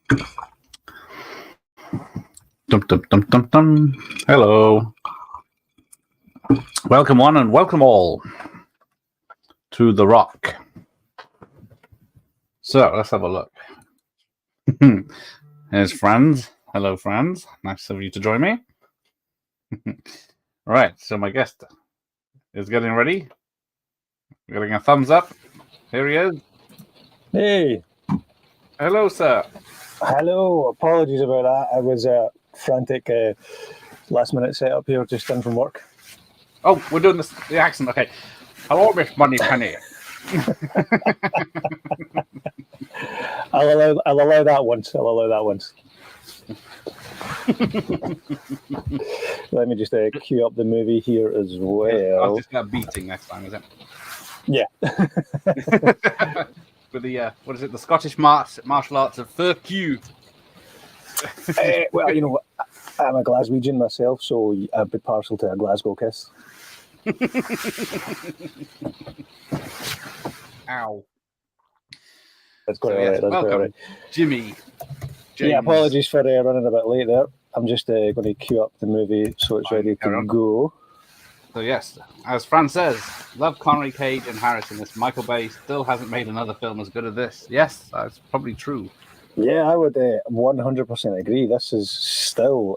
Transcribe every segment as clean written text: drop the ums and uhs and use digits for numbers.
Dum, dum, dum, dum, dum. Hello. Welcome one and welcome all to The Rock. So let's have a look. Here's Franz. Hello, Franz. Nice of you to join me. Right, so my guest is getting ready. Getting a thumbs up. Here he is. Hey. Hello, sir. Hello. Apologies about that. I was frantic last minute setup here, just in from work. Oh, we're doing the accent. Okay. Hello, Miss Moneypenny. I'll allow that once. Let me just queue up the movie here as well. I'll just get a beating next time, is it? Yeah. With the what is it? The Scottish martial arts of fuck you. Well, you know, I'm a Glaswegian myself, so I'd be partial to a Glasgow kiss. Ow. That's quite all right. Welcome, all right. Jimmy. James. Yeah, apologies for running a bit late there. I'm just going to queue up the movie so it's ready to go. So yes, as Fran says, love Connery, Cage, and Harrison. This Michael Bay still hasn't made another film as good as this. Yes, that's probably true. Yeah, I would 100% agree. This is still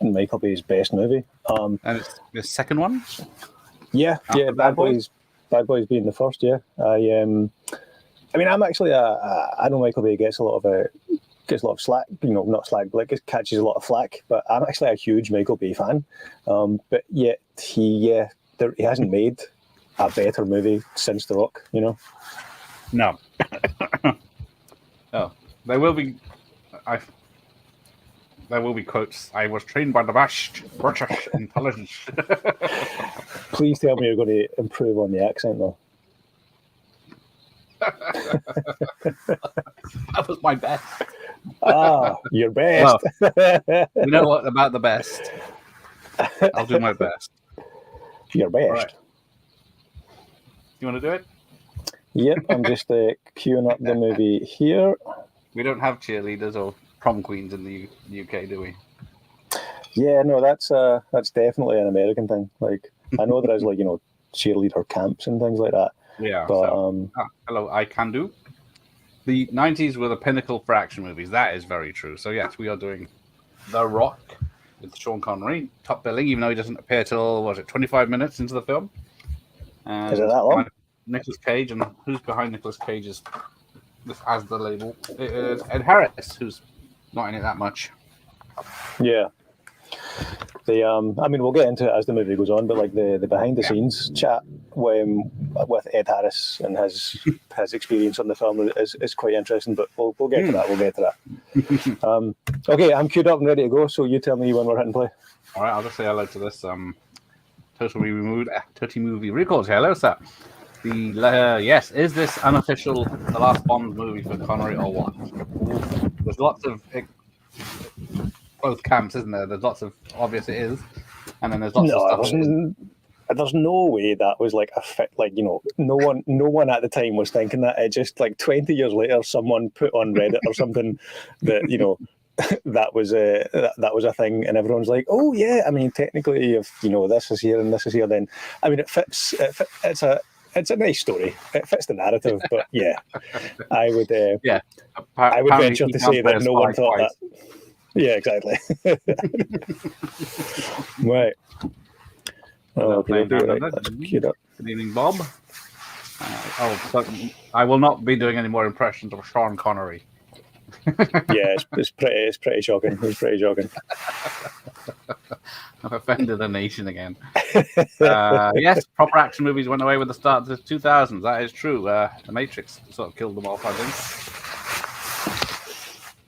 Michael Bay's best movie. And it's the second one? Yeah, Bad Boys being the first, yeah. I mean, I'm actually I know Michael Bay gets a lot of slack, you know, not slack, but it catches a lot of flack. But I'm actually a huge Michael Bay fan. But yet he hasn't made a better movie since The Rock, you know. No. Oh, there will be quotes. I was trained by the best British intelligence. Please tell me you're going to improve on the accent, though. That was my best. Your best. Well, you know what about the best? I'll do my best. Your best. Right. You want to do it? Yep, I'm just queuing up the movie here. We don't have cheerleaders or prom queens in the UK, do we? Yeah, no, that's definitely an American thing. Like, I know there is, like, you know, cheerleader camps and things like that. Yeah. But, hello, I can do. The 90s were the pinnacle for action movies. That is very true. So yes, we are doing The Rock with Sean Connery, top billing, even though he doesn't appear till 25 minutes into the film. Is it that long? Nicolas Cage, and who's behind Nicolas Cage as the label? It is Ed Harris, who's not in it that much. Yeah. I mean, we'll get into it as the movie goes on, but like the behind the scenes chat with Ed Harris and his experience on the film is quite interesting. But we'll get to that. Okay, I'm queued up and ready to go. So you tell me when we're hitting play. All right, I'll just say hello to this Total Movie Records. Hello, sir. Yes, is this unofficial The Last Bond movie for Connery or what? There's lots of both camps, isn't there? There's lots of obvious it is, and then there's lots of stuff. There's no way that was like a fit. Like, you know, no one at the time was thinking that. It just, like, 20 years later, someone put on Reddit or something that, you know, that was a thing, and everyone's like, oh yeah. I mean, technically, if, you know, this is here and this is here, then I mean, it fits. It's a nice story. It fits the narrative, but yeah, I would I would venture to say that no one thought that. Yeah, exactly. Right. Good evening, Bob. But I will not be doing any more impressions of Sean Connery. Yeah, it's pretty shocking. It's pretty shocking. I've offended the nation again. Yes, proper action movies went away with the start of the 2000s. That is true. The Matrix sort of killed them off, I think.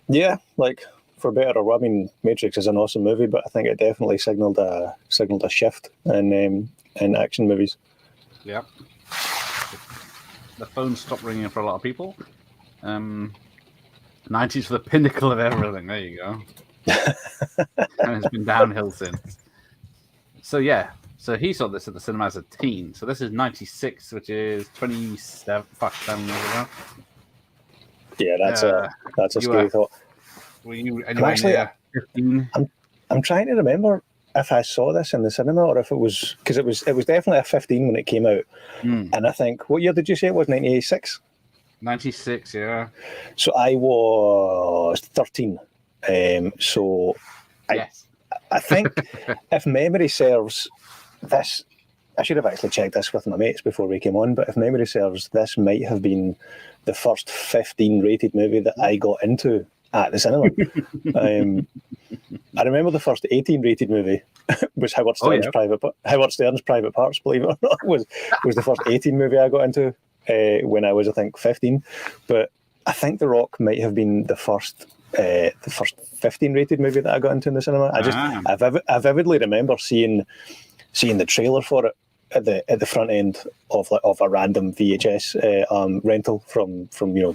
Yeah, like, for better or worse, I mean, Matrix is an awesome movie, but I think it definitely signaled a shift in action movies. Yeah. The phone stopped ringing for a lot of people. 90s for the pinnacle of everything. There you go. And it's been downhill since. So yeah, so he saw this at the cinema as a teen. So this is 96, which is 27 years ago. Yeah, that's a scary thought. Were you anywhere near 15? I'm trying to remember if I saw this in the cinema or if it was, because it was definitely a 15 when it came out. And I think, what year did you say it was? 1986? 96, yeah. So I was 13. So Yes. I think if memory serves, this, I should have actually checked this with my mates before we came on, but if memory serves, this might have been the first 15 rated movie that I got into at the cinema. I remember the first 18 rated movie was Howard Stern's Private Parts, believe it or not, was the first 18 movie I got into when I was, I think, 15. But I think The Rock might have been the first 15 rated movie that I got into in the cinema. I vividly remember seeing the trailer for it at the front end of a random VHS rental from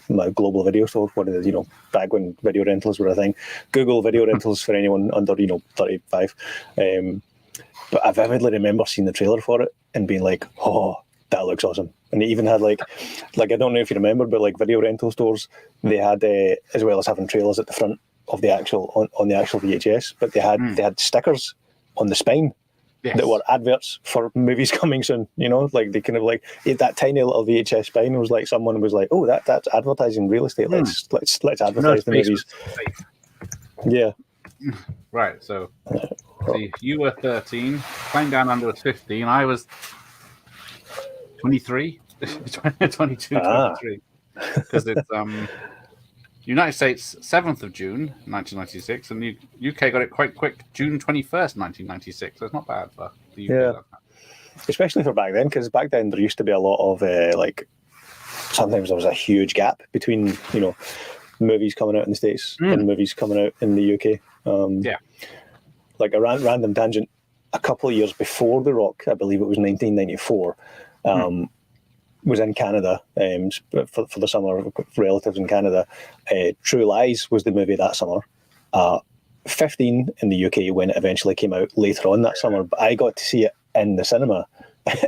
my global video store, one of the back when video rentals were a thing. Google video rentals for anyone under 35. But I vividly remember seeing the trailer for it and being like, oh, that looks awesome. And they even had like I don't know if you remember, but like video rental stores, they had as well as having trailers at the front of the actual on the actual VHS, but they had stickers on the spine. Yes. That were adverts for movies coming soon, like they kind of like that tiny little VHS spine was like someone was like, oh, that's advertising real estate. Let's advertise the movies. Yeah. Right. So, see, you were 13. Flying Down Under was 15. I was 23, 22, 23. Because it's United States 7th of June 1996, and the UK got it quite quick, June 21st, 1996. So it's not bad for the UK. Yeah, especially for back then, because back then there used to be a lot of sometimes there was a huge gap between movies coming out in the States and movies coming out in the UK. Like a random tangent. A couple of years before The Rock, I believe it was 1994. Was in Canada for the summer, relatives in Canada. True Lies was the movie that summer. 15 in the UK when it eventually came out later on that summer, but I got to see it in the cinema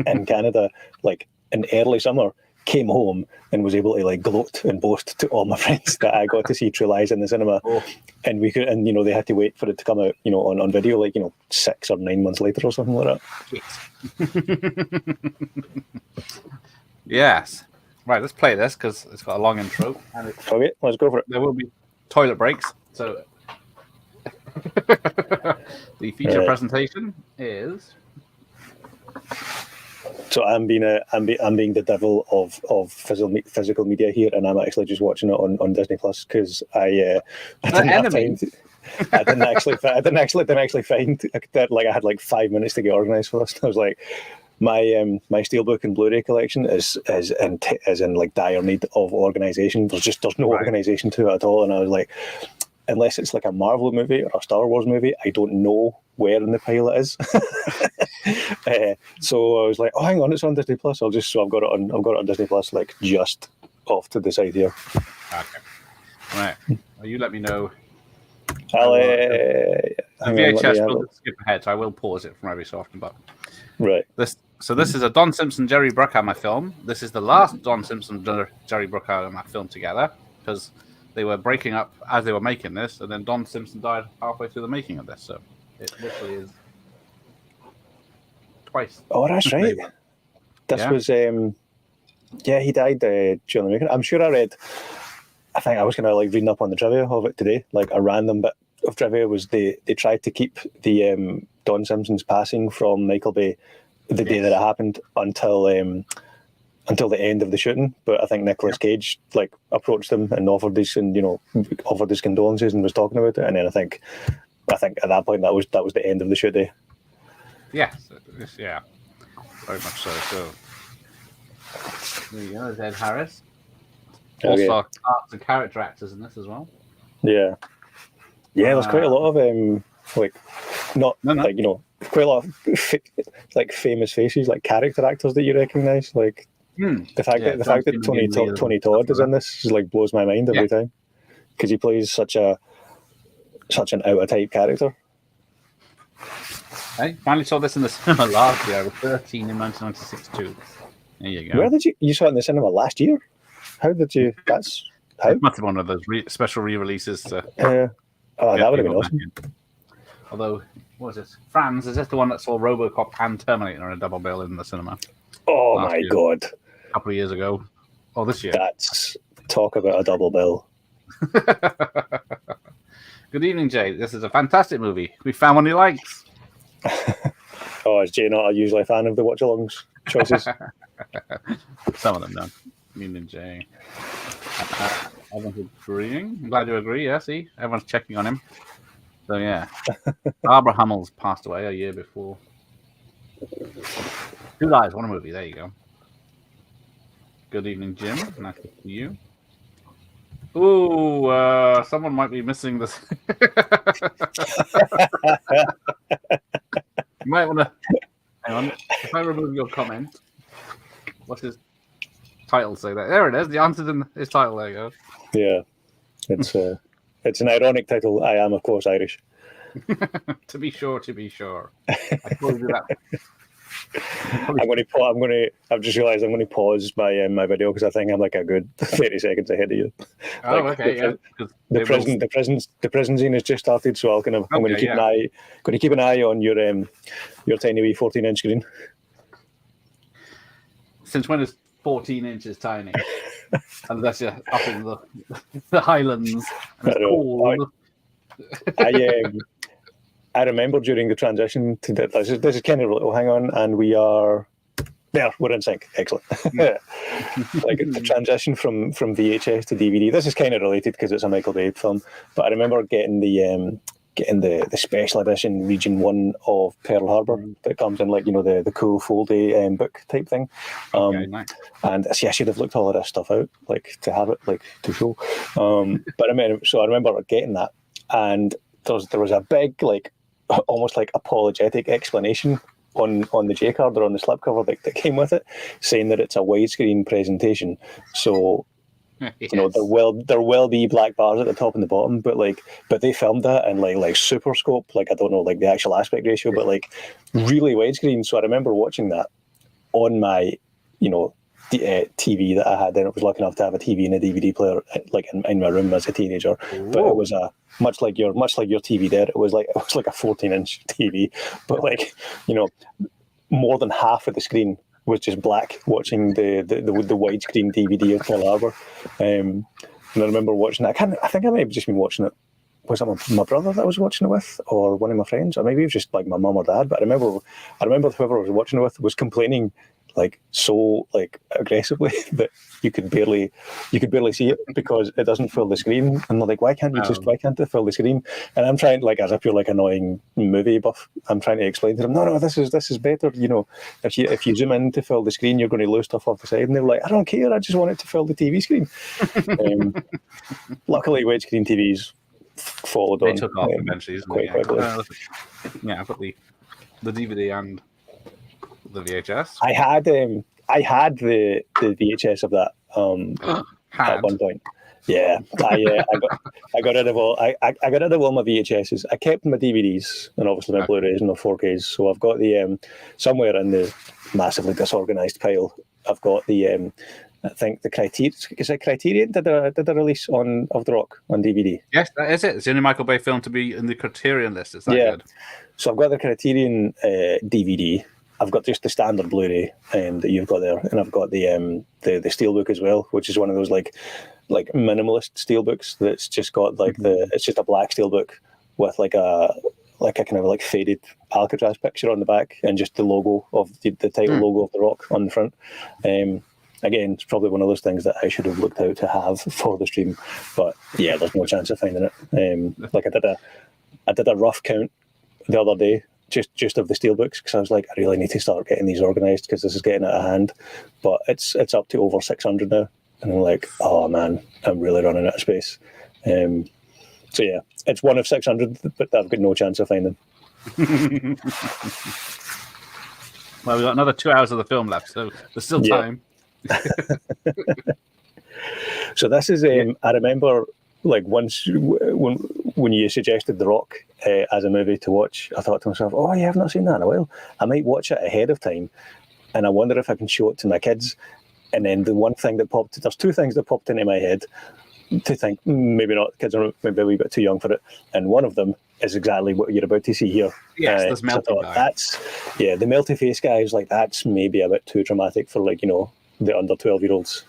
in Canada, like in early summer. Came home and was able to like gloat and boast to all my friends that I got to see True Lies in the cinema, and we could, and they had to wait for it to come out, on video, like 6 or 9 months later or something like that. Yes. Right, let's play this because it's got a long intro. And okay, let's go for it. There will be toilet breaks. So the feature presentation is. So I'm being the devil of physical media here, and I'm actually just watching it on Disney Plus because I didn't have time. I didn't actually find that. Like I had like 5 minutes to get organised for this. I was like, my Steelbook and Blu-ray collection is in like dire need of organisation. There's no organisation to it at all, and I was like, unless it's like a Marvel movie or a Star Wars movie, I don't know where in the pile it is. So I was like, oh, hang on, it's on Disney Plus. I've got it on Disney Plus, like just off to the side here. Okay. Right. Well, you let me know. I'll the VHS will skip ahead, so I will pause it from every so often. But right. This is a Don Simpson, Jerry Bruckheimer film. This is the last Don Simpson, Jerry Bruckheimer film together because they were breaking up as they were making this, and then Don Simpson died halfway through the making of this. So it literally is twice. Oh, that's right. This was he died during the making. I'm sure I think I was kind of like reading up on the trivia of it today. Like a random bit of trivia was they tried to keep the Don Simpson's passing from Michael Bay the day that it happened until the end of the shooting. But I think Nicolas Cage like approached him and offered his condolences and was talking about it. And then I think at that point that was the end of the shoot day. Yes, yeah, very much so. So there you go, Ed Harris. Also, arts and character actors in this as well. Yeah. There's quite a lot of quite a lot of like famous faces, like character actors that you recognise. Like the fact that Tony Todd is in this is like blows my mind every time because he plays such an out of type character. I finally saw this in the cinema last year. I was 13 in 1996 too. There you go. Where did you saw it in the cinema last year? How did you? That's how. It must have been one of those special re-releases. Oh, get that would have been people back awesome. in. Although, what was this? Franz, is this the one that saw RoboCop and Terminator in a double bill in the cinema? Oh Last my year. God. A couple of years ago. Or this year. That's talk about a double bill. Good evening, Jay. This is a fantastic movie. We found one he likes. Oh, is Jay not usually a fan of the watch-alongs choices? Some of them don't. Evening, Jay. Everyone's agreeing. I'm glad you agree. Yeah, see? Everyone's checking on him. So, yeah. Barbara Hummel's passed away a year before. Two Lives, one movie. There you go. Good evening, Jim. Nice to see you. Ooh, someone might be missing this. You might want to hang on. If I remove your comment, what's his title say that? There it is. The answer's in his title. There you go. Yeah, it's an ironic title. I am, of course, Irish. To be sure, to be sure. I told you that. I've just realised I'm going to pause my video because I think I'm like a good 30 seconds ahead of you. Oh, okay, yeah. The prison scene has just started, so I'm going to keep an eye on your tiny wee 14-inch screen. Since when is 14 inches tiny? Unless you're up in the Highlands and it's cold. I remember during the transition to this is kind of little. Hang on, and we are there. We're in sync. Excellent. Like the transition from VHS to DVD. This is kind of related because it's a Michael Bay film. But I remember getting the special edition Region 1 of Pearl Harbor that comes in like the cool foldy book type thing. Nice. And see, I should have looked all of this stuff out like to have it like to show. But I remember getting that, and there was a big like almost like apologetic explanation on the J card or on the slipcover that came with it, saying that it's a widescreen presentation. So yes. there will be black bars at the top and the bottom, but they filmed that in like super scope, like I don't know like the actual aspect ratio, but like really widescreen. So I remember watching that on my TV that I had. Then I was lucky enough to have a TV and a DVD player like in my room as a teenager. Whoa. But it was much like your TV there. It was like a 14-inch TV, but like more than half of the screen was just black. Watching the widescreen DVD of Pearl Harbor, and I remember watching it. I think I may have just been watching it. Was it my brother that I was watching it with, or one of my friends, or maybe it was just like my mum or dad? But I remember whoever I was watching it with was complaining like so like aggressively that you could barely see it because it doesn't fill the screen, and they're like, why can't it fill the screen? And I'm trying, like, as if you're like annoying movie buff, I'm trying to explain to them, no, this is better, if you zoom in to fill the screen, you're going to lose stuff off the side. And they're like, I don't care, I just want it to fill the TV screen. Luckily widescreen TVs followed on. They took off eventually, quite quickly. Yeah, I've got the DVD and the VHS. I had the VHS of that at one point. Yeah, I got rid of all. I got rid of all my VHSs. I kept my DVDs and obviously my Blu-rays and my 4Ks. So I've got the somewhere in the massively disorganized pile. I've got the I think the Criterion. Is it Criterion? Did a release of The Rock on DVD? Yes, that is it. It's the only Michael Bay film to be in the Criterion list. Is that good? So I've got the Criterion DVD. I've got just the standard Blu-ray that you've got there, and I've got the steelbook as well, which is one of those like minimalist steelbooks that's just got like it's just a black steelbook with like a kind of like faded Alcatraz picture on the back and just the logo of the title logo of The Rock on the front. Again, it's probably one of those things that I should have looked out to have for the stream, but yeah, there's no chance of finding it. Like I did a rough count the other day, just of the steelbooks, because I was like, I really need to start getting these organised because this is getting out of hand. But it's up to over 600 now, and I'm like, oh man, I'm really running out of space. So yeah, it's one of 600, but I've got no chance of finding. Well, we've got another 2 hours of the film left, so there's still time. So this is I remember like once when you suggested The Rock as a movie to watch, I thought to myself, oh, you have not seen that in a while. I might watch it ahead of time, and I wonder if I can show it to my kids. And then the one thing that there's two things that popped into my head. to think maybe not. Kids are maybe a wee bit too young for it, and one of them is exactly what you're about to see here. Yes, this melting guy. That's the melty face guy is like that's maybe a bit too dramatic for like the under 12-year-olds.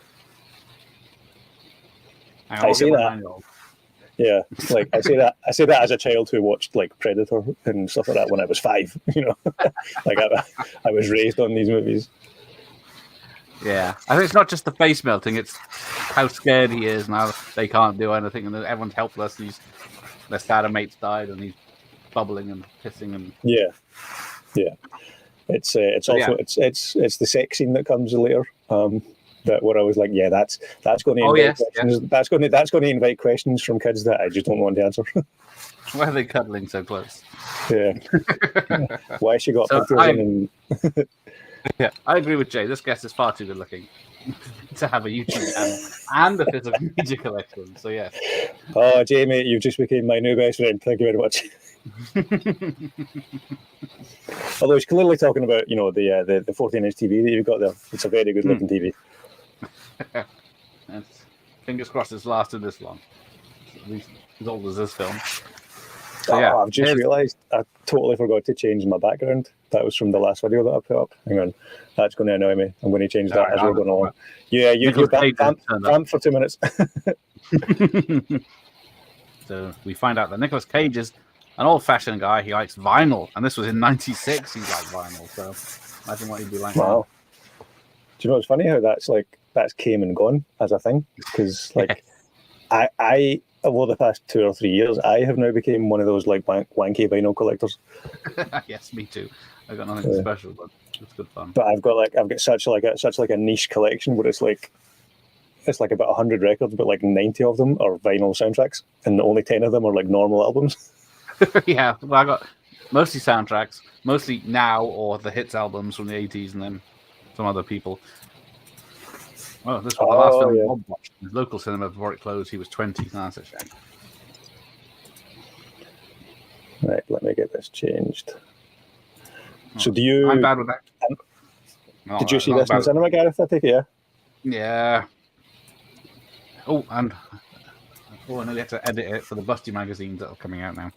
I say that. Yeah, like I say that as a child who watched like Predator and stuff like that when I was 5. Like I was raised on these movies. Yeah, I think it's not just the face melting; it's how scared he is now. They can't do anything, and everyone's helpless. Their starter mates died, and he's bubbling and pissing and yeah. It's also it's the sex scene that comes later. That where I was like, that's going to invite questions. Yes. That's going to invite questions from kids that I just don't want to answer. Why are they cuddling so close? Yeah. Why she got pictures in? Yeah, I agree with Jay. This guest is far too good looking to have a YouTube channel and a physical media collection. So yeah. Oh, Jay, mate, you've just become my new best friend. Thank you very much. Although he's clearly talking about the 14-inch TV that you've got there. It's a very good looking TV. Fingers crossed it's lasted this long. At least as old as this film. So, I've just realised I totally forgot to change my background. That was from the last video that I put up. Hang on, that's going to annoy me. I'm going to change that as we're going on. Yeah, you vamp for 2 minutes. So we find out that Nicolas Cage is an old-fashioned guy. He likes vinyl, and this was in '96. He liked vinyl, so imagine what he'd be like. Wow. Now. Do you know what's funny? How that's came and gone as a thing? Because I over the past 2 or 3 years, I have now become one of those like wanky vinyl collectors. Yes, me too. I got nothing special, but it's good fun. But I've got such a niche collection where it's like about 100 records, but like 90 of them are vinyl soundtracks, and only 10 of them are like normal albums. Yeah, well, I got mostly soundtracks, mostly now or the hits albums from the 80s, and then some other people. Oh, this was the last film Bob watched in his local cinema before it closed. He was 20. No, that's a shame. Right, let me get this changed. So do you... I'm bad with that. Did you see this in the cinema, Gareth, I take it, yeah? Yeah. Oh, and I nearly had to edit it for the Busty magazines that are coming out now.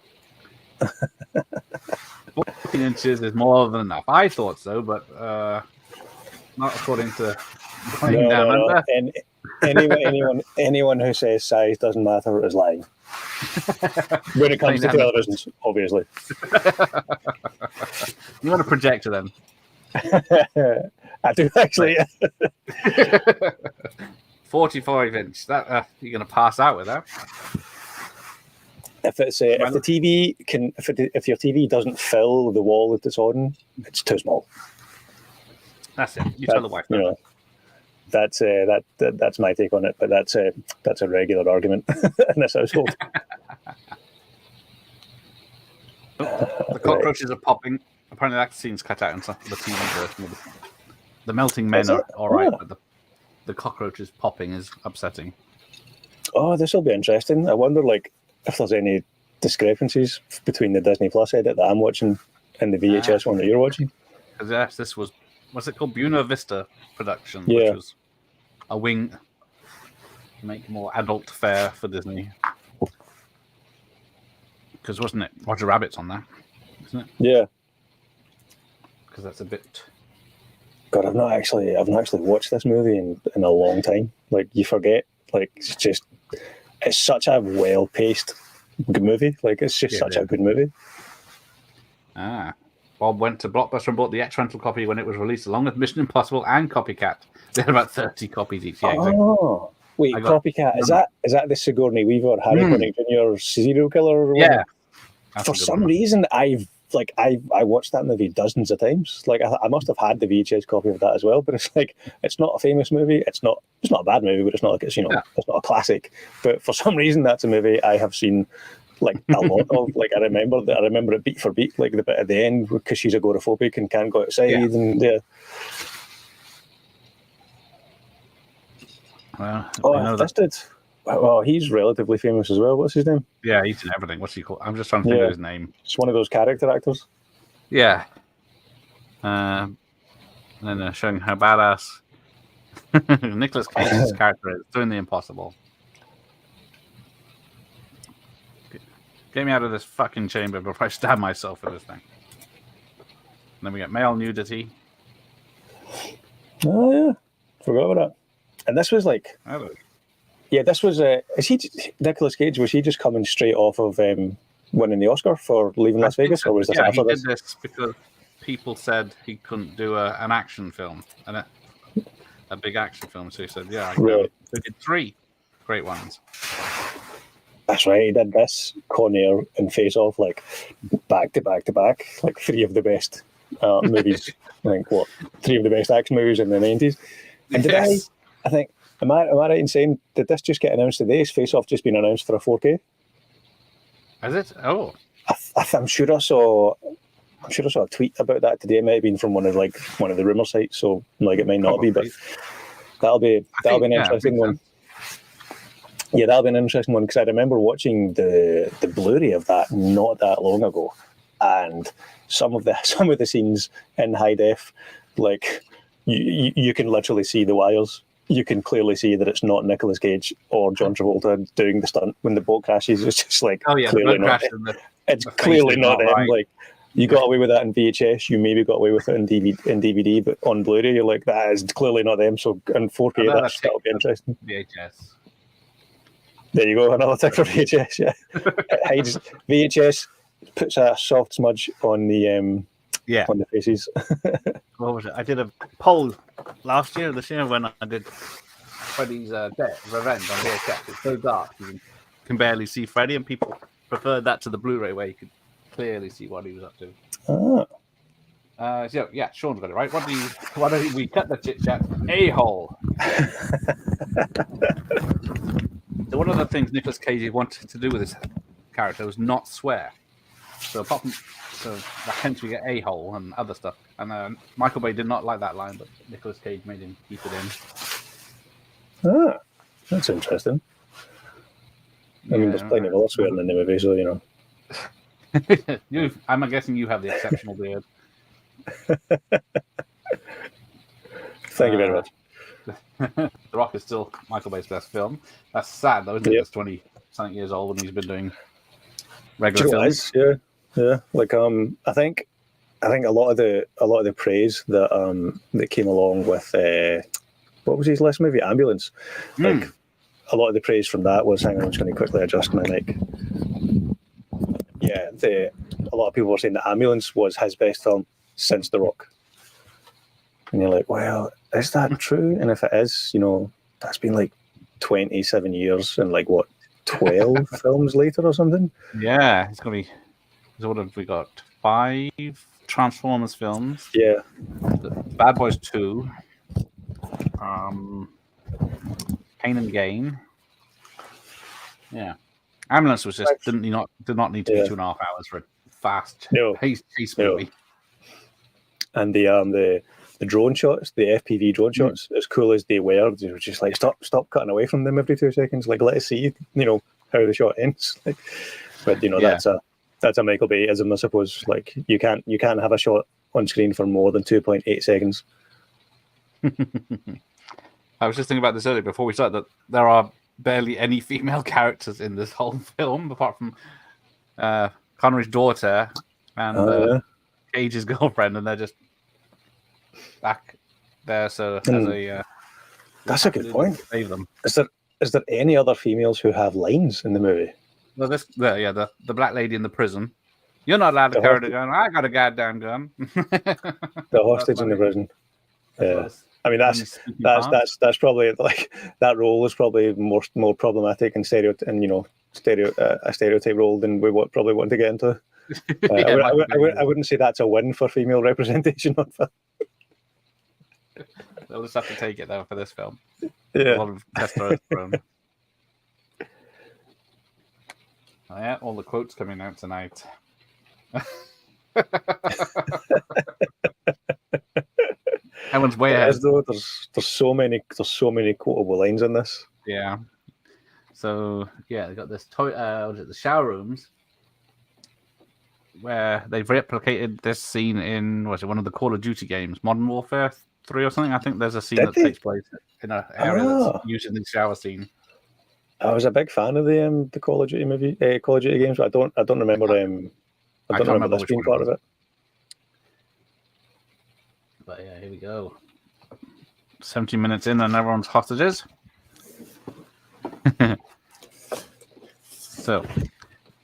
14 inches is more than enough. I thought so, but not according to... No. Anyone who says size doesn't matter is lying. When it comes to televisions, obviously. You want a projector then? I do actually. 45-inch. That you're going to pass out with that. If the TV if your TV doesn't fill the wall that it's on, it's too small. That's it. You tell the wife. That's my take on it, but that's a regular argument in this household. The cockroaches are popping. Apparently, that scene's cut out in the TV version. The melting men are all right, but the cockroaches popping is upsetting. Oh, this will be interesting. I wonder, if there's any discrepancies between the Disney Plus edit that I'm watching and the VHS one that you're watching. Because yes, this was. What's it called? Buena Vista production, which was a wing to make more adult fare for Disney. Because wasn't it Roger Rabbit's on that? Isn't it? Yeah. Because that's a bit. God, I've not actually watched this movie in a long time. You forget. It's such a well-paced good movie. It's just such a good movie. Bob went to Blockbuster and bought the X-Rental copy when it was released, along with Mission Impossible and Copycat. They had about 30 copies each. Yeah, exactly. Oh, wait, Copycat. Is that the Sigourney Weaver, Harry Connick Jr. serial killer? Or yeah. For some reason, I watched that movie dozens of times. I must have had the VHS copy of that as well. But it's not a famous movie. It's not a bad movie, but it's not it's not a classic. But for some reason, that's a movie I have seen. A lot of I remember it beat for beat, the bit at the end because she's agoraphobic and can't go outside Well, he's relatively famous as well. What's his name? Yeah, he's in everything. What's he called? I'm just trying to think of his name. It's one of those character actors. Yeah. And then showing how badass Nicolas Cage's character is doing the impossible. Get me out of this fucking chamber before I stab myself with this thing. And then we get male nudity. Oh yeah, forgot about that. And this was like, this was is he Nicolas Cage? Was he just coming straight off of winning the Oscar for Leaving Las Vegas, so. or was this after after this? He did this because people said he couldn't do an action film, and a big action film. So he said, "Yeah, I can." Right. So he did 3 great ones. That's right. He did this, Con Air, and Face Off, like back to back to back, like 3 of the best movies. I think 3 of the best action movies in the 90s. And did I think, am I right in saying, did this just get announced today? Is Face Off just been announced for a 4K? Has it? Oh, I'm sure I saw a tweet about that today. It might have been from one of the rumor sites, so like it might not be, but that'll be an interesting one. Yeah, that'll be an interesting one because I remember watching the Blu-ray of that not that long ago, and some of the scenes in high def, like you can literally see the wires. You can clearly see that it's not Nicolas Cage or John Travolta doing the stunt when the boat crashes. It's just like clearly not. It's clearly not them. Right. Like you got away with that in VHS, you maybe got away with it in DVD, but on Blu-ray, you're like that is clearly not them. So in 4K, that'll be interesting. VHS. There you go, another tick for VHS. Yeah, VHS puts a soft smudge on the on the faces. What was it? I did a poll this year when I did Freddy's Revenge on VHS. It's so dark you can barely see Freddy, and people preferred that to the Blu-ray where you could clearly see what he was up to. So yeah, Sean's got it right. Why don't we cut the chit chat? A-hole. So one of the things Nicolas Cage wanted to do with his character was not swear. So hence we get a-hole and other stuff. And Michael Bay did not like that line, but Nicolas Cage made him keep it in. That's interesting. I mean, there's plenty of other swearing in the movie, so you know. I'm guessing you have the exceptional beard. Thank you very much. The Rock is still Michael Bay's best film. That's sad, though, isn't it? He's 20-something years old and he's been doing regular films. Yeah. Like I think a lot of the praise that came along with what was his last movie, Ambulance. Like a lot of the praise from that was, hang on, I'm just going to quickly adjust my mic. Yeah, a lot of people were saying that Ambulance was his best film since The Rock. And you're like, well, is that true? And if it is, that's been like 27 years and like what, 12 films later or something? Yeah, it's going to be. So what have we got? 5 Transformers films. Yeah. Bad Boys 2. Pain and Gain. Yeah. Ambulance was just did not need to be 2.5 hours for a fast pace movie. And the drone shots, the FPV drone shots, as cool as they were just like stop cutting away from them every 2 seconds. Like let us see, how the shot ends. Like, but that's a Michael Bay-ism, I suppose. Like you can't have a shot on screen for more than 2.8 seconds. I was just thinking about this earlier before we started that there are barely any female characters in this whole film apart from Connery's daughter and Cage's girlfriend, and they're just back there. So that's a good point. Save them. Is there any other females who have lines in the movie? Well, the black lady in the prison. You're not allowed to carry the gun. I got a goddamn gun. The hostage in the prison. Yeah. I mean, that's probably like that role is probably more problematic and a stereotype role than we probably want to get into. I wouldn't say that's a win for female representation on film. They'll just have to take it though for this film. Yeah. A lot of testosterone. Yeah, all the quotes coming out tonight. Everyone's way ahead. There's so many quotable lines in this. Yeah. So yeah, they got this the shower rooms where they've replicated this scene in one of the Call of Duty games, Modern Warfare 3 or something. I think there's a scene that takes place in an area that's using the shower scene. I was a big fan of the Call of Duty movie, Call of Duty games. But I don't remember I don't remember this which being one part was. of it. But yeah, here we go. 17 minutes in and everyone's hostages. So,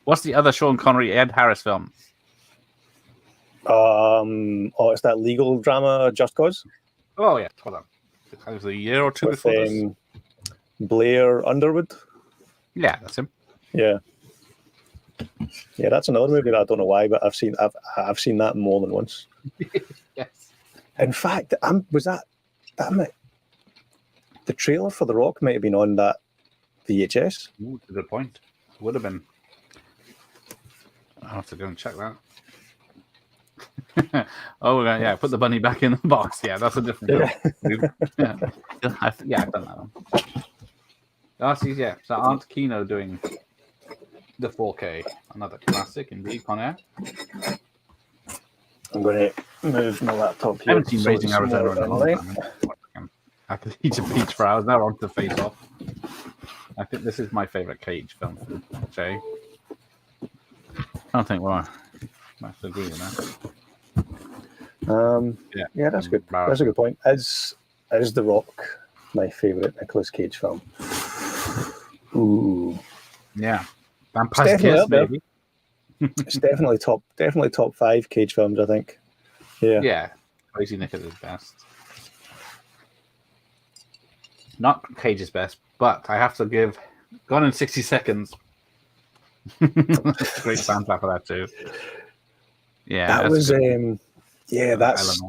what's the other Sean Connery, Ed Harris film? It's that legal drama, Just Cause, Oh, yeah. Hold on. It was a year or two with before this. Blair Underwood. Yeah, that's him. Yeah, that's another movie that I don't know why, but I've seen that more than once. Yes. In fact, was that the trailer for The Rock might have been on that VHS. Ooh, that's a good point. Would have been. I'll have to go and check that. Oh, yeah, put the bunny back in the box. Yeah, that's a different film. Yeah, I've done that one. Yeah. So Aunt Kino doing the 4K. Another classic indeed, Con Air. I'm going to move my laptop here. I haven't seen Raising Arizona in a long time. I could eat a peach for hours. Now on to Face Off. I think this is my favourite Cage film from Jay. I don't think I have to agree with that. Yeah, that's good. That's a good point. Is The Rock my favourite Nicolas Cage film? Ooh, yeah, Vampire Kiss, maybe. It's definitely top 5 Cage films, I think. Yeah, Crazy Nick is his best. Not Cage's best, but I have to give Gone in 60 Seconds. Great soundtrack for that too. Yeah, that was that's.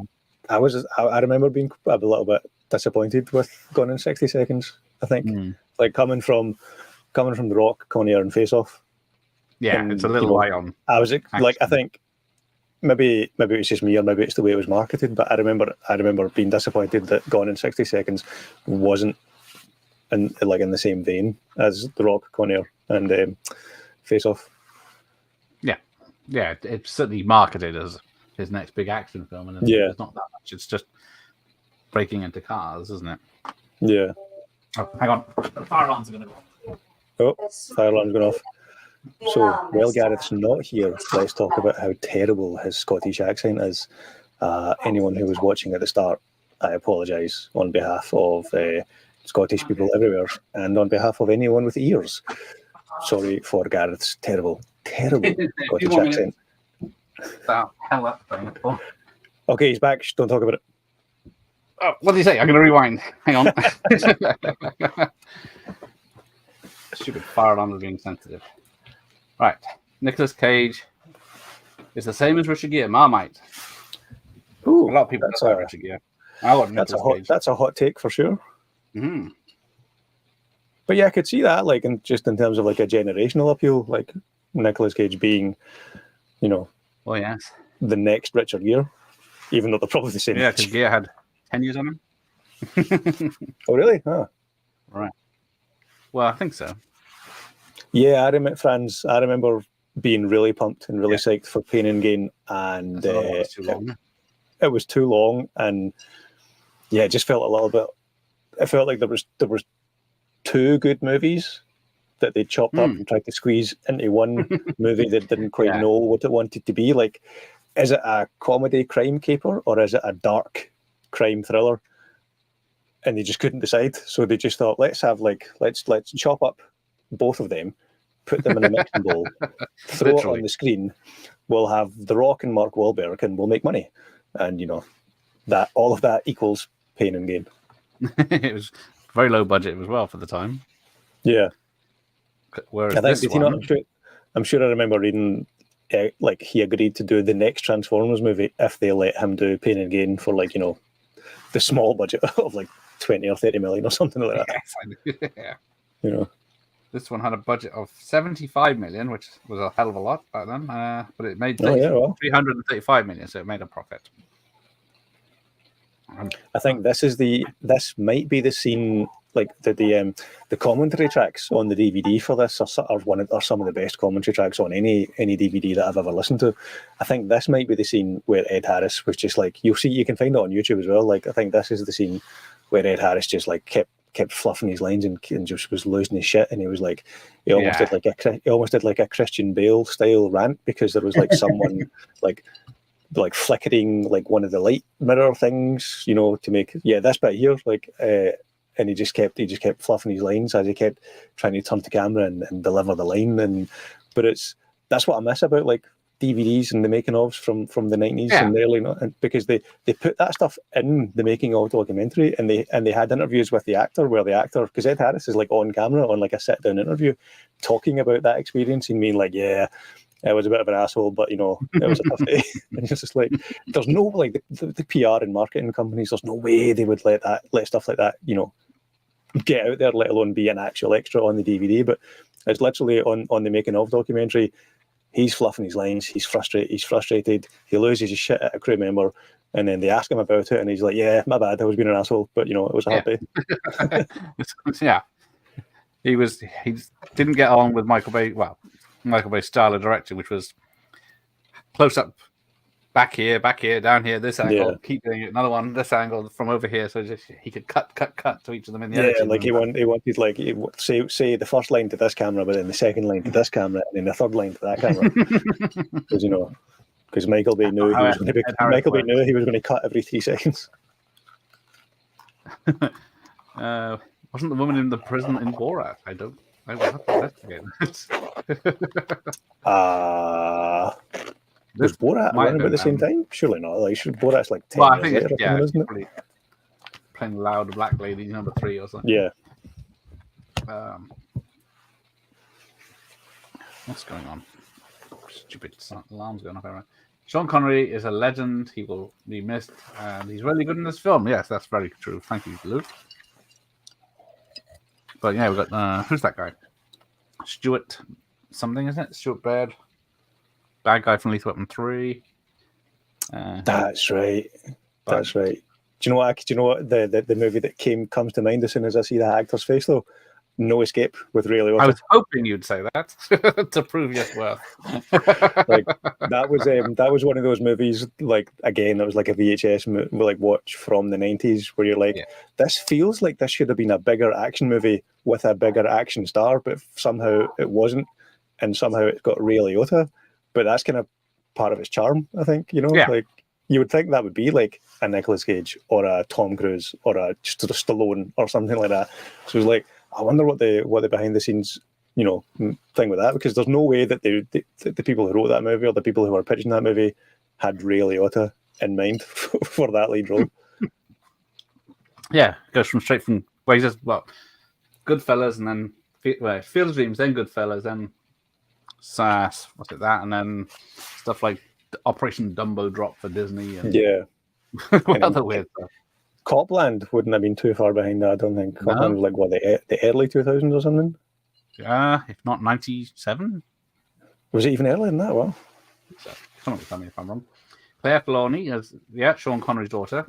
I remember being a little bit disappointed with Gone in 60 Seconds. I think like coming from The Rock, Con Air, and Face Off. Yeah, it's a little light on. I was like, I think maybe it was just me, or maybe it's the way it was marketed. But I remember being disappointed that Gone in 60 Seconds wasn't in the same vein as The Rock, Con Air, and Face Off. Yeah, it's certainly marketed as his next big action film, and it's not that much. It's just breaking into cars, isn't it? Yeah. Oh, hang on, the fire alarms are going to go off. Oh, fire alarm's going off. So, while Gareth's not here, let's talk about how terrible his Scottish accent is. Anyone who was watching at the start, I apologise on behalf of Scottish people everywhere, and on behalf of anyone with ears. Sorry for Gareth's terrible Scottish accent. Hell up thing. Okay, he's back. Shh, don't talk about it. Oh, what did he say? I'm going to rewind. Hang on. Stupid fire alarm is being sensitive. Right. Nicolas Cage is the same as Richard Gere, Marmite. Ooh, a lot of people like Richard Gere. I love Nicolas Cage. That's a hot take for sure. Mm-hmm. But yeah, I could see that, like, in terms of like a generational appeal, like Nicolas Cage being, oh yes, the next Richard Gere, even though they're probably the same. Yeah, because Gere had 10 years on him. Oh, really? Huh. Right. Well, I think so. Yeah, I remember being really pumped and really psyched for Pain and Gain, and it was too long. It was too long, and yeah, it just felt a little bit. It felt like there was 2 good movies that they chopped up and tried to squeeze into one movie that didn't quite know what it wanted to be. Like, is it a comedy crime caper or is it a dark crime thriller? And they just couldn't decide, so they just thought, let's chop up both of them, put them in a mixing bowl, throw it on the screen. We'll have The Rock and Mark Wahlberg, and we'll make money. And that all of that equals Pain and Gain. It was very low budget as well for the time. Yeah. Whereas I think, I'm sure I remember reading like he agreed to do the next Transformers movie if they let him do Pain and Gain for the small budget of 20 or 30 million or something like that. Yeah. This one had a budget of 75 million, which was a hell of a lot back then. But it made 335 million, so it made a profit. I think this might be the scene, like the commentary tracks on the DVD for this are some of the best commentary tracks on any DVD that I've ever listened to. I think this might be the scene where Ed Harris was just you can find it on YouTube as well. I think this is the scene where Ed Harris just kept kept fluffing his lines and just was losing his shit. And he was like, he almost did like a Christian Bale style rant, because there was like someone like flickering like one of the light mirror things, you know, to make this bit here, like, and he just kept fluffing his lines as he kept trying to turn to camera and deliver the line. But that's what I miss about like DVDs and the making ofs from the 90s and the early, because they put that stuff in the making of documentary, and they had interviews with the actor, where the actor, because Ed Harris is like on camera on like a sit down interview talking about that experience and being like, yeah, I was a bit of an asshole, but you know, it was a tough day. And it's just like, there's no like the PR and marketing companies, there's no way they would let stuff like that, you know, get out there, let alone be an actual extra on the DVD. But it's literally on the making of documentary. He's fluffing his lines. He's frustrated. He loses his shit at a crew member, and then they ask him about it, and he's like, "Yeah, my bad. I was being an asshole, but you know, it was a hard day." Yeah, he didn't get along with Michael Bay. Well, Michael Bay's style of directing, which was close up, back here, down here, this angle, keep doing it, another one, this angle from over here, so just he could cut to each of them in the editing. Like he wanted like say the first line to this camera, but then the second line to this camera, and then the third line to that camera, because you know, because Michael Bay knew he was going to cut every 3 seconds. Wasn't the woman in the prison in Borat? I will have to investigate. Was Borat around about the same time? Surely not. Like, Borat's like 10 years later, isn't it? Playing Loud Black Lady number 3 or something. Yeah. What's going on? Stupid alarms going off everywhere. Sean Connery is a legend. He will be missed, and he's really good in this film. Yes, that's very true. Thank you, Luke. But yeah, we've got who's that guy? Stuart something, isn't it? Stuart Baird, bad guy from Lethal Weapon 3. That's right. That's right. Do you know what? The movie that comes to mind as soon as I see that actor's face, though? No Escape with Ray Liotta. I was hoping you'd say that to prove your worth. Like that was one of those movies. Like, again, that was like a VHS like watch from the 90s, where you're like, this feels like this should have been a bigger action movie with a bigger action star, but somehow it wasn't, and somehow it got Ray Liotta. But that's kind of part of its charm, I think. You know, like you would think that would be like a Nicolas Cage or a Tom Cruise or a Stallone or something like that. So it was like, I wonder what the behind the scenes, you know, thing with that, because there's no way that the people who wrote that movie or the people who were pitching that movie had Ray Liotta in mind for that lead role. Yeah, goes straight from Goodfellas, and then Field of Dreams, then Goodfellas, then that, and then stuff like Operation Dumbo Drop for Disney. And what other weird stuff? Copland wouldn't have been too far behind that, I don't think. Copland was like, what, the early 2000s or something? Yeah, if not 97. Was it even earlier than that? Well, someone tell me if I'm wrong. Claire Filoni as Sean Connery's daughter,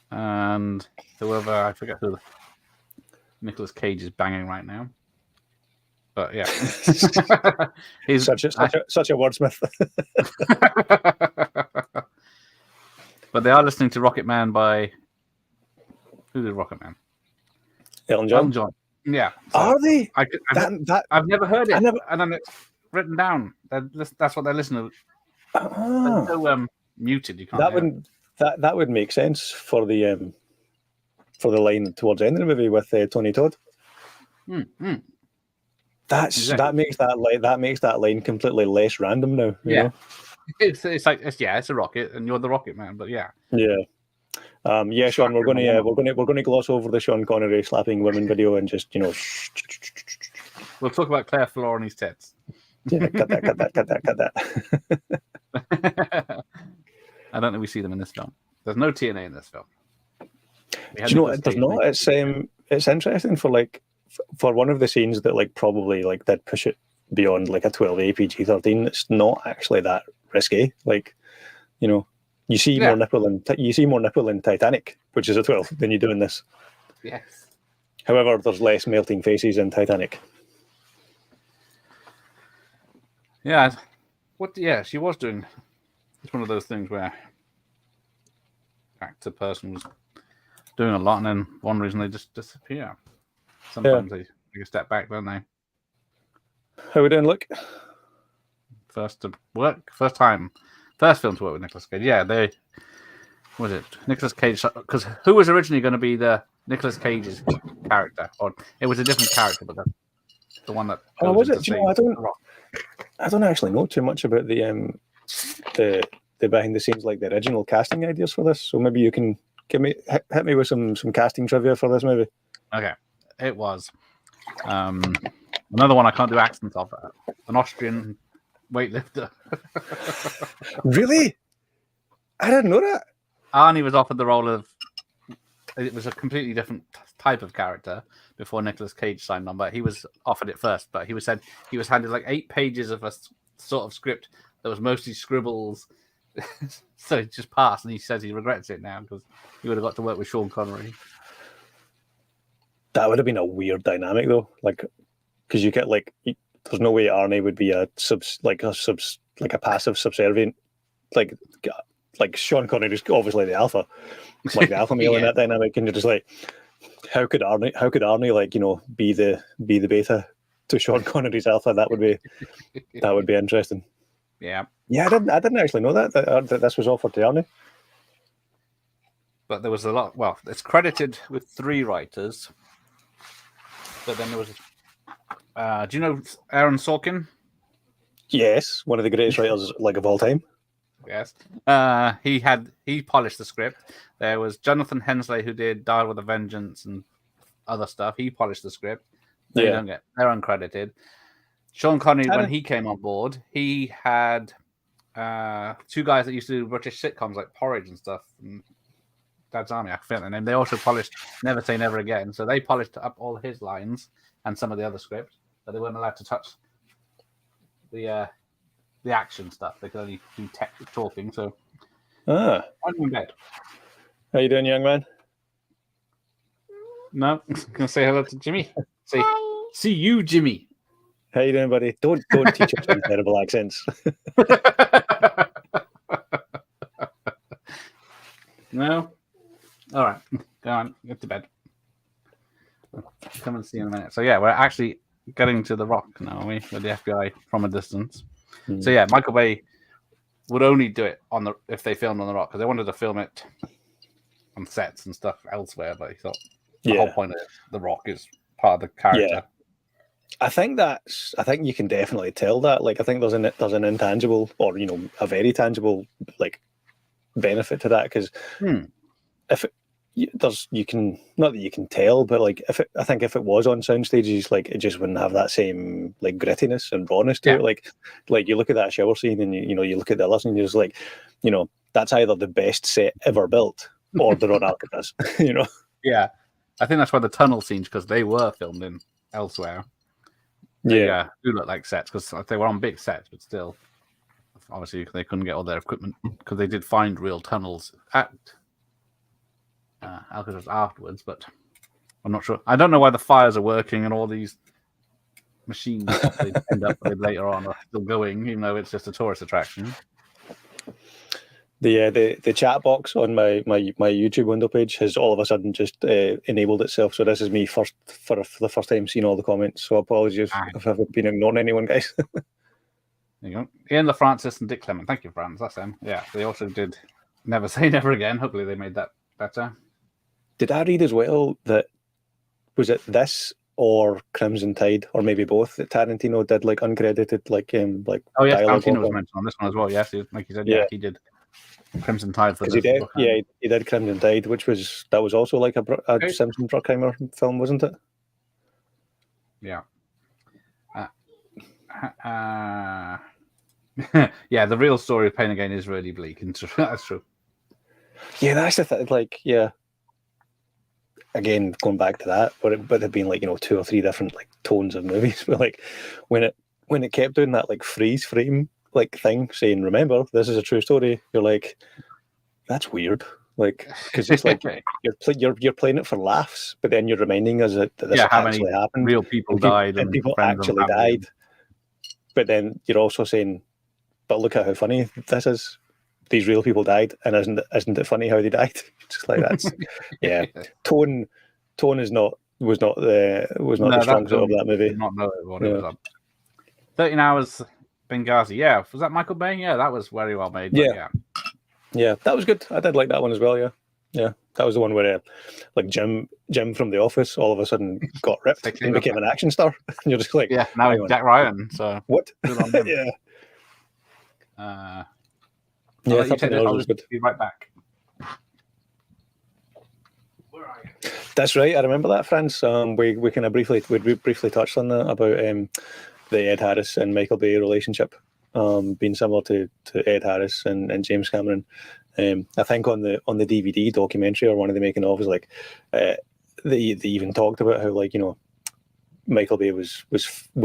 and whoever, I forget who Nicolas Cage is banging right now. But yeah, he's such a wordsmith. But they are listening to Rocket Man by who did Rocket Man? Elton John. Elton John. Yeah. So are they? I've never heard it, and then it's written down. That's what they're listening to. So muted. You can't. That would make sense for the line towards the end of the movie with Tony Todd. Mm-hmm. That makes that line completely less random now. You know? It's a rocket, and you're the Rocket Man. But yeah. Sean, we're going to gloss over the Sean Connery slapping women video and just, you know. We'll talk about Claire Filoni's tits. Yeah, cut that. I don't think we see them in this film. There's no TNA in this film. Do you know what? There's not. It's interesting for one of the scenes that like probably like did push it beyond like a 12A PG-13. It's not actually that risky. Like, you know, you see more nipple in Titanic, which is a 12, than you do in this. Yes. However, there's less melting faces in Titanic. Yeah. She was doing. It's one of those things where actor person was doing a lot, and then one reason they just disappear. Sometimes they take a step back, don't they? How we doing, look? First to work, first film to work with Nicolas Cage. Yeah, they was it Nicolas Cage? Because who was originally going to be the Nicolas Cage's character? Or it was a different character, but the one that. Oh, was it? Do you know, I don't actually know too much about the behind the scenes, like the original casting ideas for this. So maybe you can hit me with some casting trivia for this movie. Okay, it was another one I can't do accents of. An Austrian weightlifter. Really? I didn't know that. Arnie was offered the role of. It was a completely different type of character before Nicolas Cage signed on, but he was offered it first. But he was handed like 8 pages of a sort of script that was mostly scribbles. So he just passed, and he says he regrets it now because he would have got to work with Sean Connery. That would have been a weird dynamic, though. Like, because you get like, there's no way Arnie would be a passive subservient, like Sean Connery's obviously the alpha, like the alpha male in that dynamic, and you're just like, how could Arnie like, you know, be the beta to Sean Connery's alpha? That would be interesting. Yeah. I didn't actually know that this was offered to Arnie. But there was a lot. Well, it's credited with 3 writers, but then there was. Do you know Aaron Sorkin? Yes, one of the greatest writers like of all time. Yes. He polished the script. There was Jonathan Hensley, who did Die with a Vengeance and other stuff. He polished the script. They're uncredited. Sean Connery, when he came on board, he had 2 guys that used to do British sitcoms like Porridge and stuff. And Dad's Army, I forget their name. They also polished Never Say Never Again. So they polished up all his lines and some of the other scripts, but they weren't allowed to touch the action stuff. They could only do talking. So I'm in bed. How you doing, young man? No, I'm gonna say hello to Jimmy. See you, Jimmy. How you doing, buddy? Don't teach us some terrible accents. No. All right, go on, get to bed. Come and see you in a minute. So yeah, we're actually getting to the Rock now, are we? With the FBI from a distance. So yeah, Michael Bay would only do it if they filmed on the Rock, because they wanted to film it on sets and stuff elsewhere. But he thought the whole point of the Rock is part of the character. Yeah. I think you can definitely tell that. Like, I think there's an intangible, or, you know, a very tangible, like, benefit to that, because if you can, not that you can tell, but like, I think if it was on sound stages, like, it just wouldn't have that same like grittiness and rawness to it. Like you look at that shower scene, and you look at the other scene, and you're just like, you know, that's either the best set ever built or they're on Alcatraz. You know. Yeah, I think that's why the tunnel scenes, because they were filmed in elsewhere. They do look like sets, because they were on big sets, but still, obviously they couldn't get all their equipment, because they did find real tunnels at Alcatraz afterwards, but I'm not sure. I don't know why the fires are working and all these machines they end up with later on are still going, even though it's just a tourist attraction. The chat box on my YouTube window page has all of a sudden just enabled itself. So this is me for the first time seeing all the comments. So apologies if I've been ignoring anyone, guys. There you go. Ian LaFrancis and Dick Clement. Thank you, Franz. That's them. Yeah, they also did Never Say Never Again. Hopefully they made that better. Did I read as well that, was it this or Crimson Tide, or maybe both, that Tarantino did like uncredited oh yes, Tarantino was mentioned on this one as well. Yes, like you said, he did Crimson Tide for this. He did Crimson Tide, which was also like a Simpson Bruckheimer film, wasn't it? Yeah. Yeah, the real story of Pain Again is really bleak. That's true. Yeah, that's the thing. Like, yeah. Again, going back to that, but there'd been like, you know, 2 or 3 different like tones of movies. But like when it kept doing that like freeze frame like thing, saying, "Remember, this is a true story," you're like, that's weird. Like, because it's like you're playing it for laughs, but then you're reminding us that this actually happened. Real people died, and people actually died. But then you're also saying, "But look at how funny this is." these real people died, and isn't it funny how they died? Just like that's yeah. Tone is not the strong suit of that movie. Did not know what it was on. 13 Hours Benghazi. Yeah, was that Michael Bay? Yeah, that was very well made. Yeah, that was good. I did like that one as well. Yeah, that was the one where like Jim from The Office all of a sudden got ripped and became an action star. And you're just like, now he's Jack Ryan. So what? Yeah. I'll just be right back. Where are you? That's right. I remember that, Franz. We kind of briefly touched on that about the Ed Harris and Michael Bay relationship being similar to Ed Harris and James Cameron. I think on the DVD documentary or one of the making of was like they even talked about how like Michael Bay was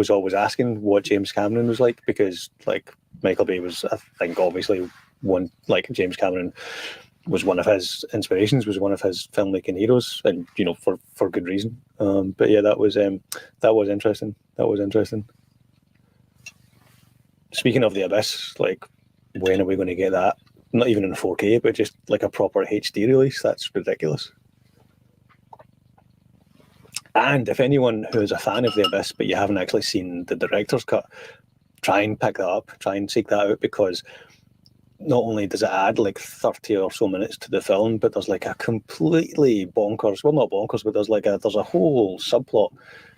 always asking what James Cameron was like, because like Michael Bay was, I think, obviously James Cameron was one of his inspirations, was one of his filmmaking heroes, and for good reason. But yeah, that was interesting. That was interesting. Speaking of The Abyss, like, when are we going to get that? Not even in 4K, but just like a proper HD release. That's ridiculous. And if anyone who is a fan of The Abyss, but you haven't actually seen the director's cut, try and pick that up, try and seek that out, because not only does it add like 30 or so minutes to the film, but there's like a completely bonkers, well, not bonkers, but there's a whole subplot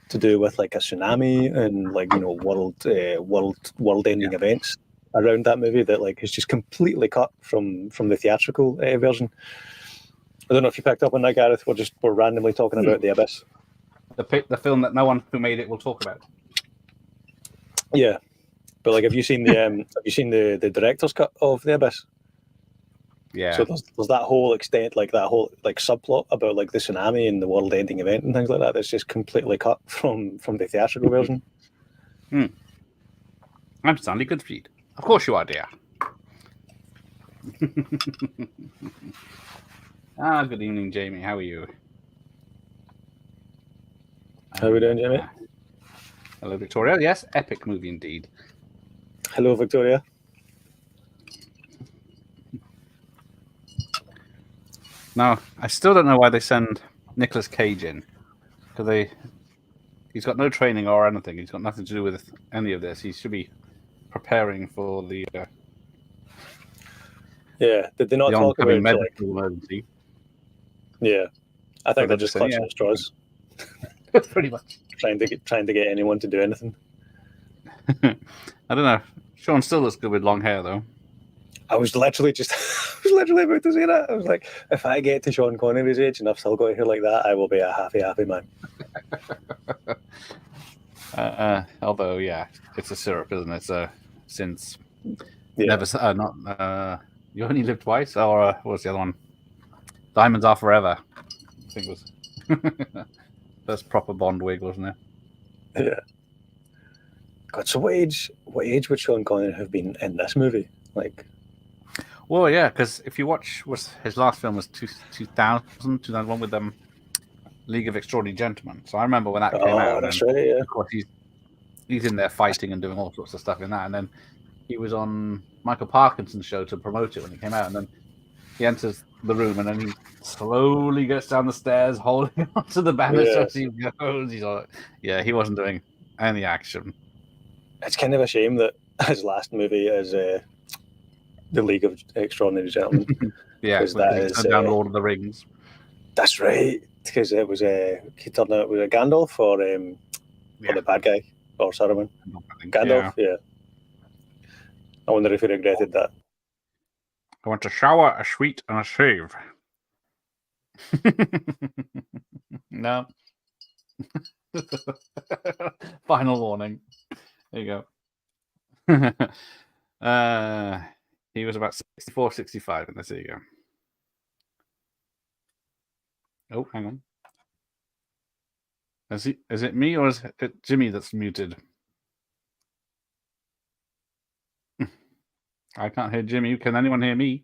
to do with like a tsunami and like, world-ending events around that movie that like is just completely cut from the theatrical version. I don't know if you picked up on that, Gareth. We're randomly talking about The Abyss. The film that no one who made it will talk about. Yeah, but like, have you seen the director's cut of The Abyss? Yeah. So there's that whole extent, like that whole like subplot about like the tsunami and the world-ending event and things like that. That's just completely cut from the theatrical version. I'm Stanley Goodspeed. Of course you are, dear. Good evening, Jamie. How are you? How are we doing, Jamie? Hello, Victoria. Yes, epic movie indeed. Hello, Victoria. Now, I still don't know why they send Nicolas Cage in, because he's got no training or anything. He's got nothing to do with any of this. He should be preparing for the did they not talk about medical emergency? Yeah, I think they're just clutching at straws. Pretty much trying to get anyone to do anything. I don't know. Sean still looks good with long hair, though. I was literally about to say that. I was like, if I get to Sean Connery's age and I've still got hair like that, I will be a happy man. Although, yeah, it's a syrup, isn't it? So since never, you only live twice, or what was the other one? Diamonds Are Forever. I think it was first proper Bond wig, wasn't it? Yeah. God, so what age would Sean Connery have been in this movie? Like, well, yeah, because if you watch, his last film was 2001 with League of Extraordinary Gentlemen. So I remember when that came out. That's right, yeah. Of course, he's in there fighting and doing all sorts of stuff in that. And then he was on Michael Parkinson's show to promote it when it came out. And then he enters the room and then he slowly gets down the stairs holding onto the banister as he goes. He wasn't doing any action. It's kind of a shame that his last movie is the League of Extraordinary Gentlemen. Because that is down Lord of the Rings. That's right, because it was he turned out it was a Gandalf or the bad guy or Saruman. Gandalf, yeah. I wonder if he regretted that. I want a shower, a sweet, and a shave. No. Final warning. There you go. He was about 64, 65 in this. There you go. Oh, hang on. Is it me or is it Jimmy that's muted? I can't hear Jimmy. Can anyone hear me?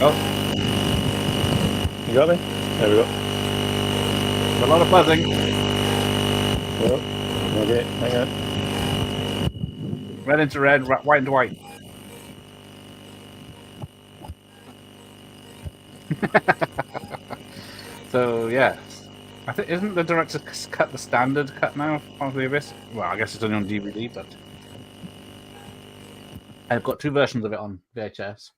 Oh. You got me? There we go. A lot of buzzing. Well, okay, hang on. Red into red, white into white. So yes, I think isn't the director cut the standard cut now of the Abyss? Well, I guess it's only on DVD, but I've got 2 versions of it on VHS.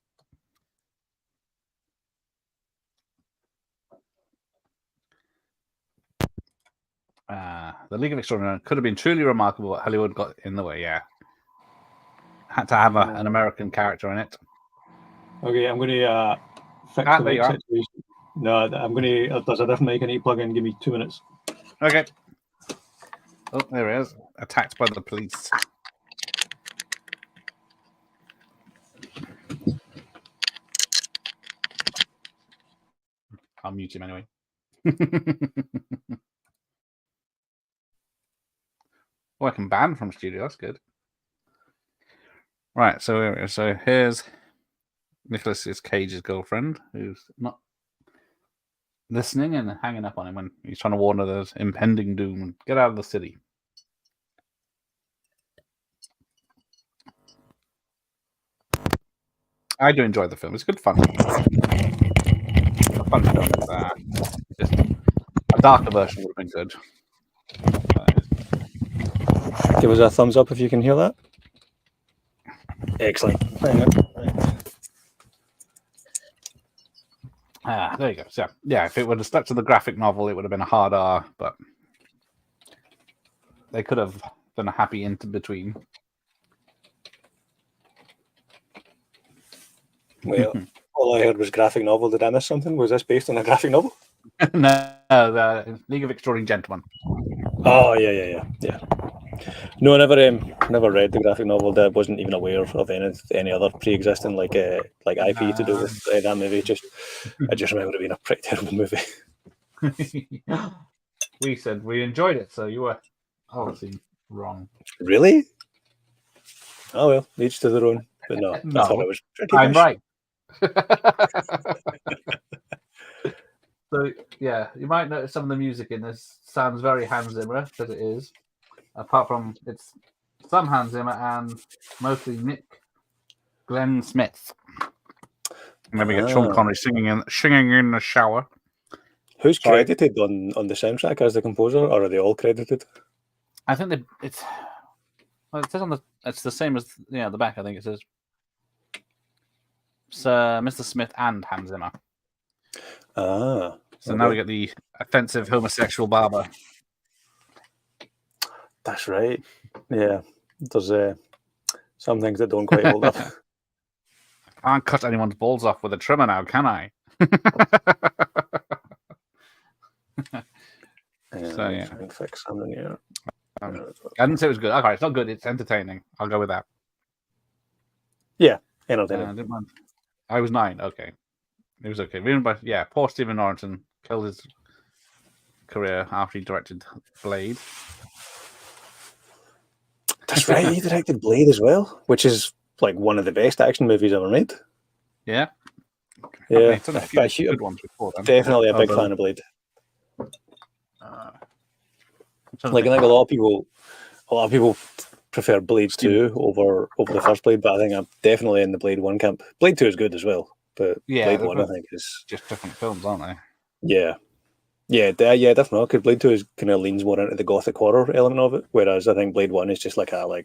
The League of Extraordinary could have been truly remarkable, but Hollywood got in the way. Yeah, had to have an American character in it. Okay, I'm going to fix the mic situation. No, I'm going to. There's a different mic I need to plug in. Give me 2 minutes. Okay. Oh, there he is. Attacked by the police. I'll mute him anyway. Oh, I can ban from studio. That's good. Right, so here's Nicolas Cage's girlfriend, who's not listening and hanging up on him when he's trying to warn her there's impending doom and get out of the city. I do enjoy the film. It's good fun. A fun film. Just a darker version would have been good. Give us a thumbs up if you can hear that. Excellent. There you go. So yeah, if it would have stuck to the graphic novel, it would have been a hard R, but they could have done a happy in between. Well, all I heard was graphic novel. Did I miss something? Was this based on a graphic novel? No, the League of Extraordinary Gentlemen. Oh yeah. No, I never read the graphic novel. I wasn't even aware of any other pre-existing like IP to do with that movie. I just remember it being a pretty terrible movie. We said we enjoyed it, so you were obviously wrong. Really? Oh well, each to their own. But no, I thought it was pretty I'm right. So yeah, you might notice some of the music in this sounds very Hans Zimmer, because it is. Apart from it's some Hans Zimmer and mostly Nick Glenn Smith. And then we get Sean Connery singing in the shower. Who's credited on the soundtrack as the composer, or are they all credited? I think it says on it's the same as the back. I think it says Mr. Smith and Hans Zimmer. So now we get the offensive homosexual barber. That's right. Yeah, there's some things that don't quite hold up. I can't cut anyone's balls off with a trimmer now, can I? So yeah, try and fix something here. I didn't say it was good. Okay, it's not good. It's entertaining. I'll go with that. Yeah, entertaining. I didn't mind. I was 9. Okay, it was okay. Poor Stephen Norrington killed his career after he directed Blade. That's right. He directed Blade as well, which is like one of the best action movies ever made. Yeah. Yeah. Good ones before then. Definitely a big fan of Blade. Like I think a lot of people prefer Blade 2 over the first Blade, but I think I'm definitely in the Blade 1 camp. Blade 2 is good as well, but Blade 1 I think is just different films, aren't they? Yeah. Yeah, definitely. Because Blade 2 kind of leans more into the gothic horror element of it, whereas I think Blade 1 is just like a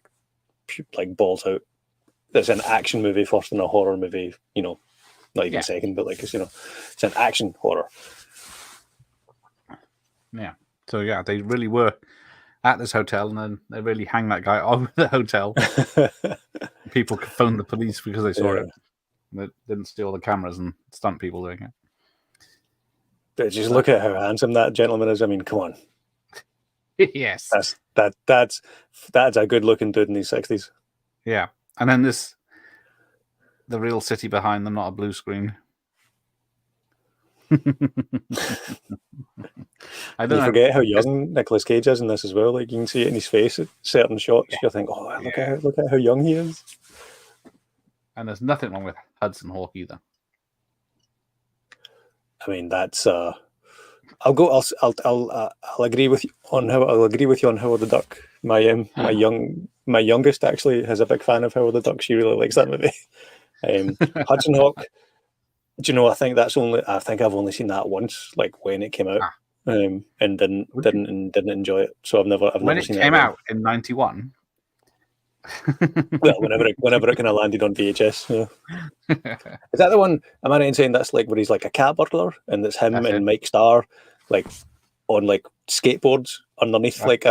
balls out. It's an action movie first and a horror movie, not even second, but it's an action horror. Yeah. So yeah, they really were at this hotel, and then they really hang that guy over the hotel. People could phone the police because they saw it. They didn't steal the cameras and stunt people doing it. But just look at how handsome that gentleman is. I mean, come on. Yes. That's a good looking dude in his 60s. Yeah. And then the real city behind them, not a blue screen. I don't forget how young Nicolas Cage is in this as well. Like you can see it in his face at certain shots. You think, look at how young he is. And there's nothing wrong with Hudson Hawk either. I mean, that's. I'll agree with you on Howard the Duck. My young my youngest actually is a big fan of Howard the Duck. She really likes that movie. Hudson Hawk. Do you know? I think I've only seen that once, like when it came out, and didn't enjoy it. So I've never when seen it it came again. out in '91. Well, whenever it kind of landed on VHS. Yeah. Is that the one? Am I right in saying that's like where he's like a cat burglar, and it's him That's and it. Mike Starr, like on like skateboards underneath Right.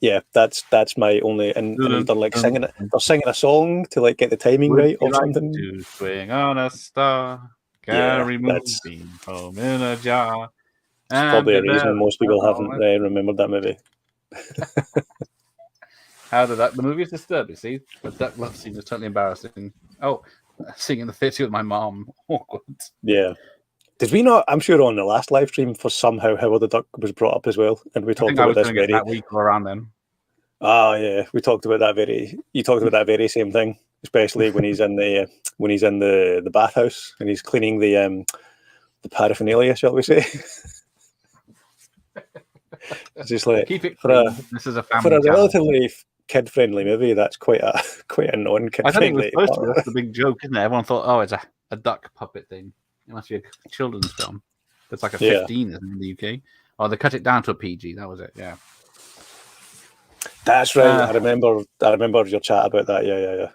yeah, that's my only, and he's done like singing it. They're singing a song to like get the timing Would right you or like something. to swing on a star, Yeah, carry that's moving home in a jar, probably a and reason most people haven't remembered that movie. How did that? The movie is disturbing. See, but that love scene is totally embarrassing. Oh, singing in the theatre with my mom. Awkward. Yeah. Did we not? I'm sure on the last live stream for somehow Howard the Duck was brought up as well, and we I talked think I about was this doing it very. that week or around then. Yeah, we talked about that very. You talked about that very same thing, especially when he's in the bathhouse and he's cleaning the paraphernalia, shall we say? It's just like Keep it for clean. a This is a for family a channel. relatively kid-friendly movie. That's quite a non-kid I think it was friendly. supposed to be. That's the big joke, isn't it? Everyone thought, oh, it's a duck puppet thing. It must be a children's film. It's like a 15, isn't it, in the UK? Oh, they cut it down to a PG. That was it. Yeah. That's right. I remember your chat about that. Yeah.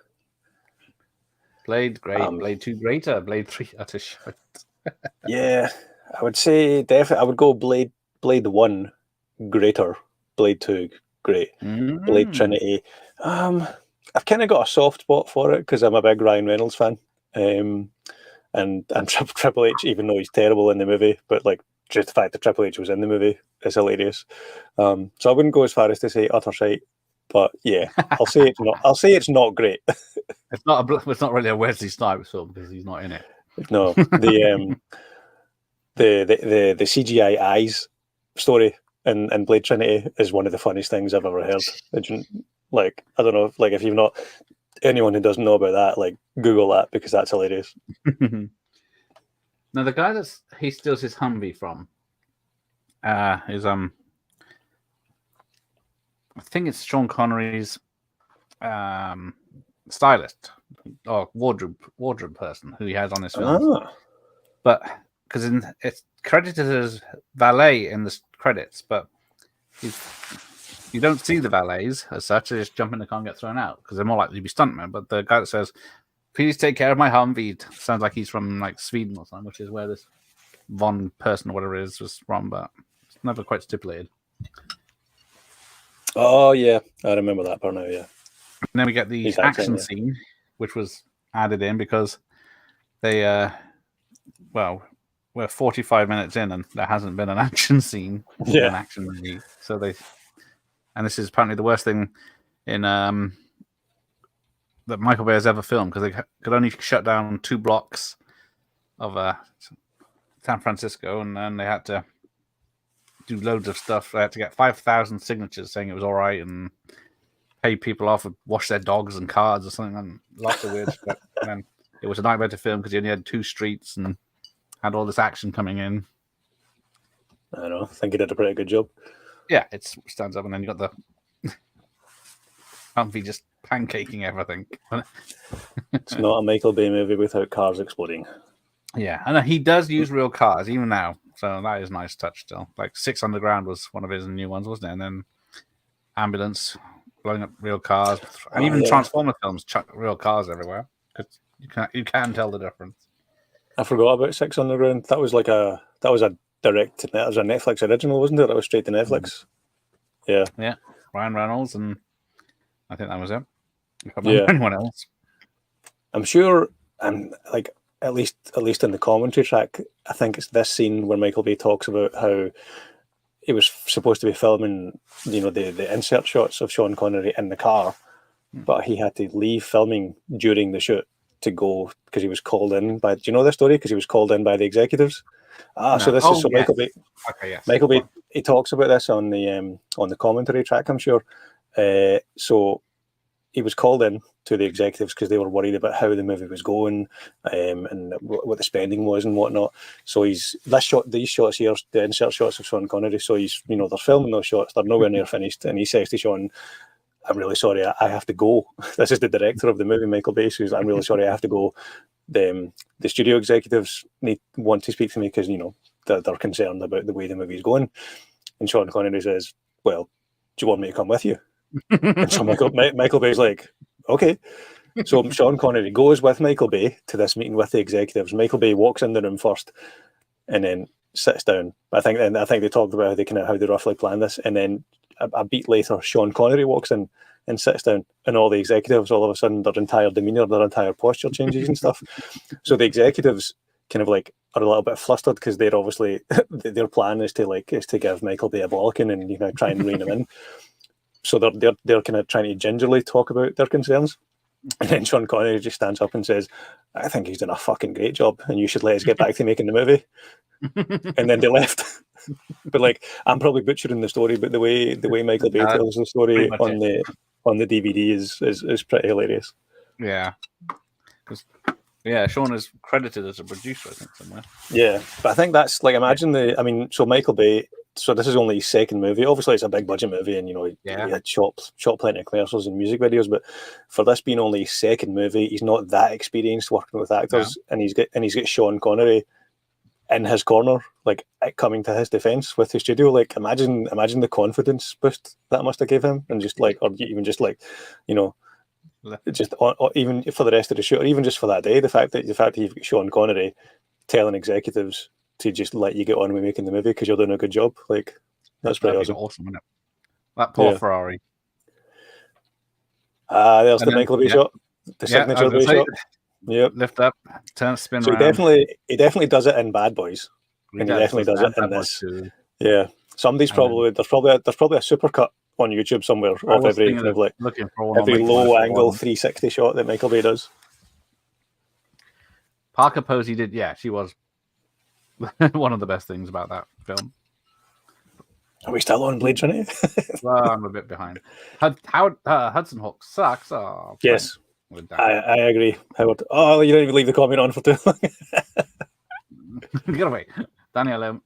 Blade, great. Blade 2, greater. Blade 3, utter shit. Yeah, I would say definitely. I would go Blade 1, greater. Blade 2, great. Blade Trinity. I've kind of got a soft spot for it because I'm a big Ryan Reynolds fan. And Triple H, even though he's terrible in the movie, but like just the fact that Triple H was in the movie is hilarious. So I wouldn't go as far as to say utter shite, but yeah, I'll say it's not. I'll say it's not great. It's not really a Wesley Snipes film because he's not in it. No, the CGI eyes story in Blade Trinity is one of the funniest things I've ever heard. Like, I don't know, like if you've not, anyone who doesn't know about that, like Google that because that's hilarious. Now the guy he steals his Humvee from is I think it's Sean Connery's stylist or wardrobe person who he has on his films. But because it's credited as valet in the credits, but you don't see the valets as such. They just jump in the car and get thrown out because they're more likely to be stuntmen. But the guy that says, "Please take care of my Humvee," sounds like he's from like Sweden or something, which is where this Von person or whatever it is was from, but it's never quite stipulated. Oh yeah, I remember that part now. Yeah. And then we get the action scene, which was added in because they, we're 45 minutes in and there hasn't been an action scene, an action movie. So and this is apparently the worst thing in that Michael Bay has ever filmed because they could only shut down 2 blocks of San Francisco, and then they had to do loads of stuff. They had to get 5,000 signatures saying it was all right and pay people off and wash their dogs and cars or something, and lots of weird stuff. And then it was a nightmare to film because you only had 2 streets and had all this action coming in. I don't know. I think he did a pretty good job. Yeah, it stands up, and then you got the Humvee just pancaking everything. It's not a Michael Bay movie without cars exploding. Yeah, and he does use real cars even now, so that is a nice touch still. Like 6 Underground was one of his new ones, wasn't it? And then Ambulance blowing up real cars, and even Transformer films chuck real cars everywhere because you can tell the difference. I forgot about 6 Underground. That was a Netflix original, wasn't it? That was straight to Netflix. Yeah. Ryan Reynolds, and I think that was it. I can't remember anyone else. I'm sure, like at least in the commentary track, I think it's this scene where Michael Bay talks about how he was supposed to be filming, the insert shots of Sean Connery in the car, but he had to leave filming during the shoot to go because he was called in by. Do you know this story? Because he was called in by the executives. So this is Michael Bay. Okay, yes. Michael Bay. He talks about this on the commentary track, I'm sure. So he was called in to the executives because they were worried about how the movie was going, and what the spending was and whatnot. So these shots here, the insert shots of Sean Connery. So he's, they're filming those shots. They're nowhere near finished, and he says to Sean, I'm really sorry, I have to go. This is the director of the movie, Michael Bay, says, I'm really sorry, I have to go. The studio executives want to speak to me because, they're concerned about the way the movie's going. And Sean Connery says, well, do you want me to come with you? And so Michael Bay's like, okay. So Sean Connery goes with Michael Bay to this meeting with the executives. Michael Bay walks in the room first and then sits down. I think they talked about how they roughly planned this. And then a beat later, Sean Connery walks in and sits down, and all the executives, all of a sudden, their entire demeanor, their entire posture changes and stuff. So the executives kind of like are a little bit flustered because they're obviously their plan is to give Michael Bay a bollocking and try and rein him in. So they're kind of trying to gingerly talk about their concerns. And then Sean Connery just stands up and says, I think he's done a fucking great job and you should let us get back to making the movie. And then they left. But I'm probably butchering the story, but the way Michael Bay tells the story on the DVD is pretty hilarious. Yeah. Yeah, Sean is credited as a producer, I think, somewhere. Yeah, but I think that's imagine so Michael Bay, so this is only his second movie. Obviously, it's a big budget movie, and he had shot plenty of commercials and music videos. But for this being only his second movie, he's not that experienced working with actors, and he's got Sean Connery in his corner, coming to his defense with the studio. Imagine the confidence boost that must have gave him, and just even even for the rest of the shoot, or even just for that day, the fact that you've got Sean Connery telling executives to just let you get on with making the movie because you're doing a good job, that's pretty awesome, isn't it? That poor Ferrari. There's the Michael Bay shot, the signature Bay shot. Yep. Lift up, turn, spin so around. He definitely does it in Bad Boys, and he definitely does it in this. Yeah, there's probably a supercut on YouTube somewhere of every low angle 360 shot that Michael Bay does. Parker Posey did, she was one of the best things about that film. Are we still on Blade Trinity? Well, I'm a bit behind. Hudson Hawk sucks. Oh, yes, I agree. Howard. Oh, you didn't even leave the comment on for too long. Get away. Danny Aiello,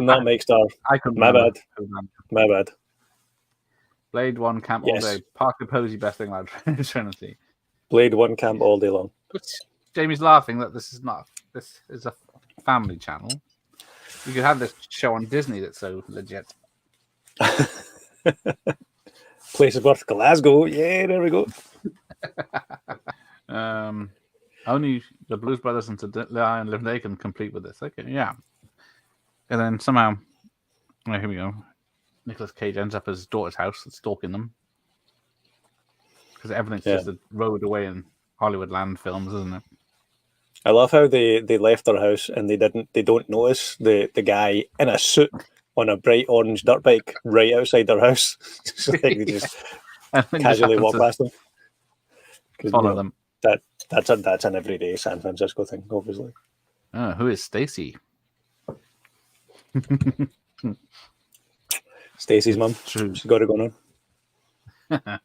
not Mike Starr. I couldn't. My bad. Blade 1 camp all day. Parker Posey best thing about Trinity. Blade 1 camp all day long. Jamie's laughing that this is a family channel. You could have this show on Disney that's so legit. Place of birth, Glasgow. Yeah, there we go. Only the Blues Brothers and Lion Live Naked can complete with this. Okay, yeah. And then somehow, here we go. Nicolas Cage ends up at his daughter's house, stalking them, because everything's just a road away in Hollywood land films, isn't it? I love how they left their house and they don't notice the guy in a suit on a bright orange dirt bike right outside their house. They just casually walk past them. Follow them. That's an everyday San Francisco thing, obviously. Who is Stacy? Stacy's mum. She's got it going on.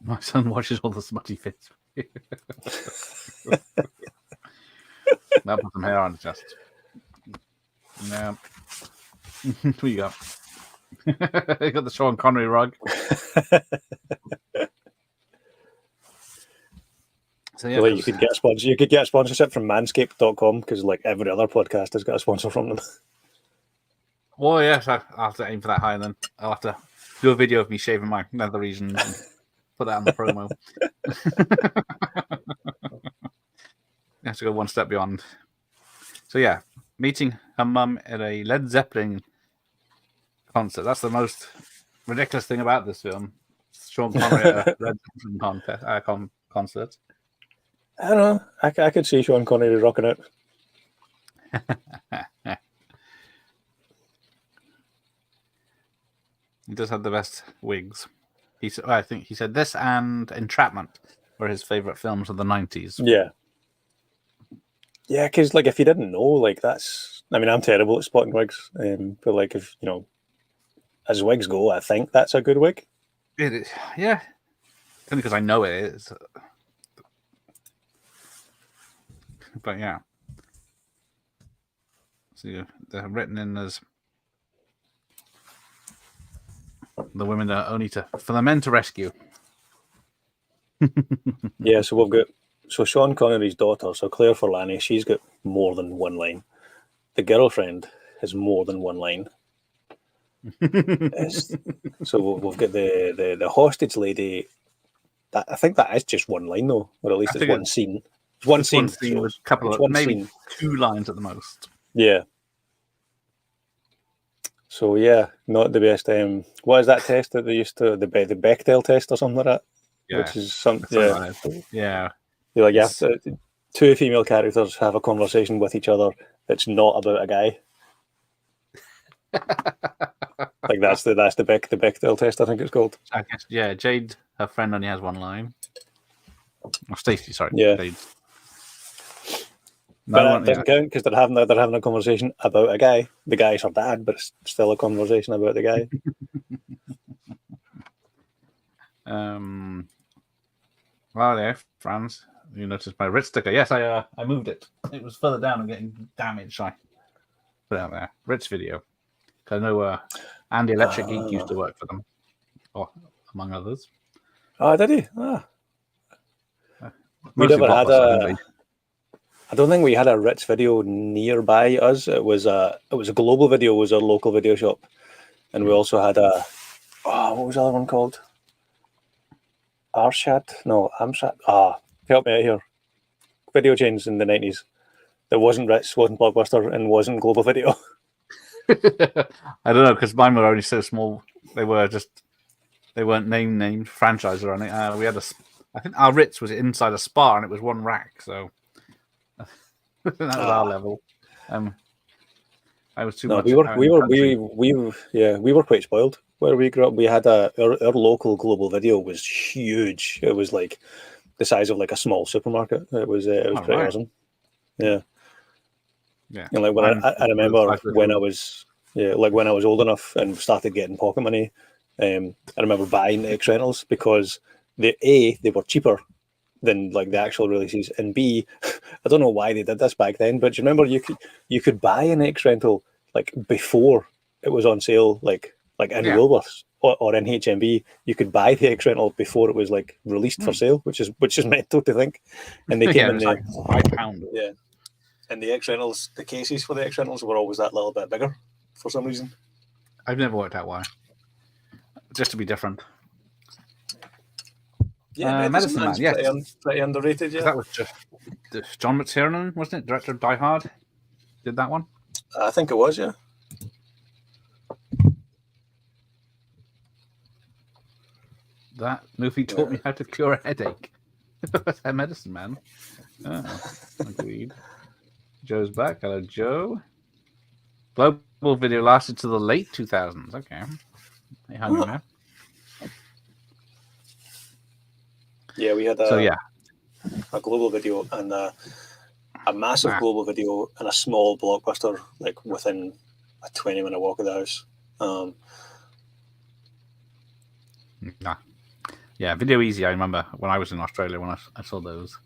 My son watches all the smutty fits. Now put some hair on his chest. Yeah. Who you got? You got the Sean Connery rug. So yeah, you could get a sponsor. You could get a sponsorship from Manscaped.com because every other podcast has got a sponsor from them. Oh yes, I'll have to aim for that high. Then I'll have to do a video of me shaving my nether region and put that on the promo. You have to go one step beyond. So yeah, meeting her mum at a Led Zeppelin concert. That's the most ridiculous thing about this film. Sean Connery at a Led Zeppelin concert. I don't know. I could see Sean Connery rocking it. He does have the best wigs. I think he said this and Entrapment were his favorite films of the 90s. Yeah. Yeah, because if you didn't know, that's. I mean, I'm terrible at spotting wigs, but if as wigs go, I think that's a good wig. It is, yeah. Only because I know it is. But yeah. So they're written in as the women are only for the men to rescue. Yeah, so we've got Sean Connery's daughter, so Claire Forlani, she's got more than one line. The girlfriend has more than one line. So we've got the hostage lady. I think that is just one line though, or at least it's one scene. It's one scene. One with a couple of maybe 2 lines at the most. Yeah. So yeah, not the best. What is that test that they used to the Bechdel test or something like that? Yeah, which is something. Yeah. You're like, you have to, 2 female characters have a conversation with each other that's not about a guy. Like that's the Bechdel test, I think it's called. I guess, yeah. Jade, her friend, only has one line. Oh, Stacey, sorry. Yeah. Jade. But that doesn't count because they're having a conversation about a guy. The guy's her dad, but it's still a conversation about the guy. Well, yeah, Franz, you noticed my Ritz sticker. Yes, I moved it. It was further down and getting damaged. I put it out there. Ritz video. Because I know Andy Electric Geek used to work for them, or among others. Oh, did he? We never had I don't think we had a Ritz video nearby us. It was a Global Video, was our local video shop, and we also had what was the other one called? Amshad? Help me out here. Video chains in the 90s. There wasn't Ritz, wasn't Blockbuster, and wasn't Global Video. I don't know, because mine were only so small. They weren't named franchise or anything. We had I think our Ritz was inside a spa, and it was one rack, so that was our level. I was too much. We were quite spoiled where we grew up. We had our local Global Video was huge. It was like the size of like a small supermarket. It was pretty awesome. Yeah. Yeah. And like when I remember when I was old enough and started getting pocket money, I remember buying X rentals because they were cheaper than like the actual releases, and B, I don't know why they did this back then, but do you remember you could buy an X rental like before it was on sale, like in Woolworths or in HMB. You could buy the X rental before it was like released for sale, which is mental to think. And they came in like £5. Yeah, and the X rentals, the cases for the X rentals were always that little bit bigger for some reason. I've never worked out why. Just to be different. Yeah, Medicine Man, yes. Pretty underrated, yeah. That was just John McTiernan, wasn't it? Director of Die Hard? Did that one? I think it was, yeah. That movie taught me how to cure a headache. Medicine Man. Oh, agreed. Joe's back. Hello, Joe. Global Video lasted to the late 2000s. Okay. They hung in there. Yeah, we had a Global Video and a massive Global Video and a small Blockbuster, like within a 20-minute walk of the house. Yeah, Video Easy. I remember when I was in Australia when I saw those.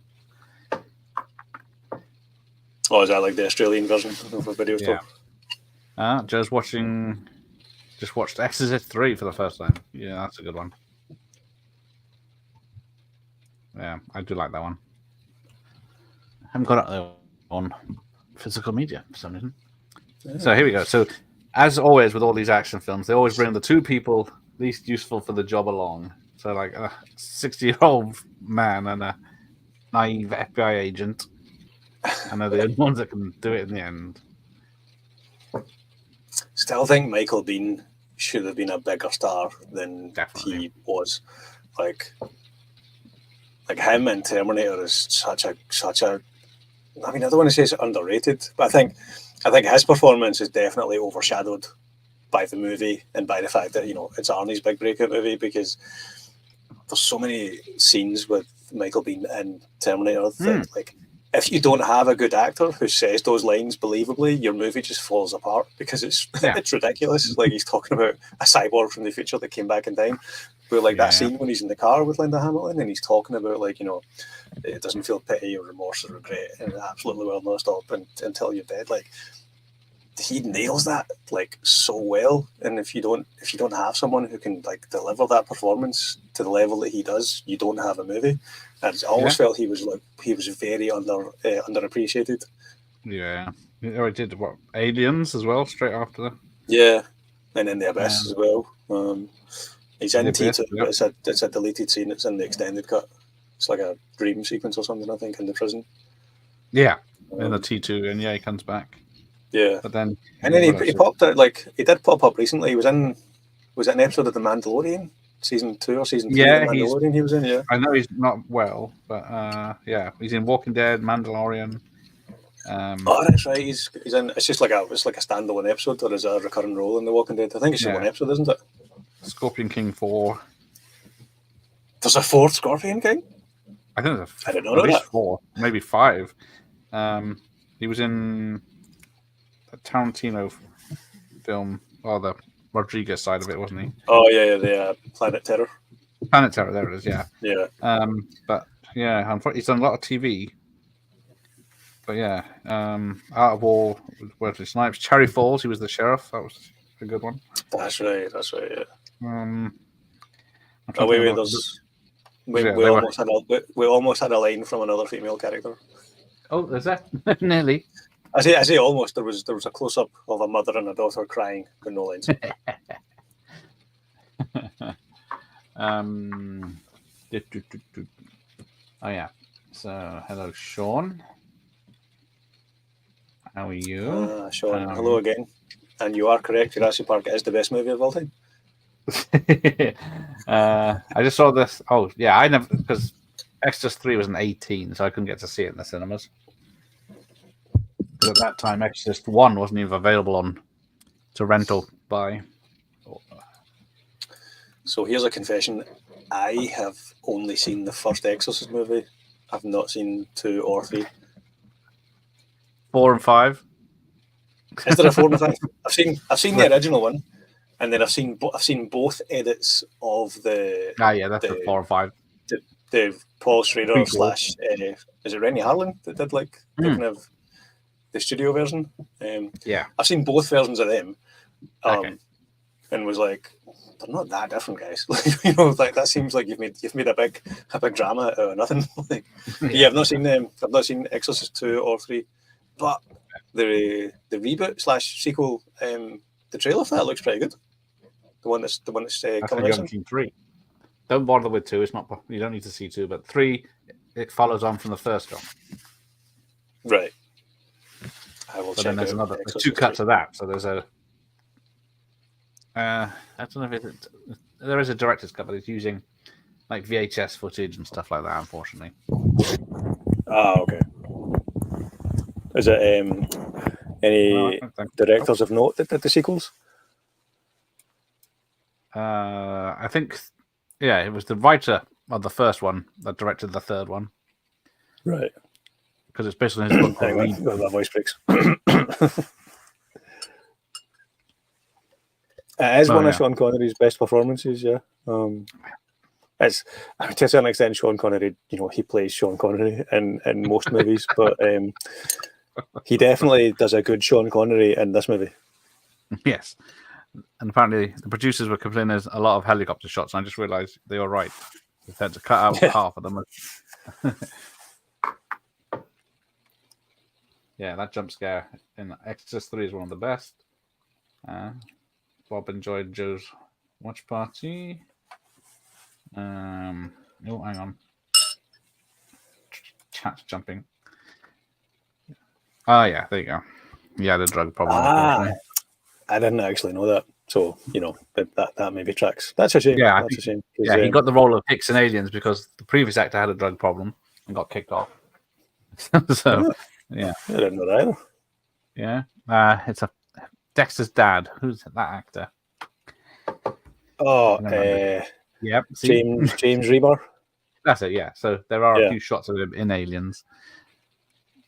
Oh, is that like the Australian version of a video store? Just watched Exorcist 3 for the first time. Yeah, that's a good one. Yeah, I do like that one. I haven't got it on physical media for some reason. Yeah. So here we go. So, as always with all these action films, they always bring the 2 people least useful for the job along. So, like a 60-year-old man and a naive FBI agent. And they're the only ones that can do it in the end. Still think Michael Biehn should have been a bigger star than he was. Like him in Terminator is such a. I mean, I don't want to say it's underrated, but I think his performance is definitely overshadowed by the movie and by the fact that it's Arnie's big breakout movie, because there's so many scenes with Michael Biehn in Terminator that like if you don't have a good actor who says those lines believably, your movie just falls apart because it's ridiculous. Like he's talking about a cyborg from the future that came back in time. But like that scene when he's in the car with Linda Hamilton and he's talking about like, it doesn't feel pity or remorse or regret and it absolutely will not stop until you're dead. Like he nails that like so well. And if you don't have someone who can like deliver that performance to the level that he does, you don't have a movie. And I almost felt he was very underappreciated. Yeah, he already did what, Aliens as well straight after that. Yeah, and then The Abyss as well. He's in The Abyss, T2, yeah. but it's a deleted scene. It's in the extended cut. It's like a dream sequence or something, I think, in the prison. Yeah, in the T2, and yeah, he comes back. Yeah, But then, and then he popped out, like he did pop up recently. He was in an episode of The Mandalorian, season 2 or season 3 yeah, of The Mandalorian. He was in, yeah. I know he's not well, but yeah, he's in Walking Dead, Mandalorian. Oh, that's right. He's in. It's just like a standalone episode, or is it a recurring role in The Walking Dead? I think it's just one episode, isn't it? Scorpion King 4. There's a fourth Scorpion King. I think there's I didn't know at least that. 4, maybe 5. He was in the Tarantino film, or the Rodriguez side of it, wasn't he? Oh yeah, the Planet Terror. Planet Terror, there it is. Yeah. Yeah. But yeah, unfortunately, he's done a lot of TV. But yeah, Out of War with Wesley Snipes. Cherry Falls, he was the sheriff. That was a good one. That's right. Yeah. Oh wait. We almost had a line from another female character. Oh, is that nearly? I say almost. There was a close up of a mother and a daughter crying, but no lines. Oh yeah. So hello, Sean. How are you? Sean, hello again. And you are correct. Jurassic Park is the best movie of all time. I just saw this. Oh yeah, I never, because Extras 3 was an 18, so I couldn't get to see it in the cinemas. But at that time, Exorcist 1 wasn't even available to rental by. So here's a confession: I have only seen the first Exorcist movie. I've not seen 2 or 3. 4 and 5. Is there a 4 and 5? I've seen the original one, and then I've seen both edits of the. That's the 4 and 5. The Paul Schrader / is it Rennie Harlan that did like the kind of the studio version? Yeah, I've seen both versions of them, and was like, they're not that different, guys. Like that seems like you've made a big drama out of nothing. I've not seen them. I've not seen Exorcist 2 or 3, but the reboot / sequel, the trailer for that looks pretty good. The one that's coming out soon. 3. Don't bother with 2. It's not. You don't need to see 2, but 3, it follows on from the first film. Right. I will check. Then there's another 2 cuts of that. So there's a. I don't know if there is a director's cut, but it's using like VHS footage and stuff like that. Unfortunately. Okay. Is it any directors of note that did the sequels? I think. Yeah, it was the writer of the first one that directed the third one. Right. Because it's based on his book. My voice breaks. It is one of Sean Connery's best performances, yeah. To a certain extent, Sean Connery, he plays Sean Connery in most movies, but he definitely does a good Sean Connery in this movie. Yes. And apparently the producers were complaining there's a lot of helicopter shots, and I just realised they were right. They had to cut out half of them. Yeah, that jump scare in Exorcist 3 is one of the best. Bob enjoyed Joe's watch party. Hang on. Chat's jumping. Oh, yeah, there you go. Yeah, the drug problem. I didn't actually know that. So, that maybe tracks. That's a shame. Yeah, that's a shame. Yeah, he got the role of Hicks in Aliens because the previous actor had a drug problem and got kicked off. So, yeah. I didn't know that either. Yeah. It's Dexter's dad. Who's that actor? Oh, yep. James Rebar. That's it, yeah. So there are a few shots of him in Aliens.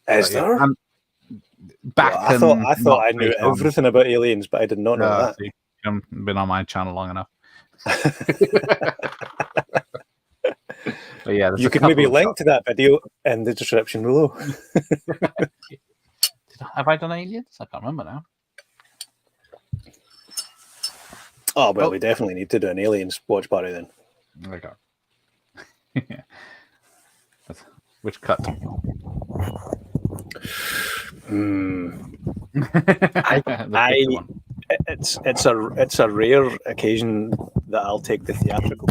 Is there? I thought I knew everything about Aliens, but I did not know that. You haven't been on my channel long enough. But yeah, you could maybe link to that video in the description below. Have I done Aliens? I can't remember now. Oh well, we definitely need to do an Aliens watch party then. Okay. Which cut? It's a rare occasion that I'll take the theatrical.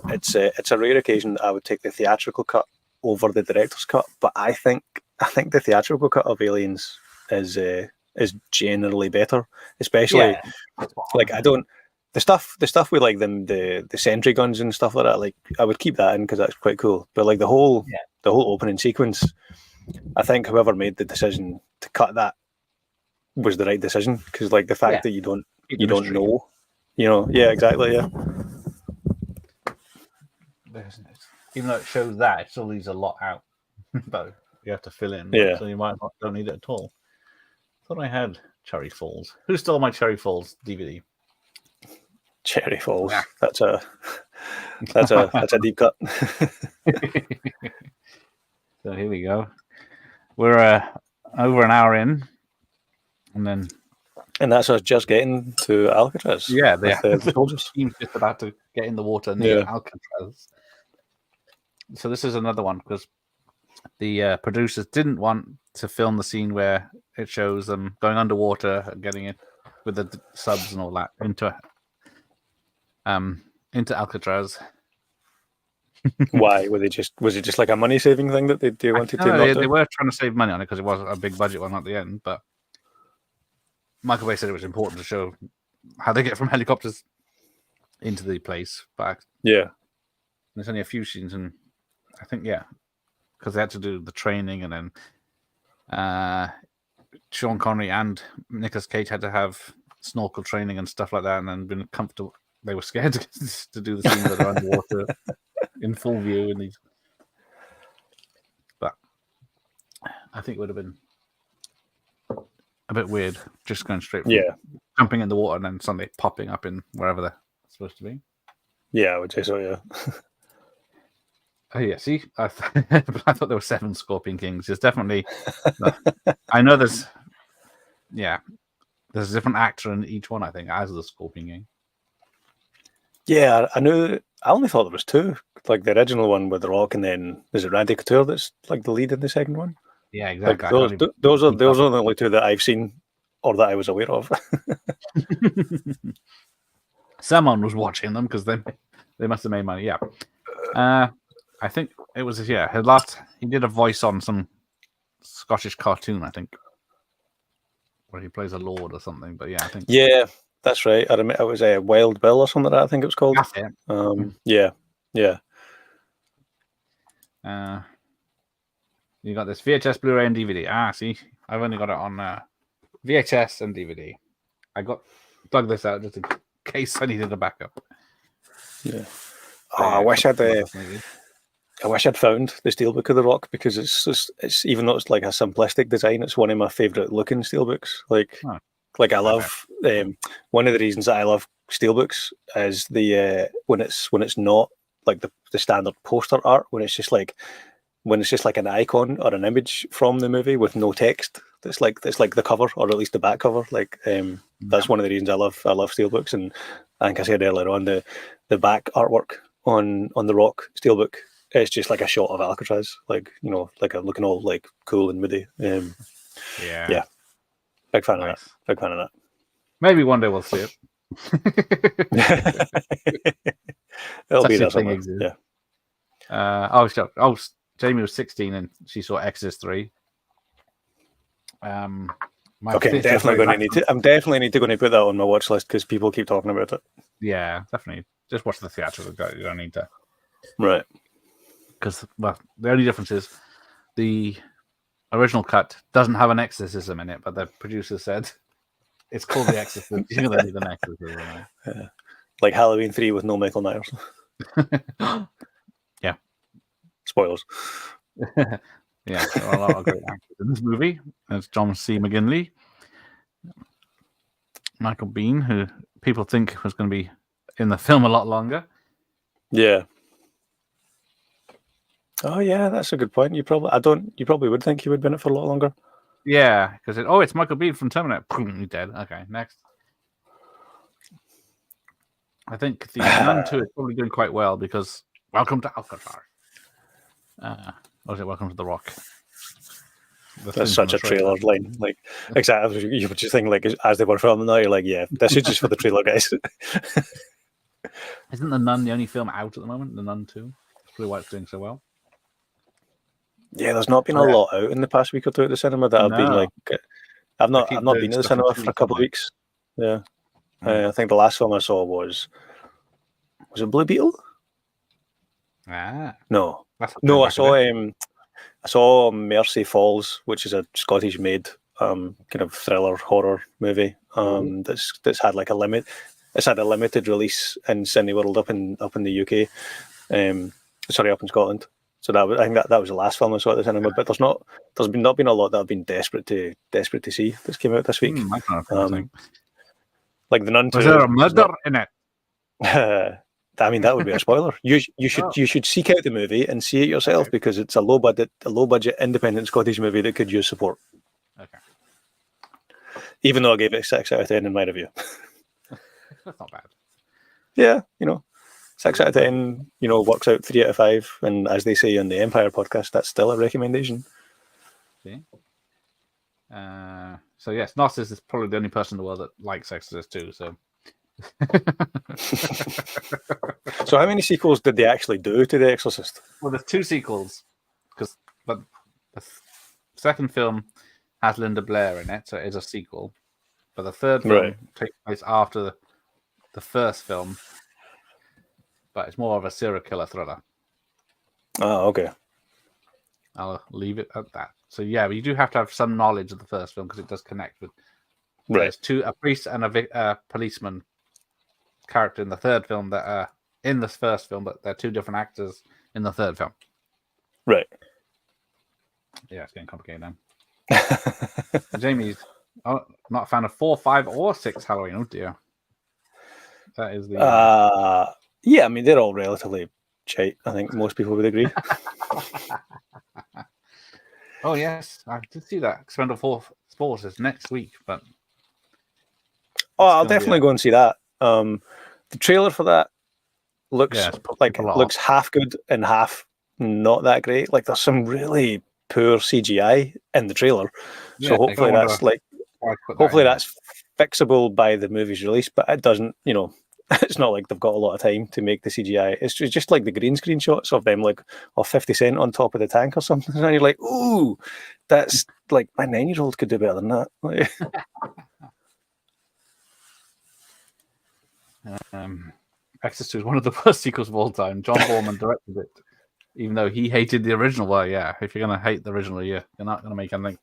It's a rare occasion that I would take the theatrical cut over the director's cut, but I think the theatrical cut of Aliens is generally better, especially like I don't the stuff with like the sentry guns and stuff like that. Like I would keep that in because that's quite cool. But like the whole opening sequence, I think whoever made the decision to cut that was the right decision because like the fact that you don't know, exactly, Even though it shows that, it still leaves a lot out. But you have to fill in. Yeah. So you might not don't need it at all. I thought I had Cherry Falls. Who stole my Cherry Falls DVD? Cherry Falls. Yeah. That's a deep cut. So here we go. We're over an hour in, and that's us just getting to Alcatraz. Yeah, the team's just about to get in the water near Alcatraz. So this is another one because the producers didn't want to film the scene where it shows them going underwater and getting it with the subs and all that into Alcatraz. Why was it just like a money saving thing that they wanted to? They were trying to save money on it because it was a big budget one at the end. But Michael Bay said it was important to show how they get from helicopters into the place. But there's only a few scenes, and I think because they had to do the training, and then Sean Connery and Nicolas Cage had to have snorkel training and stuff like that, and then been comfortable. They were scared to do the scene where they're underwater in full view. In these, but I think it would have been a bit weird just going straight from jumping in the water and then suddenly popping up in wherever they're supposed to be. Yeah, I would say so. Yeah. Oh yeah, see, I thought there were 7 Scorpion Kings. There's definitely, I know there's a different actor in each one. I think as the Scorpion King. Yeah, I knew. I only thought there was 2, like the original one with The Rock, and then is it Randy Couture that's like the lead in the second one? Yeah, exactly. Like those are the only 2 that I've seen or that I was aware of. Someone was watching them because they must have made money. Yeah, I think it was he did a voice on some Scottish cartoon, I think, where he plays a lord or something. But I think that's right. I remember it was a Wild Bill or something like that, I think it was called. That's it. Yeah. You got this VHS, Blu-ray, and DVD. See, I've only got it on VHS and DVD. I plug this out just in case I needed a backup. Yeah. I wish I'd found the steelbook of The Rock because it's even though it's like a simplistic design, it's one of my favorite looking steelbooks. Like I love one of the reasons that I love steelbooks is the when it's not like the standard poster art, when it's just like an icon or an image from the movie with no text. It's like the cover, or at least the back cover. That's one of the reasons I love steelbooks. And I think I said earlier on the back artwork on the Rock steelbook, it's just like a shot of Alcatraz, like looking all like cool and moody. Yeah. Big fan of that. Maybe one day we'll see it. It'll be there somewhere. Yeah. Jamie was 16 and she saw Exorcist 3. Okay, I'm definitely need to go and put that on my watch list because people keep talking about it. Yeah, definitely. Just watch the theatrical. You don't need to. Right. Because the only difference is the original cut doesn't have an exorcism in it, but the producer said it's called The Exorcist. You're going to need an exorcism. Yeah. Like Halloween 3 with no Michael Myers. Yeah. Spoilers. Yeah, there are a lot of great actors in this movie. There's John C. McGinley, Michael Biehn, who people think was going to be in the film a lot longer. Yeah. Oh yeah, that's a good point. You probably would think he would have been in it for a lot longer. Yeah, because it's Michael Biehn from Terminator. Boom, he's dead. Okay, next. I think the Nun 2 is probably doing quite well because welcome to Alcatraz. Or is it Welcome to the Rock? That's such a trailer line. Like, exactly. You would just think, like, as they were filming that, you're like, yeah, this is just for the trailer, guys. Isn't The Nun the only film out at the moment? The Nun 2? That's probably why it's doing so well. Yeah, there's not been a lot out in the past week or two at the cinema that I've been like. I've not been to the cinema for a couple of weeks. Yeah, I think the last film I saw was it Blue Beetle? No, I saw Mercy Falls, which is a Scottish-made kind of thriller horror movie. That's had like a limit. It's had a limited release in Cineworld up in the UK. Up in Scotland. So I think that was the last film I saw at the cinema. But there's not been a lot that I've been desperate to see that's came out this week. Like The Nun 2. Was there a murder in it? I mean, that would be a spoiler. You should seek out the movie and see it yourself because it's a low budget independent Scottish movie that could use support. Okay. Even though I gave it a 6 out of 10 in my review. That's not bad. Yeah, 6 out of 10, works out 3 out of 5. And as they say on the Empire podcast, that's still a recommendation. Okay. So yes, Narcissus is probably the only person in the world that likes Exorcist 2. So. So how many sequels did they actually do to The Exorcist? Well, there's 2 sequels, but the second film has Linda Blair in it, so it is a sequel. But the third film takes place after the first film, but it's more of a serial killer thriller. Oh, okay. I'll leave it at that. So yeah, but you do have to have some knowledge of the first film because it does connect with. There's a priest and a policeman character in the third film that are in the first film, but they're 2 different actors in the third film. Right. Yeah, it's getting complicated now. Jamie's not a fan of 4, 5, or 6 Halloween. Oh dear. That is the. Yeah, I mean they're all relatively shite. I think most people would agree. Oh yes, I did see that. Expendable 4 is next week, but. Oh, I'll definitely go and see that. The trailer for that looks looks half good and half not that great. Like there's some really poor CGI in the trailer, so hopefully that's fixable by the movie's release. But it doesn't, it's not like they've got a lot of time to make the CGI. It's just like the green screen shots of them, like of 50 Cent on top of the tank or something, and you're like, ooh, that's like my 9-year-old could do better than that. Exorcist 2 is one of the worst sequels of all time. John Borman directed it, even though he hated the original. Well, yeah, if you're going to hate the original, you're not going to make anything.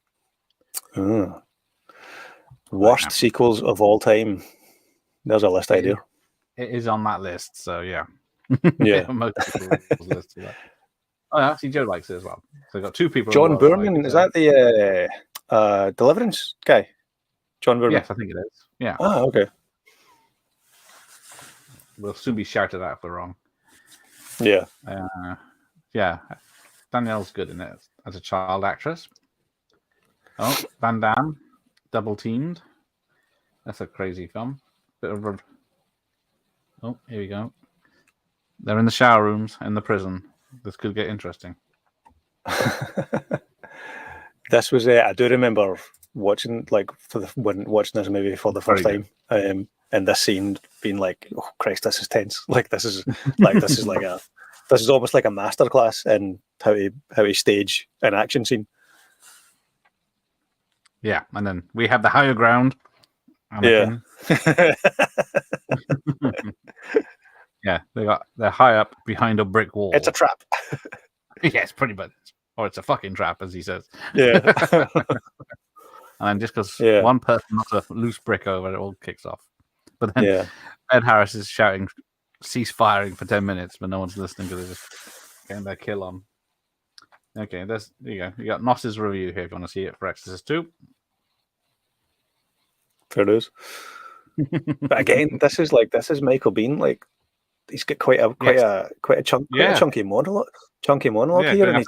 Worst sequels of all time. There's a list idea. It is on that list, so yeah. Yeah. Most people's list of that. Oh, actually, Joe likes it as well. So we've got 2 people. John Boorman, is that the Deliverance guy? John Boorman? Yes, I think it is. Yeah. Ah, okay. We'll soon be shouted at if we're wrong. Yeah. Yeah. Danielle's good in it as a child actress. Oh, Van Damme, Double Teamed. That's a crazy film. Oh, here we go. They're in the shower rooms in the prison. This could get interesting. This was I do remember watching watching this movie for the first time. And this scene being like, oh Christ, this is tense. Like this is almost like a masterclass in how to stage an action scene. Yeah, and then we have the higher ground. Yeah. Yeah, they're high up behind a brick wall. It's a trap. Yes, pretty much. Or it's a fucking trap, as he says. Yeah. And then just because one person knocks a loose brick over, it all kicks off. But then Ed Harris is shouting, cease firing for 10 minutes, but no one's listening because they're just getting their kill on. Okay, there you go. You got Noss's review here if you want to see it for Exorcist 2. Fair dues. But again, this is Michael Biehn. Like he's got quite a chunky monologue here, and he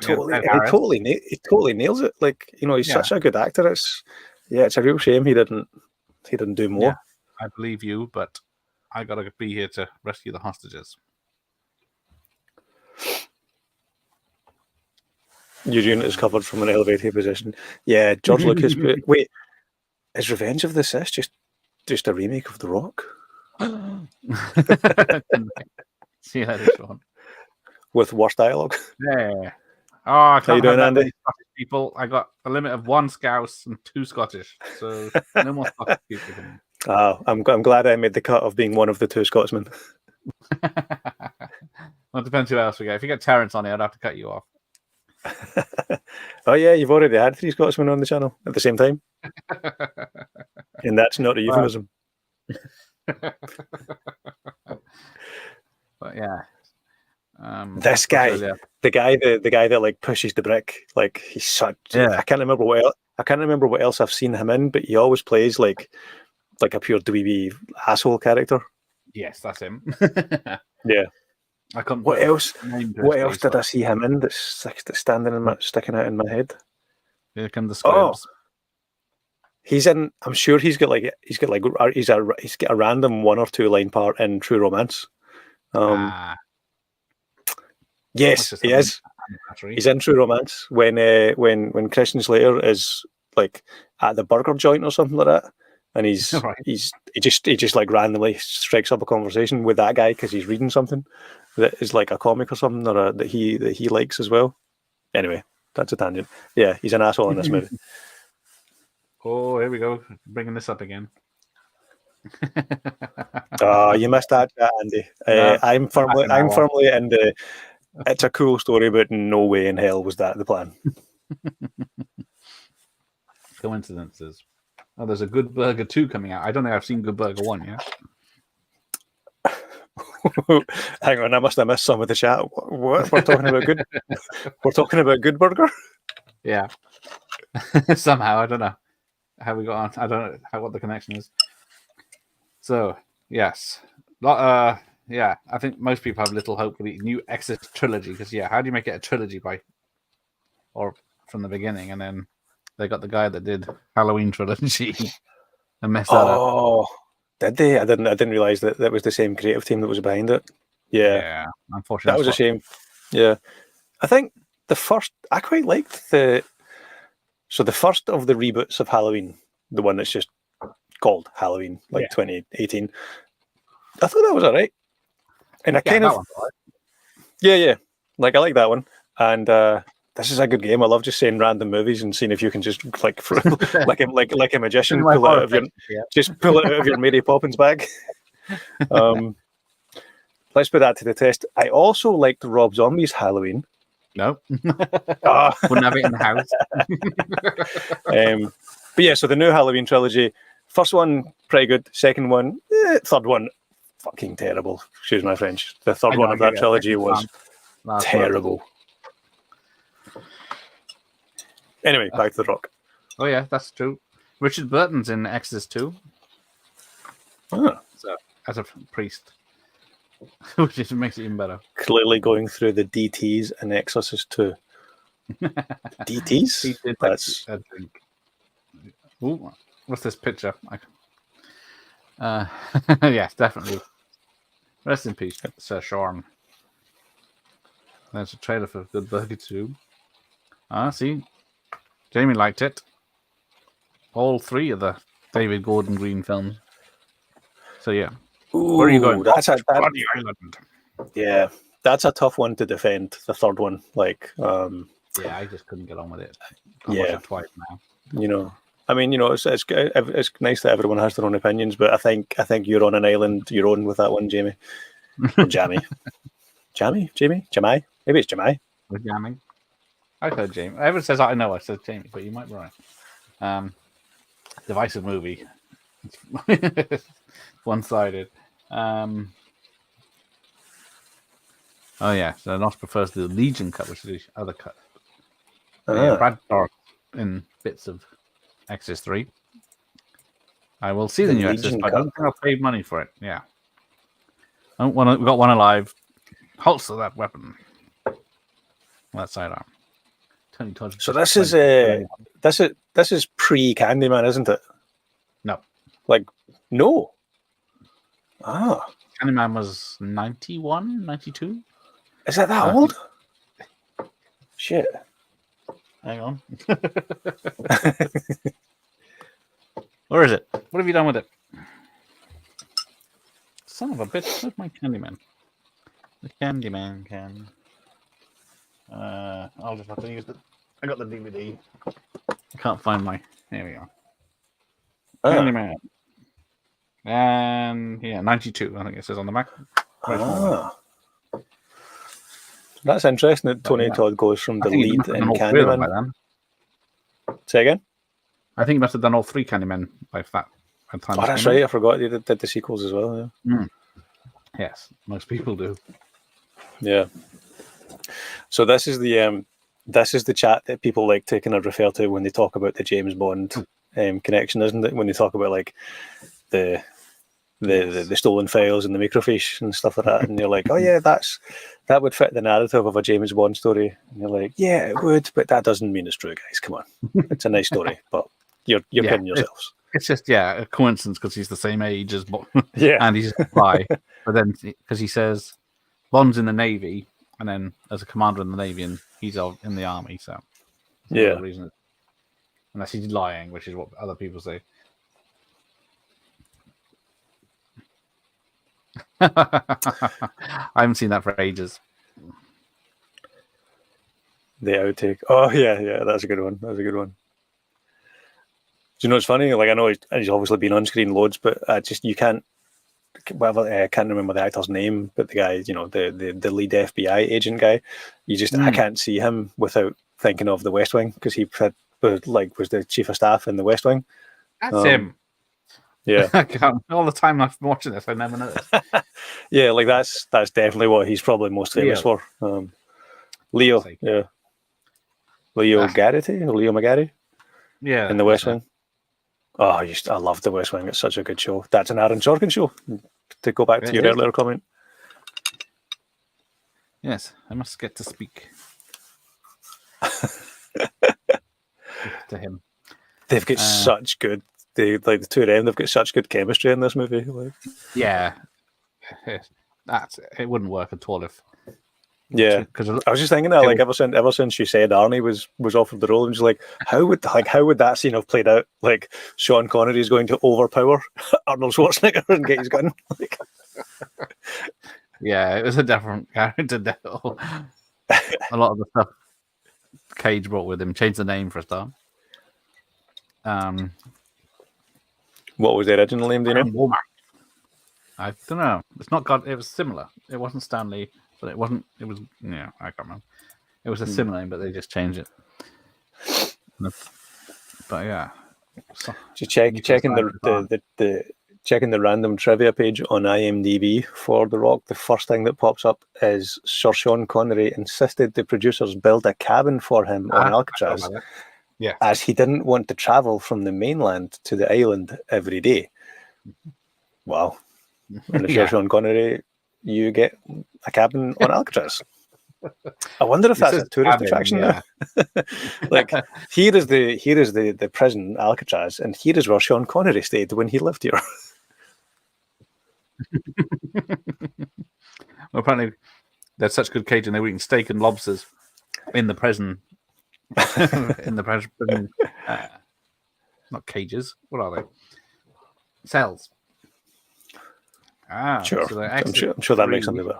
totally nails it. Like he's such a good actor. It's a real shame he didn't do more. Yeah, I believe you, but I gotta be here to rescue the hostages. Your unit is covered from an elevated position. Yeah, George Lucas. Wait, is Revenge of the Sith just a remake of The Rock? See you later, Sean. With worse dialogue? Yeah. Oh, I How you can't have doing, that Andy? many Scottish people. I got a limit of 1 Scouse and 2 Scottish, so no more Scottish people for me. I'm glad I made the cut of being one of the 2 Scotsmen. Well, it depends who else we get. If you get Terrence on it, I'd have to cut you off. Oh yeah, you've already had 3 Scotsmen on the channel at the same time, and that's not a euphemism. But yeah, this guy, the guy that like pushes the brick, like he's such. Yeah. I can't remember what else I've seen him in, but he always plays like a pure dweeby asshole character. Yes, that's him. Yeah. I couldn't. What else? What else did I see him in that's sticking out in my head? Here come the squibs. He's in. I'm sure he's got a random 1 or 2 line part in True Romance. Yes, he is. He's in True Romance when Christian Slater is like at the burger joint or something like that, and he just like randomly strikes up a conversation with that guy because he's reading something that is like a comic or something that he likes as well. Anyway, that's a tangent. Yeah, he's an asshole in this movie. Oh, here we go, bringing this up again. Oh, you missed that, Andy. No, I'm firmly in the. It's a cool story, but no way in hell was that the plan. Coincidences. Oh, there's a Good Burger 2 coming out. I don't think I've seen Good Burger 1 yet. Hang on, I must have missed some of the chat. What? We're talking about good. We're talking about Good Burger. Yeah. Somehow, I don't know how we got on. I don't know what the connection is. So yes, yeah. I think most people have little hope for the new Exorcist trilogy because how do you make it a trilogy from the beginning, and then they got the guy that did Halloween trilogy and messed that up. Oh, did they? I didn't realize that was the same creative team that was behind it. Yeah, unfortunately, that was a shame. Yeah, I think I quite liked the first of the reboots of Halloween, the one that's just called Halloween, 2018. I thought that was alright, and I kind of yeah, like I like that one, and this is a good game. I love just saying random movies and seeing if you can just like like a magician pull it out of your Mary Poppins bag. Let's put that to the test. I also liked Rob Zombie's Halloween. No, wouldn't have it in the house. But yeah, so the new Halloween trilogy. First one, pretty good. Second one, third one, fucking terrible. Excuse my French. The third one of that trilogy was terrible. Anyway, back to The Rock. Oh yeah, that's true. Richard Burton's in Exorcist 2. Oh. So, as a priest. Which just makes it even better. Clearly going through the DTs in Exorcist 2. DTs? That's a drink. Ooh, what's this picture? Yes, definitely. Rest in peace, Sir Sean. There's a trailer for Good Burger 2. See? Jamie liked it. All 3 of the David Gordon Green films. So yeah. Ooh, where are you going? That's Bloody Island. Yeah, that's a tough one to defend. The third one, yeah, I just couldn't get on with it. I'll watch it twice now. It's nice that everyone has their own opinions, but I think you're on an island your own with that one, Jamie. Or Jamie. Jamie? Maybe it's Jamie. We're jamming. I've heard Jamie. Everyone says I know I said Jamie, but you might be right. Divisive movie. One-sided. Oh yeah, so Nos prefers the Legion cut, which is the other cut. Yeah, Brad Dourif in bits of Exorcist 3. I will see the new Exorcist, but I don't think I'll pay money for it. Yeah. We've got one alive. Holster that weapon. That sidearm. So this is pre Candyman, isn't it? No. No. Ah, Candyman was 91, 92. is it that old? Shit. Hang on. Where is it? What have you done with it? Son of a bitch. Where's my Candyman? The Candyman can. I'll just have to use it. I got the DVD. I can't find my. Here we go. Candyman. And yeah, 92. I think it says on the back. That's interesting that Tony Todd goes from the lead in Candyman. Say again? I think he must have done all three Candymen by that time. Oh, that's right. I forgot he did the sequels as well. Yeah. Yes, most people do. Yeah. So this is the chat that people like to kind of refer to when they talk about the James Bond connection, isn't it? When they talk about like the stolen files and the microfiche and stuff like that, and you're like, oh yeah, that would fit the narrative of a James Bond story, and you're like, yeah, it would, but that doesn't mean it's true, guys. Come on, it's a nice story, but you're kidding yourselves. It's just a coincidence because he's the same age as Bond, and he's a spy, but then because he says Bond's in the Navy, and then as a commander in the Navy, and he's in the army, so yeah, the reason, unless he's lying, which is what other people say. I haven't seen that for ages. The outtake. Oh yeah, that's a good one. Do you know what's funny? Like I know he's obviously been on screen loads, but you can't. I can't remember the actor's name, but the guy, the lead FBI agent guy, I can't see him without thinking of The West Wing because he was the chief of staff in The West Wing. That's him. Yeah, all the time I've been watching this, I never noticed. Yeah, like that's definitely what he's probably most famous for. Leo, yeah, Leo McGarry, yeah, in The West Wing. Oh, I love The West Wing. It's such a good show. That's an Aaron Sorkin show. To go back to your earlier comment. Yes, I must get to speak to him. They've got such good. The two of them. They've got such good chemistry in this movie. Yeah, it wouldn't work at all if. Yeah, because I was just thinking that, like, ever since she said Arnie was offered the role, and she's like, how would that scene have played out? Like, Sean Connery is going to overpower Arnold Schwarzenegger and get his gun. Like, yeah, it was a different character. A lot of the stuff Cage brought with him, changed the name for a start. What was the original name? Do you know? Womack. I don't know. It's not God. It was similar. It wasn't Stanley. But it wasn't. It was. Yeah, I can't remember. It was a similar name, but they just changed it. But yeah, just checking the random trivia page on IMDb for The Rock. The first thing that pops up is Sir Sean Connery insisted the producers build a cabin for him on Alcatraz, as he didn't want to travel from the mainland to the island every day. Wow! And if you're Sean Connery, you get a cabin on Alcatraz. I wonder if that's a tourist attraction now. Like, here is the prison, Alcatraz, and here is where Sean Connery stayed when he lived here. Well, apparently there's such good catering they're eating steak and lobsters in the prison. In the prison, not cages. What are they? Cells. Sure. So I'm sure that makes something better.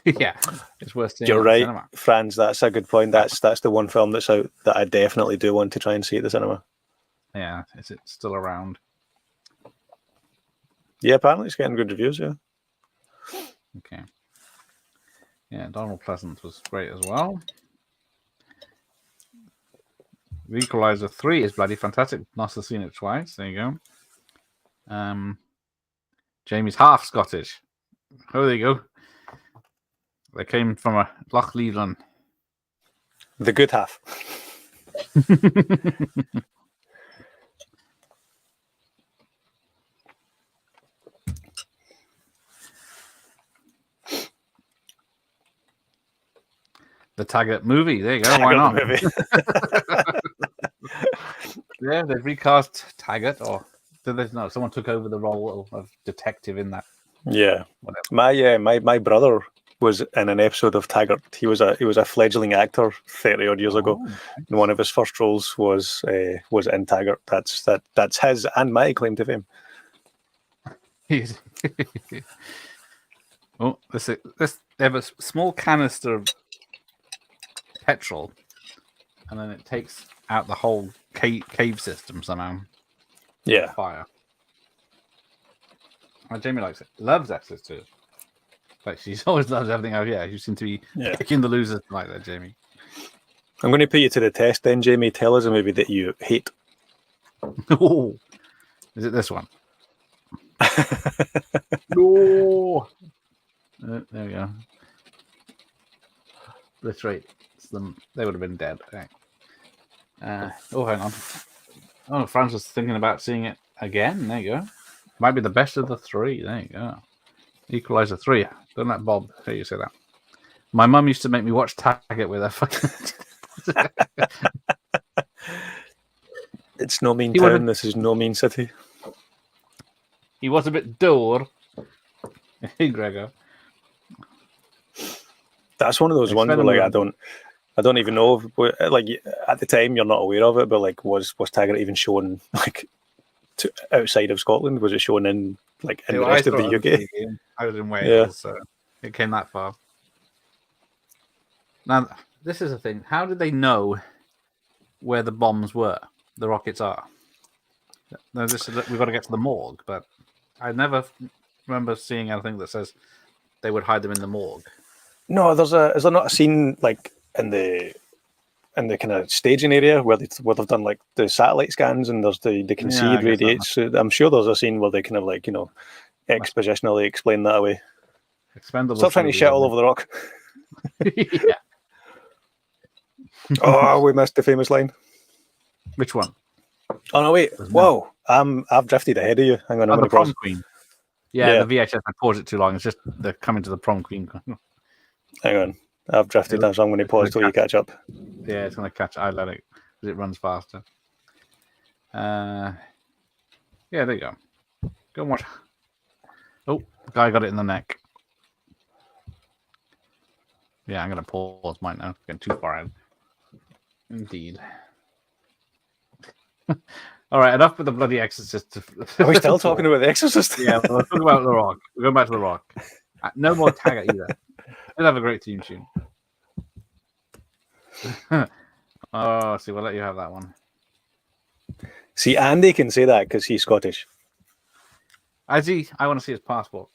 Yeah, it's worth seeing. You're right, cinema. Franz. That's a good point. That's the one film that's out that I definitely do want to try and see at the cinema. Yeah, is it still around? Yeah, apparently it's getting good reviews. Yeah. Okay. Yeah, Donald Pleasance was great as well. The Equalizer 3 is bloody fantastic. Must have seen it twice. There you go. Jamie's half Scottish. Oh, there you go. They came from a Loch Leland. The good half. The Taggart movie. There you go. Why not? Movie. Yeah, they've recast Taggart, or No, someone took over the role of detective in that. Yeah, Whatever. my brother was in an episode of Taggart. He was a fledgling actor 30 odd years ago, Nice. and one of his first roles was in Taggart. That's his and my claim to fame. Oh, they have a small canister of petrol, and then it takes out the whole cave system somehow. Yeah, Fire. Oh, Jamie likes it. Loves access to it. Like she's always loves everything. Oh yeah, you seem to be picking the losers like that, Jamie. I'm going to put you to the test then, Jamie. Tell us a movie that you hate. Oh, is it this one? No. There we go. That's right. They would have been dead. Okay. Oh, hang on. Oh, Franz was thinking about seeing it again. There you go. Might be the best of the three. There you go. Equalizer 3. Don't let Bob hear you say that. My mum used to make me watch Taggart with her fucking. It's no mean town. This is no mean city. He was a bit dull. Hey, Gregor. That's one of those ones where like I don't even know. Like at the time, you're not aware of it, but like was Taggart even shown like outside of Scotland? Was it shown in like in the rest of the UK? I was in Wales, so it came that far. Now, this is the thing. How did they know where the bombs were, the rockets are? No, we've got to get to the morgue, but I never remember seeing anything that says they would hide them in the morgue. No, is there not a scene like in the kind of staging area where they've done like the satellite scans and there's they can see it radiates? So I'm sure there's a scene where they kind of like expositionally explain that away. Stop trying to shit all over the rock. Yeah. Oh, we missed the famous line. Which one? Oh no, wait! Whoa, I've drifted ahead of you. Hang on, I'm the prom queen. Yeah, the VHS. I paused it too long. It's just they're coming to the prom queen. Hang on, I've drifted now, so I'm going to pause till you catch up. Yeah, it's going to catch. I let it because it runs faster. Yeah, there you go. Go and watch. Oh, the guy got it in the neck. Yeah, I'm going to pause mine now. Getting too far out. Indeed. All right, enough with the bloody Exorcist. Are we still talking about the Exorcist? Yeah, well, let's talk about The Rock. We're going back to The Rock. No more Taggart either. We'll have a great theme tune. Oh, see, we'll let you have that one. See, Andy can say that because he's Scottish. I want to see his passport.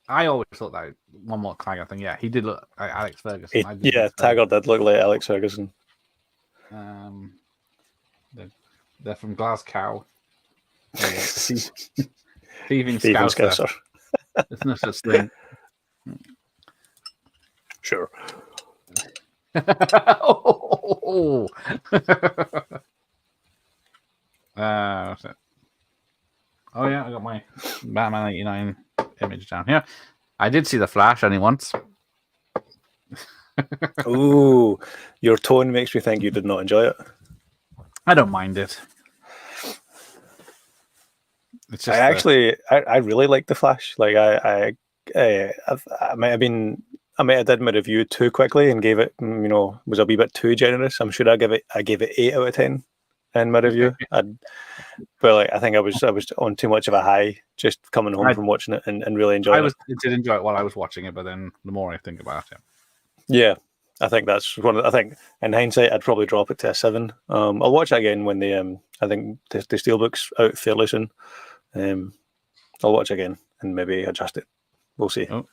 I always thought that one more Taggart thing. Yeah, he did look like Alex Ferguson. Taggart did look like Alex Ferguson. They're from Glasgow. Thieving Scouser. There's no such thing. Sure. Oh, yeah, I got my Batman 89 image down here. I did see The Flash only once. Ooh, your tone makes me think you did not enjoy it. I don't mind it. It's just I really like The Flash. Like I might have did my review too quickly and gave it, was a wee bit too generous. I'm sure I gave it 8 out of 10 in my review. But I think I was on too much of a high just coming home from watching it and really enjoying it. I did enjoy it while I was watching it, but then the more I think about it, yeah, I think that's one. I think in hindsight, I'd probably drop it to a 7. I'll watch it again when I think the Steelbook's out fairly soon. I'll watch again and maybe adjust it. We'll see. Oh.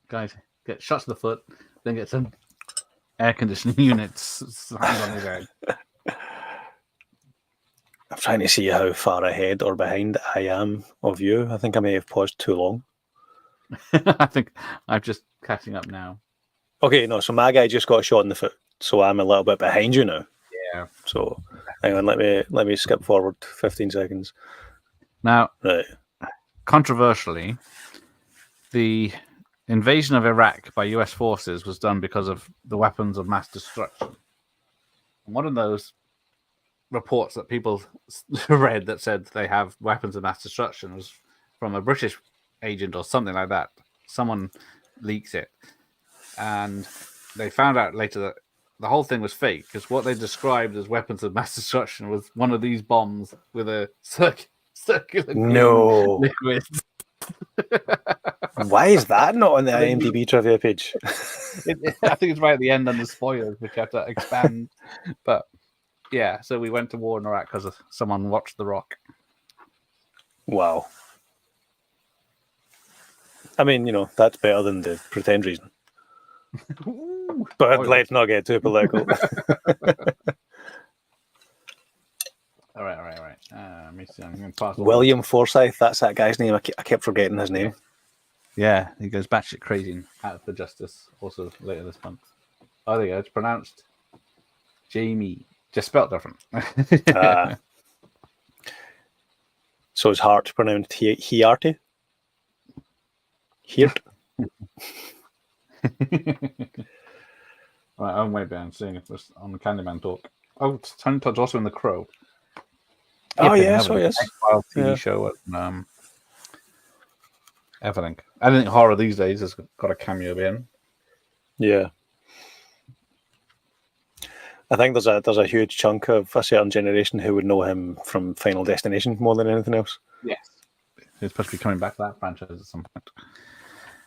Guys, get shots to the foot, then get some air conditioning units slammed on his head. I'm trying to see how far ahead or behind I am of you. I think I may have paused too long. I think I'm just catching up now. Okay, no, so my guy just got shot in the foot, so I'm a little bit behind you now. Yeah. So hang on, let me skip forward 15 seconds. Now, right. Controversially, the invasion of Iraq by US forces was done because of the weapons of mass destruction. And one of those reports that people read that said they have weapons of mass destruction was from a British agent or something like that. Someone leaks it, and they found out later that the whole thing was fake because what they described as weapons of mass destruction was one of these bombs with a circular green liquid. Why is that not on the IMDb trivia page? I think it's right at the end under spoilers, which you have to expand. But yeah, so we went to war in Iraq because someone watched The Rock. Wow. I mean, that's better than the pretend reason. But let's not get too political. All right. Let me see. I'm going to pass William Forsyth, that's that guy's name. I kept forgetting his name. Yeah, he goes batshit crazy in Out for Justice, also later this month. Oh, there you go. It's pronounced Jamie, just spelled different. So his heart pronounced Hiarte? Hirt? Right, I'm way down seeing if it's on the Candyman talk. Oh, Tony Todd's also in The Crow. Oh, yes, X-Files TV show and everything. I don't think horror these days has got a cameo in. Yeah. I think there's a huge chunk of a certain generation who would know him from Final Destination more than anything else. Yes. He's supposed to be coming back to that franchise at some point.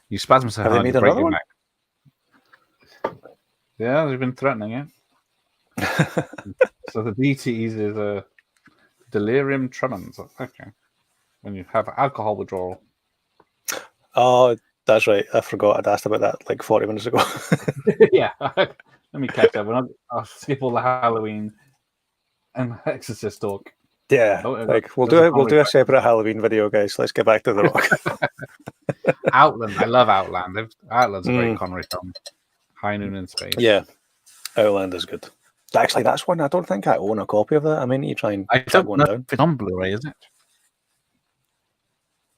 You spasm so hard. Have they made another one? Yeah, they've been threatening it. So the DTs is a delirium tremens. Okay. When you have alcohol withdrawal. Oh, that's right. I forgot. I'd asked about that like 40 minutes ago. Yeah. Let me catch up. I'll skip all the Halloween and Exorcist talk. Yeah. We'll do a separate Halloween video, guys. Let's get back to The Rock. Outland. I love Outland. Outland's a great Connery film. High Noon in Space. Yeah. Outland is good. Actually, that's one I don't think I own a copy of that. I mean, you try and track one down. It's on Blu-ray, is it?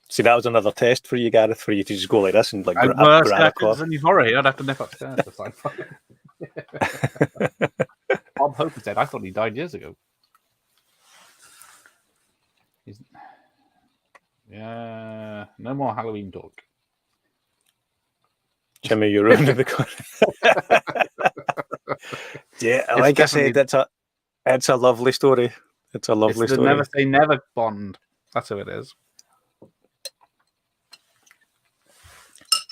See, that was another test for you, Gareth, for you to just go like this and like grab a cloth. You've already, I'd have to nip upstairs to find Bob Hope is dead. I thought he died years ago. Yeah, no more Halloween talk. Jimmy, you ruined the corner. Yeah, like I said, it's a lovely story. It's a lovely story. Never say never Bond. That's who it is.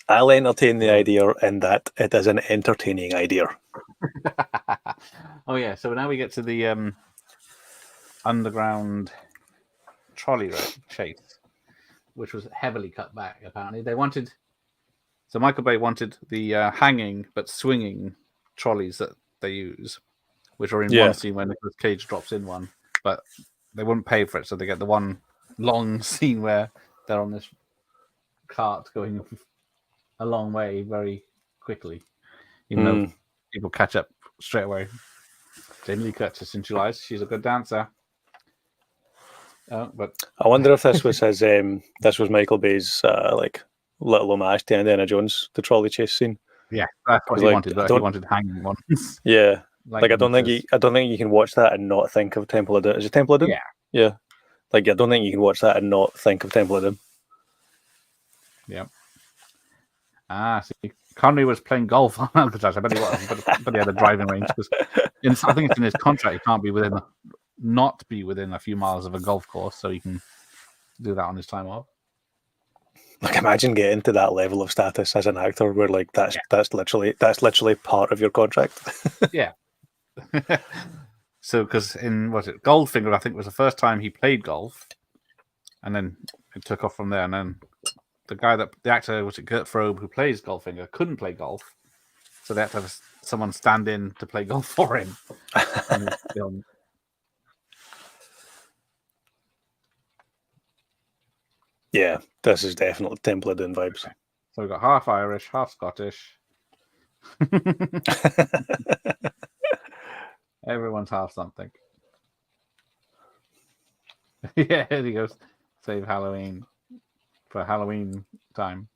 I'll entertain the idea in that it is an entertaining idea. Oh yeah, so now we get to the underground trolley chase, which was heavily cut back. Apparently, Michael Bay wanted the hanging but swinging trolleys that they use, which are in one scene when Nicolas Cage drops in one, but they wouldn't pay for it, so they get the one long scene where they're on this cart going a long way very quickly, even though people catch up straight away. Jamie Lee Curtis in July, she's a good dancer. But I wonder if this was this was Michael Bay's like little homage to Indiana Jones, the trolley chase scene. Yeah, that's what he wanted. But he wanted hanging ones. Yeah, like I don't think you can watch that and not think of Temple of Doom. Is it Temple of Doom? Yeah. Like I don't think you can watch that and not think of Temple of Doom. Yeah. See, Connery was playing golf on Alcatraz. I bet he was, but he had a driving range because I think it's in his contract. He can't not be within a few miles of a golf course, so he can do that on his time off. Like, imagine getting to that level of status as an actor, where like that's literally part of your contract. Yeah. So, because in Goldfinger, I think was the first time he played golf, and then it took off from there, and then. The actor, Gert Frobe, who plays Goldfinger, couldn't play golf, so they had to have someone stand in to play golf for him. Yeah, this is definitely Temple of Doom vibes. Okay. So we've got half Irish, half Scottish. Everyone's half something. Yeah, here he goes. Save Halloween. For Halloween time.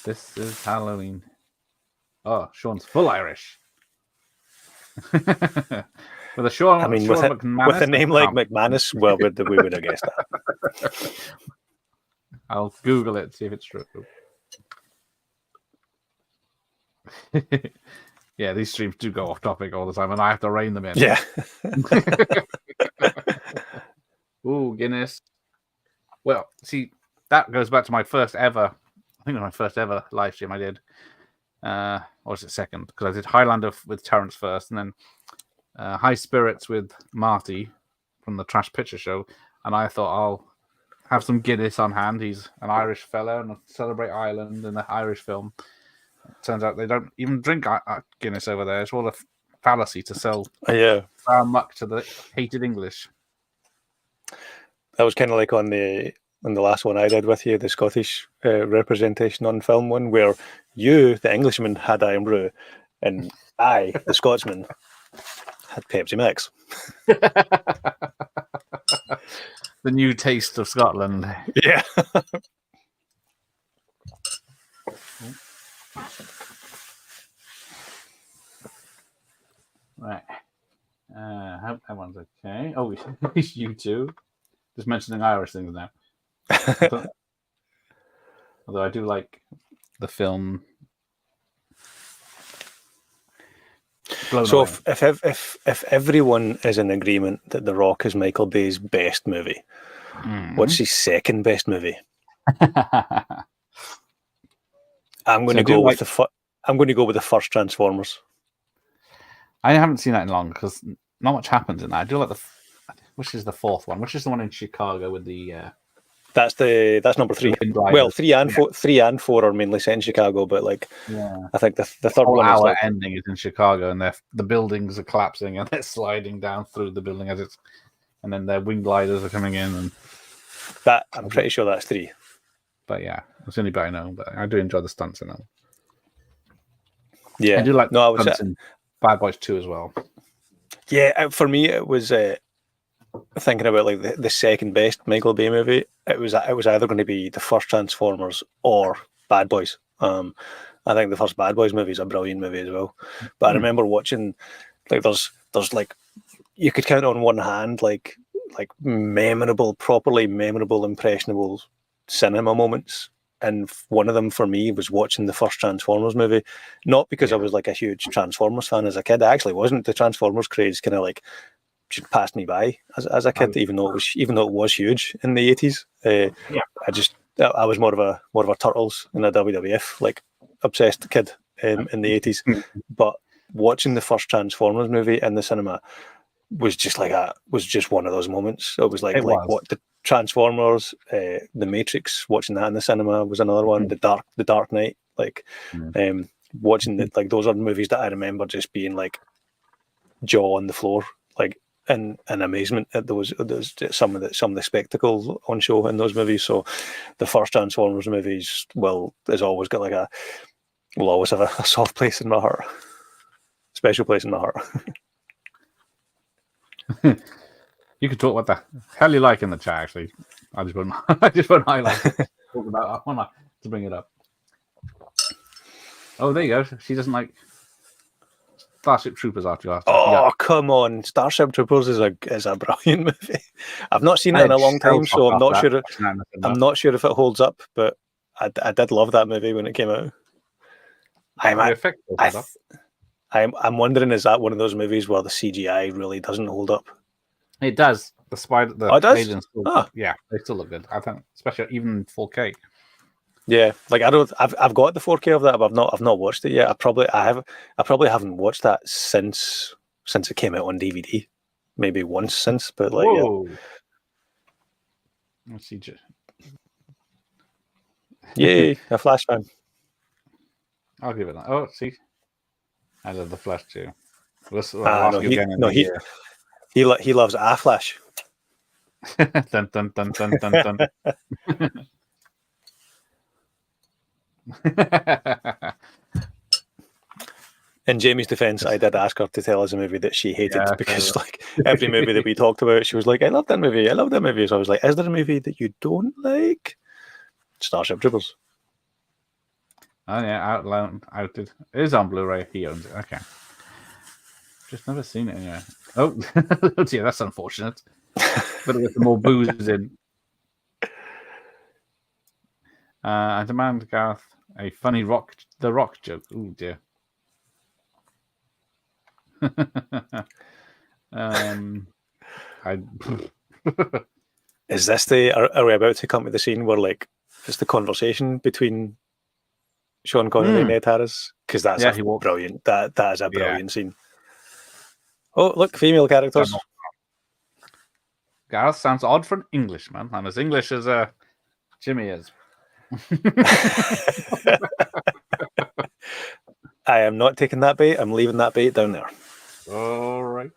This is Halloween. Oh, Sean's full Irish. With a Sean, I mean, Sean with a McManus, name like McManus, well, we would have guessed that. I'll Google it, see if it's true. Yeah, these streams do go off topic all the time, and I have to rein them in. Yeah. Ooh, Guinness. Well, see, that goes back to my first ever. I think it was my first ever live stream I did. Or was it second? Because I did Highlander with Terrence first, and then High Spirits with Marty from the Trash Picture Show. And I thought I'll have some Guinness on hand. He's an Irish fellow and celebrate Ireland in the Irish film. Turns out they don't even drink Guinness over there. It's all a fallacy to sell muck to the hated English. That was kind of like on the last one I did with you, the Scottish representation on film one, where you, the Englishman, had Iron Brew, and I, the Scotsman, had Pepsi Max. The new taste of Scotland. Yeah. Right. Hope everyone's okay. Oh, it's you too. Just mentioning Irish things now. Although I do like the film. So if everyone is in agreement that The Rock is Michael Bay's best movie, what's his second best movie? I'm going to go with the first Transformers. I haven't seen that in long because not much happens in that. I do like which is the fourth one? Which is the one in Chicago with the? That's number 3. Well, 3 and 4 are mainly set in Chicago, but I think the third one is ending is in Chicago, and the buildings are collapsing and they're sliding down through the building and then their wing gliders are coming in, and that I'm pretty sure that's 3. But yeah, it's the only bit I know. But I do enjoy the stunts in them. Yeah, I do like stunts in Bad Boys 2 as well. Yeah, for me it was thinking about the second best Michael Bay movie. It was either going to be the first Transformers or Bad Boys. I think the first Bad Boys movie is a brilliant movie as well. But I remember watching there's you could count on one hand properly memorable, impressionable cinema moments. And one of them for me was watching the first Transformers movie, not because I was a huge Transformers fan as a kid. I actually wasn't. The Transformers craze kind of just passed me by as a kid, even though it was huge in the 80s. I was more of a Turtles and a WWF obsessed kid in the 80s. But watching the first Transformers movie in the cinema was just one of those moments. It was what the Transformers, The Matrix. Watching that in the cinema was another one. The Dark Knight. Watching those are movies that I remember just being jaw on the floor, in amazement at those some of the spectacle on show in those movies. So the first Transformers movies will always have a soft place in my heart, special place in my heart. You can talk what the hell you like in the chat. Actually, I just won't highlight talk about. I want to bring it up. Oh, there you go. She doesn't like Starship Troopers after you. Come on! Starship Troopers is a brilliant movie. I've not seen it in a long time, so I'm not sure. I'm not sure if it holds up, but I did love that movie when it came out. I'm wondering, is that one of those movies where the CGI really doesn't hold up? It does. The spider, the aliens, yeah, they still look good. I think, especially even in 4K. Yeah, I've got the 4K of that, but I've not watched it yet. I probably haven't watched that since it came out on DVD. Maybe once since, but Whoa. Yeah. Let's see. Yay, a Flash fan. I'll give it that. Oh, see, I love the Flash too. He loves a Flash. Dun, dun, dun, dun, dun, dun. In Jamie's defense, I did ask her to tell us a movie that she hated because every movie that we talked about, she was like, I love that movie. So I was like, is there a movie that you don't like? Starship Troopers. Oh yeah, Outed. It is on Blu-ray. He owns it. Okay. Just never seen it anyway. Oh, oh dear, that's unfortunate. Better get some more booze in. I demand, Gareth, a funny the Rock joke. Oh dear. I Is this are we about to come to the scene where like it's the conversation between Sean Connery and Ed Harris? Because that's he walks. brilliant. That is a Yeah. brilliant scene. Oh, look, female characters. Gareth sounds odd for an Englishman. I'm as English as Jimmy is. I am not taking that bait. I'm leaving that bait down there. All right.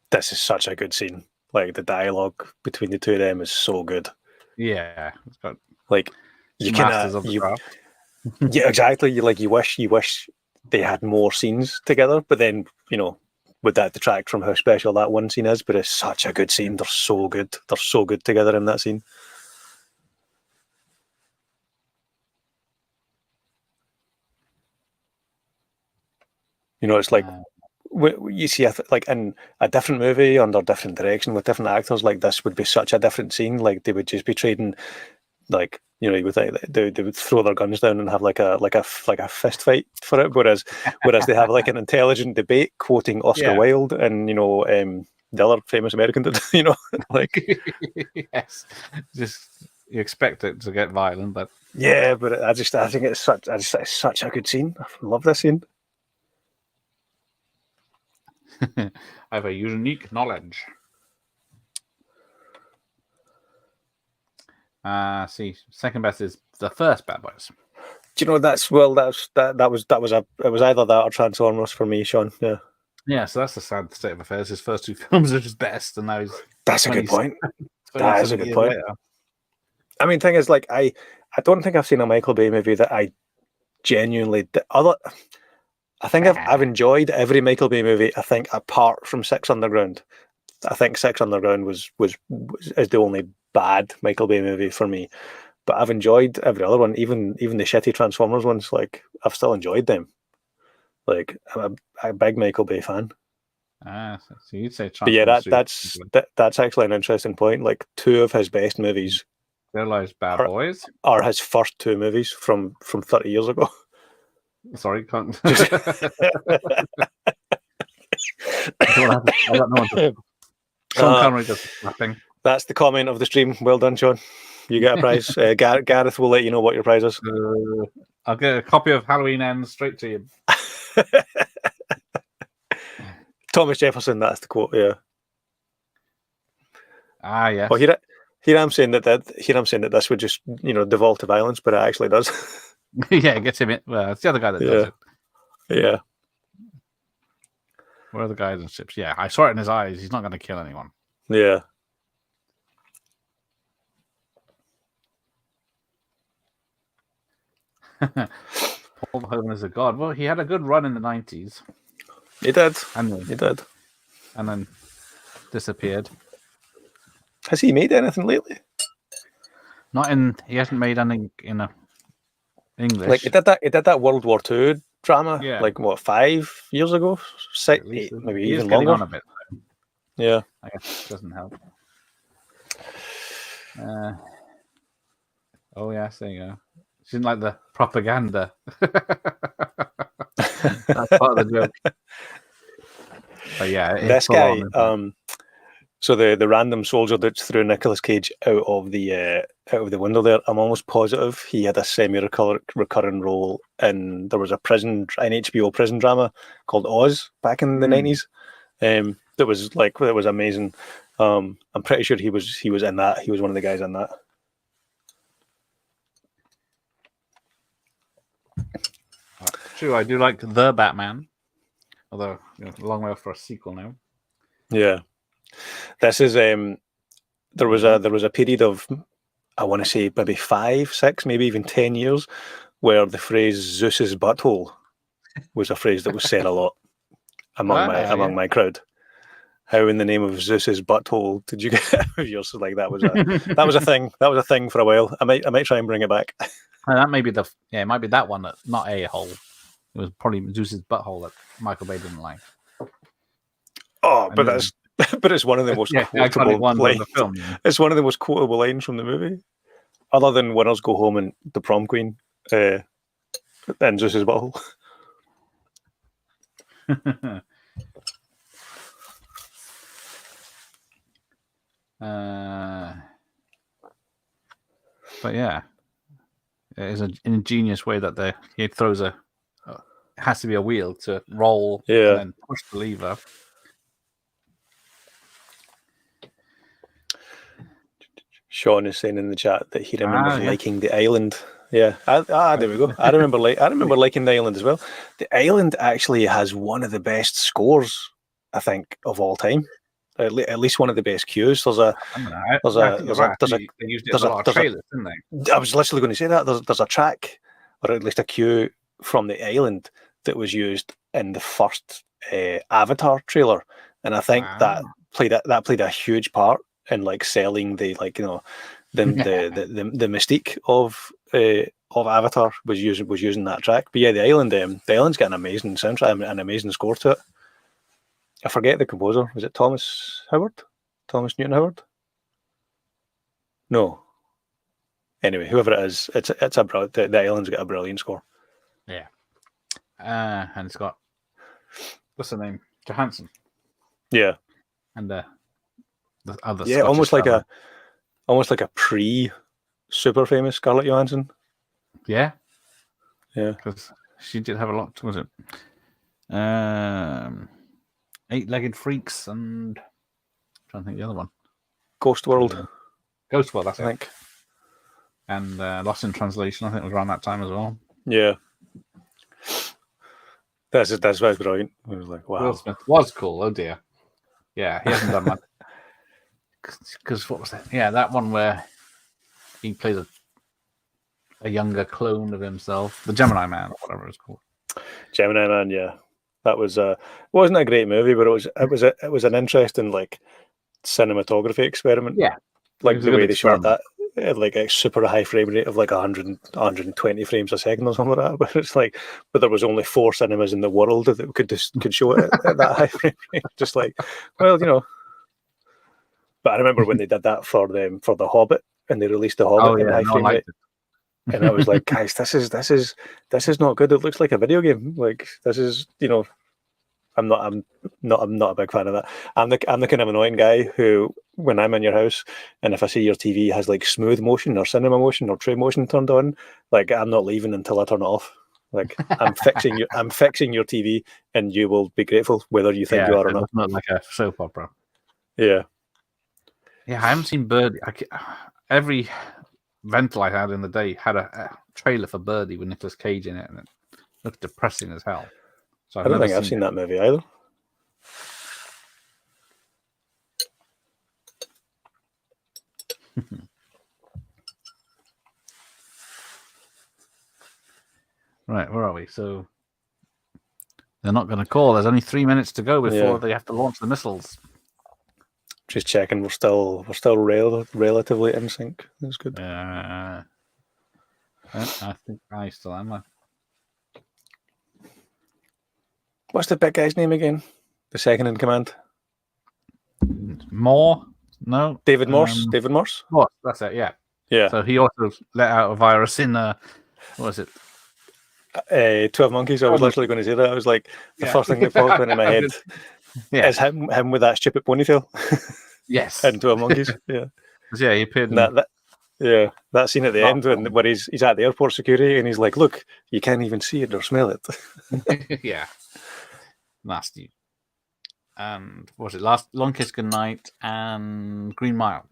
This is such a good scene. Like the dialogue between the two of them is so good. Yeah, it's got like you masters of the craft. Yeah, exactly. You wish they had more scenes together, but then would that detract from how special that one scene is? But it's such a good scene. They're so good. They're so good together in that scene. It's like you see, like in a different movie under different direction with different actors, like this would be such a different scene. Like they would just be trading, like they would throw their guns down and have like a fist fight for it. Whereas they have like an intelligent debate quoting Oscar Wilde and the other famous American, like yes, just you expect it to get violent, but yeah, but I think it's such a good scene. I love this scene. I have a unique knowledge. See, second best is the first Bad Boys. Do you know that was either that or Transformers for me, Sean. Yeah. Yeah, so that's the sad state of affairs. His first two films are his best, and now he's. That's a good point. That is a good point. Later. I mean, thing is, like, I don't think I've seen a Michael Bay movie that I genuinely I think I've enjoyed every Michael Bay movie. I think apart from Six Underground, I think Six Underground is the only bad Michael Bay movie for me. But I've enjoyed every other one, even the shitty Transformers ones. Like I've still enjoyed them. Like I'm a big Michael Bay fan. So you'd say Transformers. But yeah, that's actually an interesting point. Like two of his best movies, realize Bad Boys, are his first two movies from 30 years ago. Sorry, can't. I don't know. Sean Connery does nothing. That's the comment of the stream. Well done, Sean. You get a prize. Gareth will let you know what your prize is. I'll get a copy of Halloween Ends straight to you. Thomas Jefferson, that's the quote. Yeah. Yes. Well, here I'm saying that this would just devolve to violence, but it actually does. Yeah, it gets him in. Well, it's the other guy that does it. Yeah. Where are the guys in ships? Yeah, I saw it in his eyes. He's not going to kill anyone. Yeah. Paul Verhoeven is a god. Well, he had a good run in the 90s. He did. He did. And then disappeared. Has he made anything lately? He hasn't made anything in English. Like he did that World War II drama. Yeah. Like what, 5 years ago? 6, 8, maybe even longer. On a bit. Yeah. I guess it doesn't help. Oh yes, there you go. She didn't like the propaganda. That's part of the joke. But yeah, this guy. So the random soldier that threw Nicolas Cage out of the window there, I'm almost positive he had a semi-recurring role in. There was an HBO prison drama called Oz back in the 90s. That was amazing. I'm pretty sure he was in that. He was one of the guys in that. True, I do like The Batman, although a long way off for a sequel now. Yeah, this is there was a period of, I want to say maybe 5, 6, maybe even 10 years where the phrase Zeus's butthole was a phrase that was said a lot among my crowd. How in the name of Zeus's butthole did you get yours? Like that was a thing. That was a thing for a while. I might try and bring it back. That may be it might be that one, that not a hole. It was probably Zeus's butthole that Michael Bay didn't like. Oh, And but then- that's but it's one of the most the iconic quotable one of lines. the film. It's one of the most quotable lines from the movie, other than "Winners Go Home" and "The Prom Queen," and Zeus's butthole. But yeah, it is an ingenious way that he throws it has to be a wheel to roll Yeah. and then push the lever. Sean is saying in the chat that he remembers Yeah. liking the island. Yeah, there we go. I remember liking the island as well. The island actually has one of the best scores, I think, of all time. At least one of the best cues. I used it in a lot of trailers, didn't they? I was literally going to say that there's a track, or at least a cue from the island that was used in the first Avatar trailer, and I think that played a huge part in like selling the the mystique of Avatar was using that track. But yeah, the island's got an amazing soundtrack, an amazing score to it. I forget the composer. Was it Thomas Newton Howard? No. Anyway, whoever it is, the island's got a brilliant score. Yeah. And it's got, what's the name? Johansson. Yeah. And the other. Yeah, Scottish almost like a pre-super famous Scarlett Johansson. Yeah. Yeah. Because she did have a lot, was it? Eight-Legged Freaks and I'm trying to think the other one. Ghost World. Ghost World, that's I think. And Lost in Translation, I think, was around that time as well. Yeah. That's why it's brilliant. I was like, wow. Will Smith was cool. Oh dear. Yeah, he hasn't done much. Because what was that? Yeah, that one where he plays a younger clone of himself, the Gemini Man or whatever it's called. Gemini Man, yeah. That was wasn't a great movie, but it was an interesting like cinematography experiment. Yeah, like the way they shot that. Like a super high frame rate of like 120 frames a second or something like that. But it's like, but there was only 4 cinemas in the world that could show it at that high frame rate. Just like, well, you know. But I remember when they did that for the Hobbit, and they released the Hobbit in high frame rate, and I was like, guys, this is not good. It looks like a video game. Like this is, you know. I'm not a big fan of that. I'm the kind of annoying guy who, when I'm in your house and if I see your TV has like smooth motion or cinema motion or tray motion turned on, like I'm not leaving until I turn it off. Like I'm fixing your TV, and you will be grateful whether you think you are or not. Not like a soap opera. Yeah. Yeah, I haven't seen Birdie. Every rental I had in the day had a trailer for Birdie with Nicolas Cage in it, and it looked depressing as hell. So I don't think I've seen that movie either. Right, where are we? So they're not going to call. There's only 3 minutes to go before they have to launch the missiles. Just checking, we're still relatively in sync. That's good. I think I still am. What's the big guy's name again? The second in command? Moore? No. David Morse? David Morse? Morse, that's it, yeah. Yeah. So he also let out a virus in, what was it? 12 Monkeys. I was literally going to say that. I was like, the first thing that popped into my head is him with that stupid ponytail. Yes. And 12 Monkeys. Yeah. Yeah, he appeared in that scene at the end where he's at the airport security and he's like, look, you can't even see it or smell it. Yeah. Nasty. And what was it? Long Kiss Goodnight and Green Mile.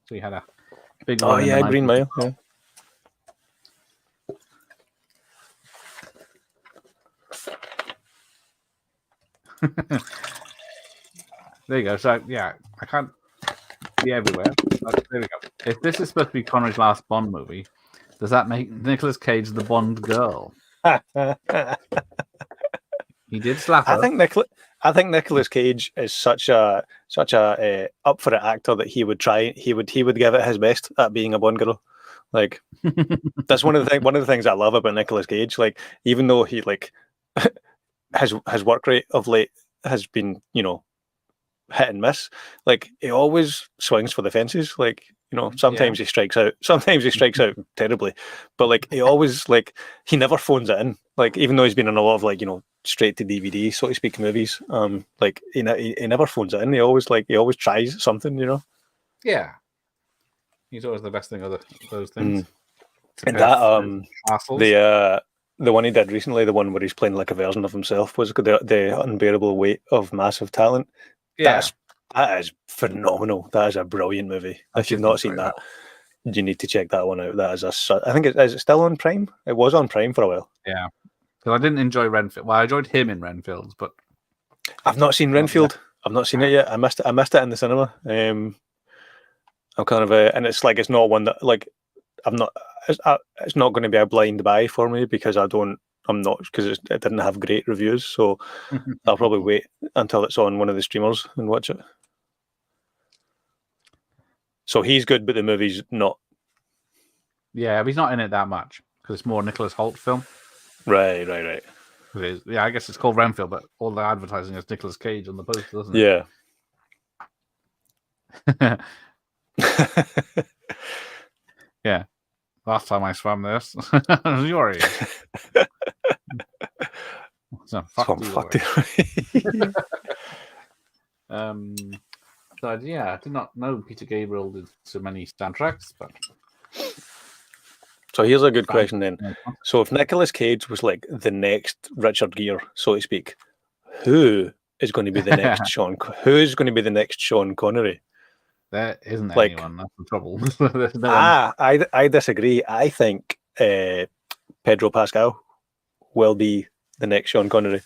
So he had a big one. Oh yeah, Green Mile. Yeah. There you go. So yeah, I can't be everywhere. But there we go. If this is supposed to be Connery's last Bond movie, does that make Nicolas Cage the Bond girl? He did slap her. I think Nicolas Cage is such a up for it actor that he would give it his best at being a Bond girl. Like that's one of the things I love about Nicolas Cage. Like even though he like his work rate of late has been, you know, hit and miss. Like he always swings for the fences. Like sometimes he strikes out. Sometimes he strikes out terribly, but like he always he never phones it in. Like even though he's been in a lot of straight to DVD, so to speak, movies. He never phones it in. He always tries something. Yeah. He's always the best thing of those things. And that the one he did recently, the one where he's playing like a version of himself, was the Unbearable Weight of Massive Talent. Yeah. That is phenomenal. That is a brilliant movie. If you've not seen that, you need to check that one out. That is I think is it still on Prime? It was on Prime for a while. Yeah. Because I didn't enjoy Renfield. Well, I enjoyed him in Renfield, but I've not seen Renfield. I've not seen it yet. I missed it in the cinema. I'm kind of and it's not one that I'm not. It's not going to be a blind buy for me because because it didn't have great reviews. So I'll probably wait until it's on one of the streamers and watch it. So he's good, but the movie's not. Yeah, but he's not in it that much because it's more a Nicholas Hoult film. Right. Yeah, I guess it's called Renfield, but all the advertising is Nicolas Cage on the poster, doesn't it? Yeah. Yeah. Last time I swam this, your age. So, fuck you. So yeah, I did not know Peter Gabriel did so many soundtracks, but. So here's a good question then. So if Nicolas Cage was like the next Richard Gere, so to speak, who is going to be the next Sean? Who is going to be the next Sean Connery? There isn't anyone. That's the trouble. I disagree. I think Pedro Pascal will be the next Sean Connery.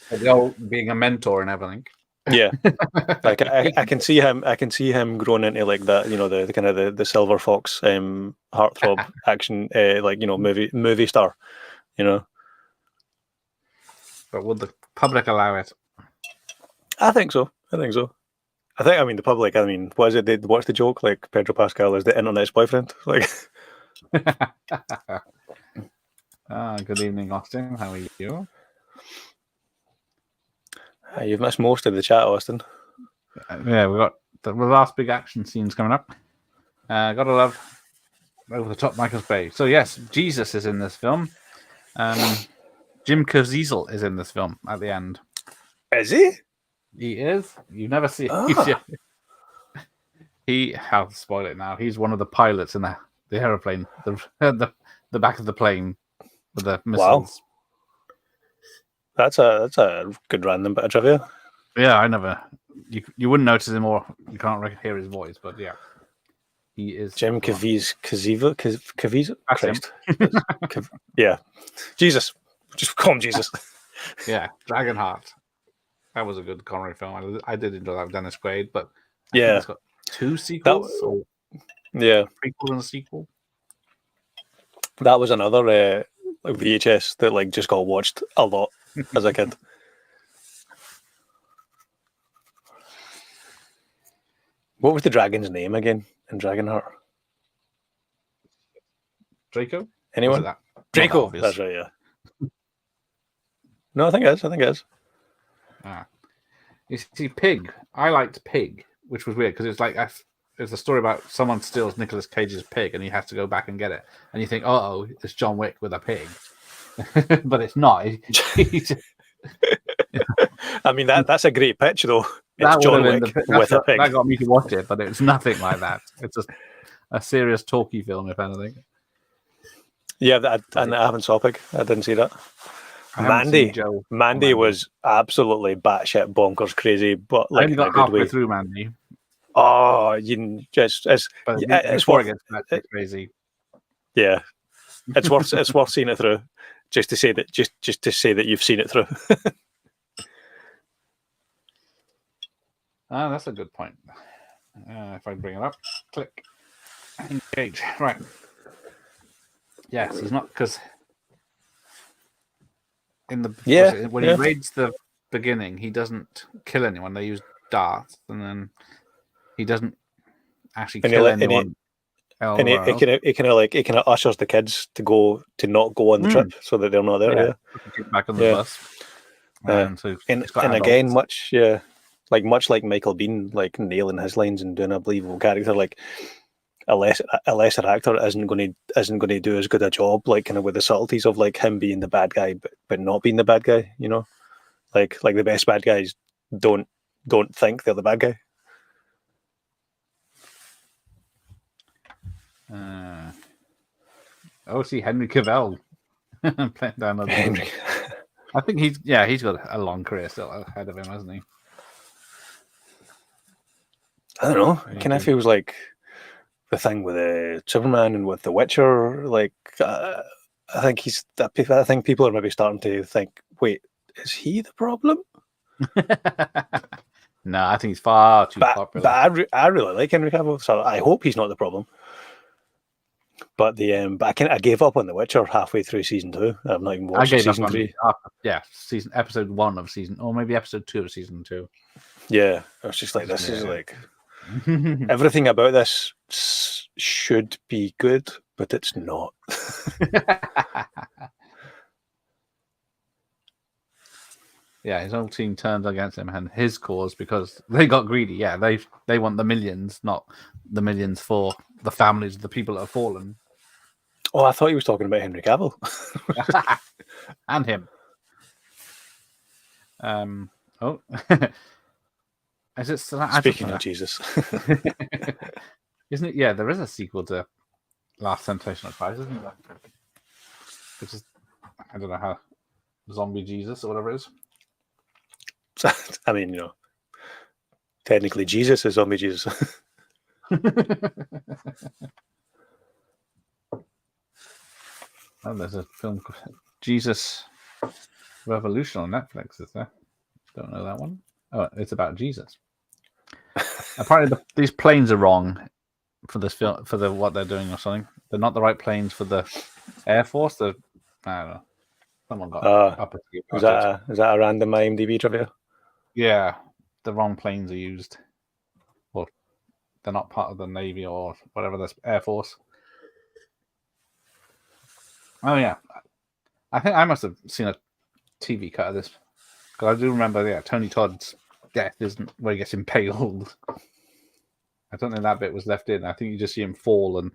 Being a mentor and everything. Yeah, like I can see him. I can see him growing into like that. The kind of the Silver Fox heartthrob action, movie star. But would the public allow it? I think so. I mean, the public. I mean, what is it? What's the joke? Like Pedro Pascal is the internet's boyfriend. Like. Good evening, Austin. How are you? You've missed most of the chat, Austin. Yeah, we've got the last big action scenes coming up. Gotta love over the top Michael Bay. So yes, Jesus is in this film. Jim Caviezel is in this film at the end. Is he? He is. You never see. I'll spoil it now. He's one of the pilots in the aeroplane, the back of the plane with the missiles. Wow. That's a good random bit of trivia. Yeah, I never. You wouldn't notice him or you can't hear his voice, but yeah, he is Jim Caviezel. Christ. Yeah, Jesus. Just call him Jesus. Yeah, Dragonheart. That was a good Connery film. I did enjoy that with Dennis Quaid, but yeah, it's got 2 sequels. Prequel and a sequel. That was another VHS that just got watched a lot as a kid. What was the dragon's name again in Dragonheart? Draco? Anyone? Draco. That's right, yeah. No, I think it is. You see, Pig. I liked Pig, which was weird because it's like there's a story about someone steals Nicolas Cage's pig and he has to go back and get it. And you think, oh, it's John Wick with a pig. But it's not. I mean, that's a great pitch, though. It's John Wick with a pig. That got me to watch it, but it's nothing like that. It's just a serious talkie film, if anything. Yeah, I haven't saw Pig. I didn't see that. Mandy was absolutely batshit bonkers crazy, but I only got halfway through Mandy. Oh, you just it's worth it gets crazy. Yeah, it's worth seeing it through, just to say that you've seen it through. That's a good point. If I bring it up, click, engage. Right. Yes, he's not because when he raids the beginning, he doesn't kill anyone. They use darts, and then he doesn't actually kill anyone. And he kind of ushers the kids to not go on the trip so that they're not there. Get back on the bus. And again, much like much like Michael Biehn, like nailing his lines and doing a believable character, like a lesser actor isn't going to do as good a job, like kind of with the subtleties of like him being the bad guy, but not being the bad guy. You know, like the best bad guys don't think they're the bad guy. See Henry Cavill playing down other Henry. I think he's got a long career still ahead of him, hasn't he? I don't know. It kind of feels like the thing with Superman and with The Witcher. Like, I think people are maybe starting to think, wait, is he the problem? No, I think he's far too popular. But I really like Henry Cavill, so I hope he's not the problem. But I gave up on The Witcher halfway through season 2. I've not even watched season 3. Episode 1 of season, or maybe episode 2 of season 2. Yeah, I was just like, this is like everything about this should be good, but it's not. Yeah, his whole team turned against him and his cause because they got greedy. Yeah, they want the millions, not the millions for the families of the people that have fallen. Oh, I thought he was talking about Henry Cavill. And him. Is it still? Speaking of Jesus. Isn't it? Yeah, there is a sequel to Last Temptation of Christ, isn't there? Which is, I don't know how, Zombie Jesus or whatever it is. I mean, you know, technically Jesus is Zombie Jesus. Oh, there's a film called Jesus Revolution on Netflix, is there? Don't know that one. Oh, it's about Jesus. Apparently, these planes are wrong for this film, for what they're doing or something. They're not the right planes for the Air Force. I don't know. Someone got up at you. Is that a random IMDb trivia? Yeah, the wrong planes are used. Well, they're not part of the Navy or whatever, the Air Force. Oh yeah, I think I must have seen a TV cut of this because I do remember. Tony Todd's death isn't where he gets impaled. I don't think that bit was left in. I think you just see him fall and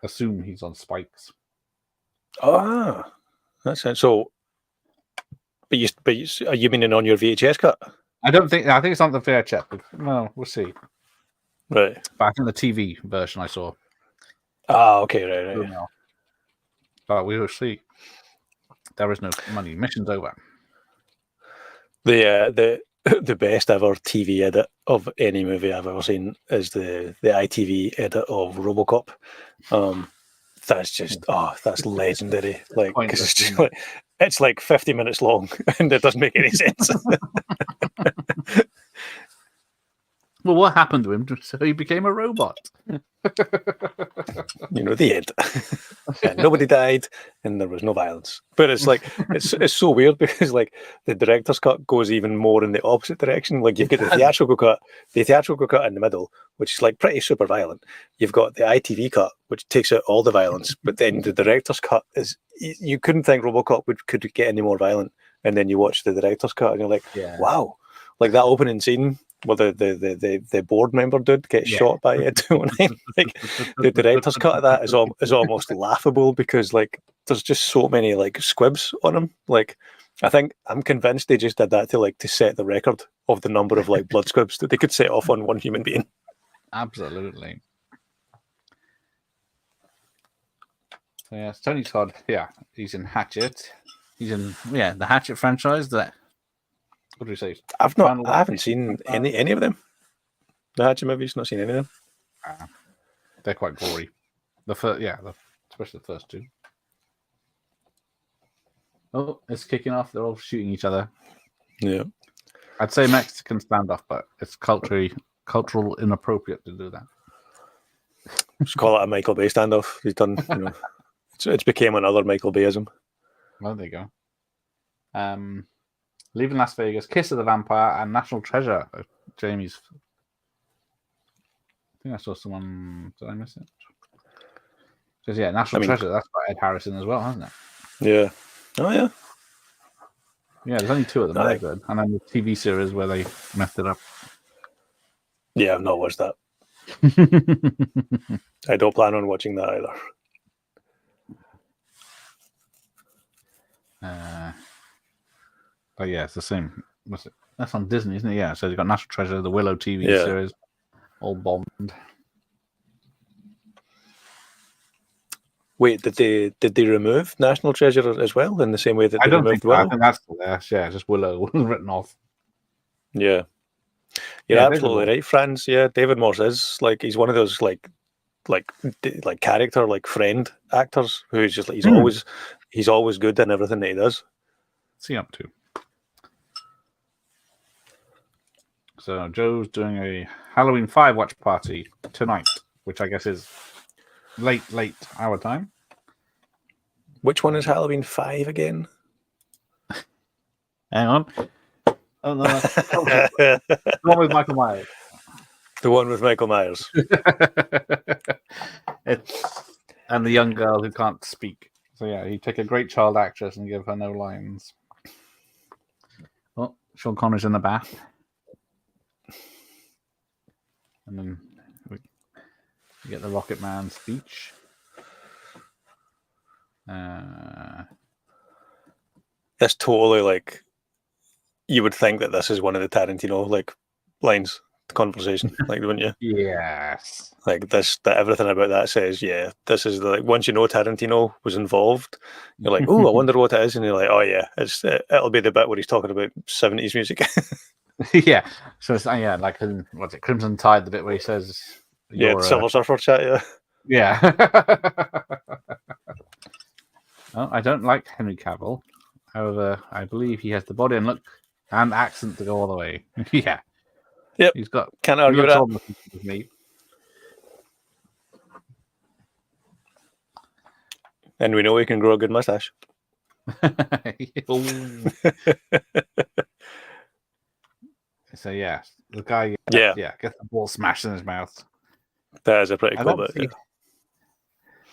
assume he's on spikes. Ah, that's it. So, but are you meaning on your VHS cut? I think it's on the fair check. Well, we'll see. Right. But I think the TV version I saw. Ah, okay, right. But we will see. There is no money. Mission's over. The best ever TV edit of any movie I've ever seen is the ITV edit of RoboCop. That's just that's legendary. Like, because it's just it's like 50 minutes long and it doesn't make any sense. Well, what happened to him? So he became a robot. You know, the end. And nobody died and there was no violence. But it's like it's so weird because like the director's cut goes even more in the opposite direction. Like you've got the theatrical cut in the middle, which is like pretty super violent. You've got the ITV cut, which takes out all the violence, but then the director's cut is, you couldn't think RoboCop could get any more violent. And then you watch the director's cut and you're like, wow. Like that opening scene where the board member dude gets shot by Ed 209. Like the director's cut of that is almost laughable because like there's just so many like squibs on him. Like I'm convinced they just did that to set the record of the number of like blood squibs that they could set off on one human being. Absolutely. So yeah, it's Tony Todd. Yeah, he's in Hatchet. He's in the Hatchet franchise. What do we say? I haven't seen any of them. The Hatchet movies, not seen any of them. They're quite gory. Especially the first two. Oh, it's kicking off. They're all shooting each other. Yeah. I'd say Mexican standoff, but it's cultural inappropriate to do that. Just call it a Michael Bay standoff. He's done, it's became another Michael Bayism. Well, there you go. Leaving Las Vegas, Kiss of the Vampire, and National Treasure. Jamie's. I think I saw someone. Did I miss it? Because National Treasure. That's got Ed Harrison as well, hasn't it? Yeah. Oh yeah. Yeah, there's only two of them. They're good, and then the TV series where they messed it up. Yeah, I've not watched that. I don't plan on watching that either. But yeah, it's the same. What's it? That's on Disney, isn't it? Yeah. So you've got National Treasure, the Willow TV Yeah. series, all bombed. Wait, did they remove National Treasure as well in the same way that I they don't removed think so. I Willow? think that's still there. Yeah, just Willow was written off. Yeah, you're Yeah, absolutely right, Franz. Yeah, David Morse is like he's one of those like character like friend actors who's just like he's always good in everything that he does. What's he up to? So Joe's doing a Halloween 5 watch party tonight, which I guess is late our time. Which one is Halloween 5 again? Hang on. Oh no, the one with Michael Myers. The one with Michael Myers. And the young girl who can't speak. So yeah, you take a great child actress and give her no lines. Oh, Sean Connery's in the bath. And then we get the Rocket Man speech. That's totally like you would think that this is one of the Tarantino like lines, the conversation, like wouldn't you? Yes. Like this, that everything about that says, yeah, this is the like once you know Tarantino was involved, you're like, oh, I wonder what it is, and you're like, oh yeah, it'll be the bit where he's talking about 70s music. Yeah. So it's like what's it, Crimson Tide, the bit where he says, yeah, the Silver Surfer chat, yeah. Yeah. Well, I don't like Henry Cavill. However, I believe he has the body and look and accent to go all the way. Yeah. Yep. He's got. Can't argue with that. With me. And we know he can grow a good mustache. So yeah, the guy. Yeah, gets the ball smashed in his mouth. That is a pretty cool bit. Yeah.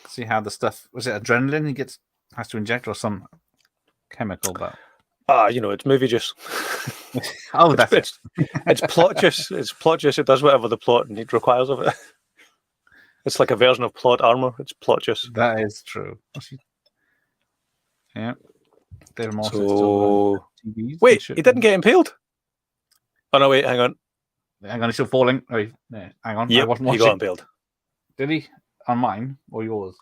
See how the stuff was it adrenaline he has to inject or some chemical, but it's movie juice. Oh, that's it. It's plot juice. It's plot juice. It does whatever the plot requires of it. It's like a version of plot armor. It's plot juice. That is true. Yeah. David Morse is so... TVs. Wait, he didn't get impaled? Oh no, wait, hang on. He's still falling. Oh, yeah, hang on. Yep, I wasn't watching. He got impaled. Did he? On mine or yours?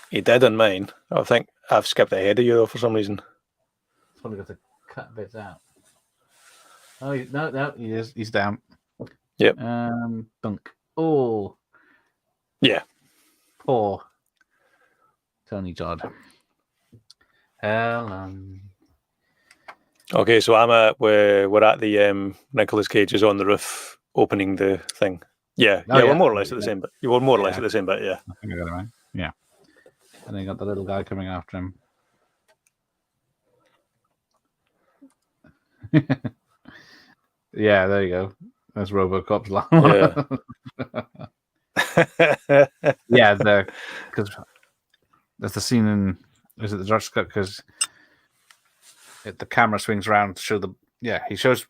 He did on mine. I think I've skipped ahead of you though for some reason. Probably got to cut bits out. Oh no, he's down. Yep. Dunk. Oh. Yeah. Poor Tony Todd. Okay, so we're at the Nicolas Cage is on the roof opening the thing. Yeah, we're more or less at the same bit. You were more or less at the same bit, yeah. I think I got it right. Yeah. And then you got the little guy coming after him. Yeah, there you go. That's RoboCop's line. Yeah. Yeah, because there's the scene in the director's cut because the camera swings around to show he shows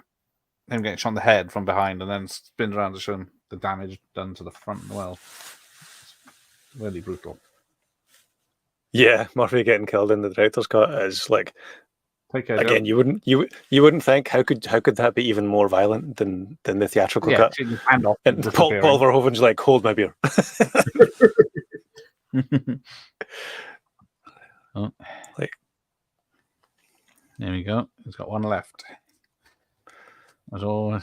him getting shot in the head from behind and then spins around to show him the damage done to the front. Well, it's really brutal. Yeah, Murphy getting killed in the director's cut is like again, Joe. you wouldn't think how could that be even more violent than the theatrical cut? Hand off and Paul Verhoeven's like, hold my beer. Like, there we go. He's got one left. That's all.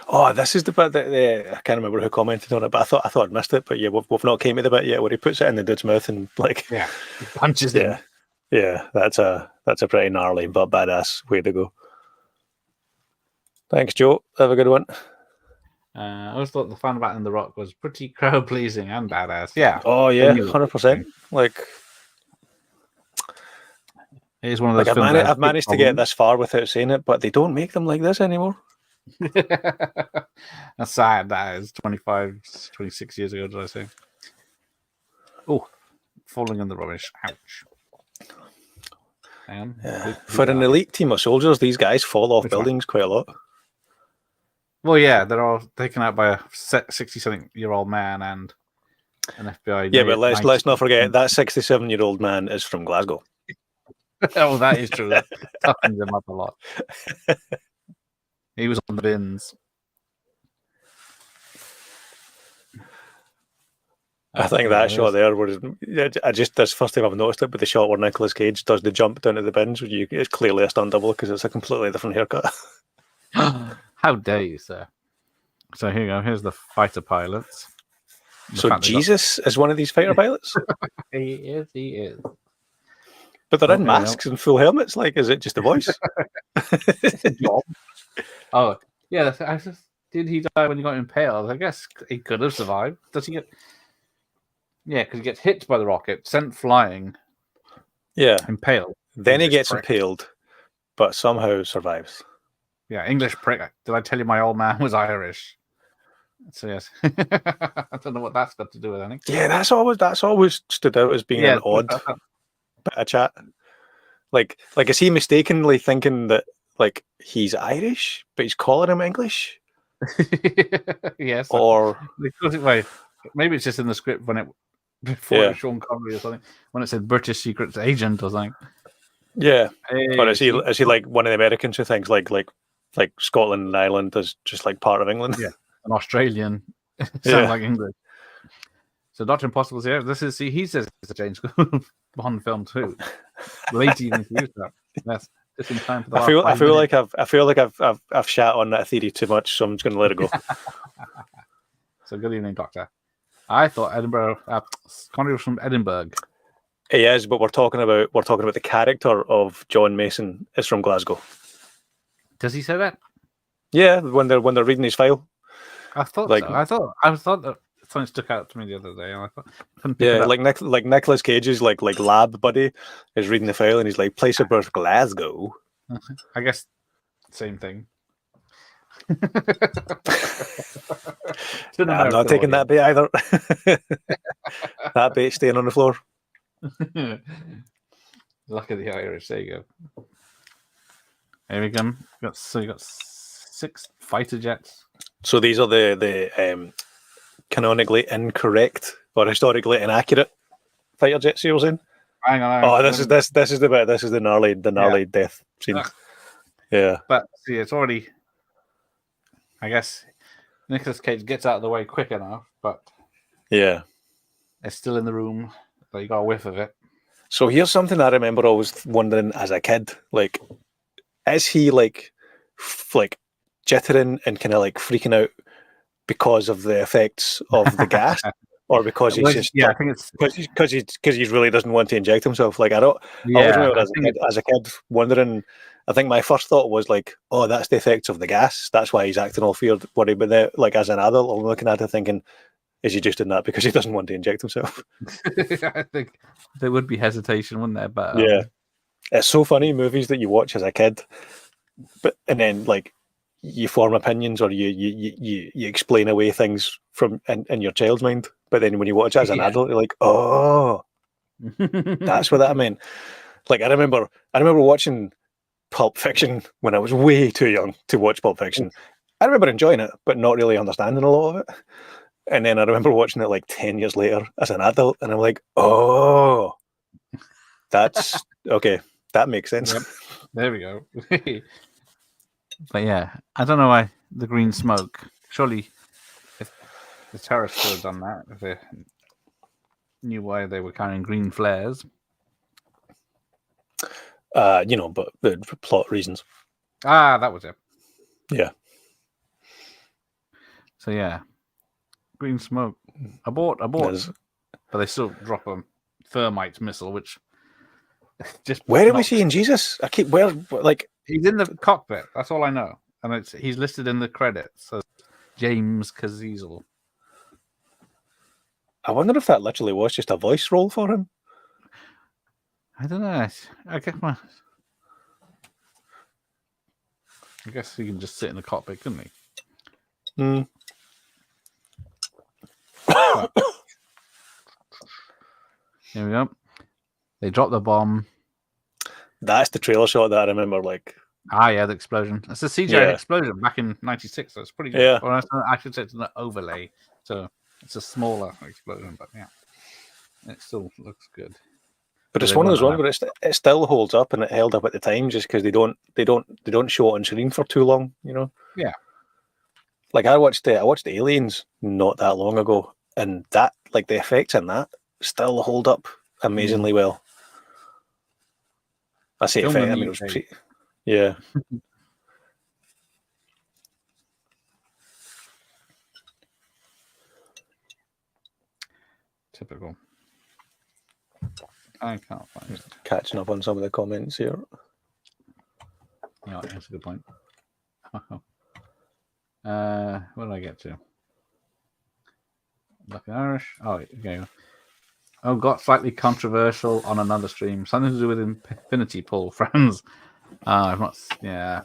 Oh, this is the bit that I can't remember who commented on it, but I thought I'd missed it. But yeah, we've not came to the bit yet where he puts it in the dude's mouth and like he punches him. Yeah, that's a pretty gnarly but badass way to go. Thanks, Joe. Have a good one. I always thought the fun about In the Rock was pretty crowd pleasing and badass. Yeah. Oh yeah, 100%. Like it is one of those. I've managed to get this far without saying it, but they don't make them like this anymore. That's sad. That is 26 years ago. Did I say? Oh, falling in the rubbish. Ouch. Yeah. For an elite team of soldiers, these guys fall off buildings quite a lot. Well, yeah, they're all taken out by a 60-something-year-old man and an FBI. Yeah, but let's not forget that 67-year-old man is from Glasgow. Oh, that is true. That toughens him up a lot. He was on the bins. I think that shot there was. That's the first time I've noticed it, but the shot where Nicolas Cage does the jump down to the bins, it's clearly a stunt double because it's a completely different haircut. How dare you, sir? So here you go. Here's the fighter pilots. So Jesus is one of these fighter pilots? He is. But they're in masks and full helmets. Like, is it just a voice? Oh, yeah. Did he die when he got impaled? I guess he could have survived. Does he get... Yeah, because he gets hit by the rocket, sent flying. Yeah. Impaled. Then he gets impaled, but somehow survives. Yeah, English prick. Did I tell you my old man was Irish? So yes. I don't know what that's got to do with anything. Yeah, that's always stood out as being an odd bit of chat. Like, is he mistakenly thinking that like he's Irish, but he's calling him English? Yes. Or wait, maybe it's just in the script before it was Sean Connery or something, when it said British Secret Agent or something. Yeah. Or is he like one of the Americans who thinks like Scotland and Ireland is just like part of England? Yeah. An Australian sounds like English. So Dr. Impossible's here. He says it's a James Bond film too. Late even to use that. Yes. Just in time for the I feel like I've shat on that theory too much, so I'm just gonna let it go. So good evening, Doctor. I thought Connery was from Edinburgh. He is, but we're talking about the character of John Mason is from Glasgow. Does he say that? Yeah, when they're reading his file. I thought so. I thought that something stuck out to me the other day, and I thought couldn't pick it up. like Nicolas Cage's like lab buddy is reading the file, and he's like, "Place of birth, Glasgow." I guess same thing. I'm not taking that bait either. That bait staying on the floor. Luck of the Irish. There you go. Here we go. You got 6 fighter jets. So these are the canonically incorrect or historically inaccurate fighter jets you're saying? Hang on. Oh, this is the bit. This is the gnarly death scene. Yeah. But see, it's already. I guess Nicolas Cage gets out of the way quick enough, but yeah, it's still in the room. So you got a whiff of it. So here's something I remember always wondering as a kid: like, is he like jittering and kind of like freaking out because of the effects of the gas, or because he's just I think it's because he really doesn't want to inject himself. Like I always remember as a kid wondering. I think my first thought was like, oh, that's the effects of the gas. That's why he's acting all feared, worried. But then, like as an adult, I'm looking at it thinking, is he just doing that because he doesn't want to inject himself? I think there would be hesitation, wouldn't there? But yeah, it's so funny movies that you watch as a kid, and then like you form opinions or you explain away things from in your child's mind. But then when you watch it as an adult, you're like, oh, that's what that meant. Like I remember watching Pulp Fiction when I was way too young to watch Pulp Fiction. I remember enjoying it, but not really understanding a lot of it. And then I remember watching it like 10 years later as an adult, and I'm like, oh, that's okay. That makes sense. Yep. There we go. But yeah, I don't know why the green smoke. Surely, if the terrorists could have done that, if they knew why they were carrying green flares. But the plot reasons. That was it. Yeah. So yeah, green smoke. Abort. But they still drop a thermite missile, which just. Where are we seeing Jesus? He's in the cockpit. That's all I know, and he's listed in the credits as James Cazeel. I wonder if that literally was just a voice role for him. I don't know. I guess he can just sit in the cockpit, couldn't he? Hmm. Here we go. They drop the bomb. That's the trailer shot that I remember. Like Yeah, the explosion. It's a CGI explosion back in '96. So it's pretty. Yeah. Or I should say it's an overlay. So it's a smaller explosion, but yeah, it still looks good. But it's one of those ones where it still holds up, and it held up at the time just because they don't show it on screen for too long, you know. Yeah. Like I watched Aliens not that long ago, and that like the effects in that still hold up amazingly well. I say effect. I mean, it was yeah. Typical. I can't find it. Catching up on some of the comments here. Yeah, that's a good point. Where did I get to? Lucky Irish. Oh, okay. Oh, got slightly controversial on another stream. Something to do with Infinity Pool, friends. I've not. Yeah.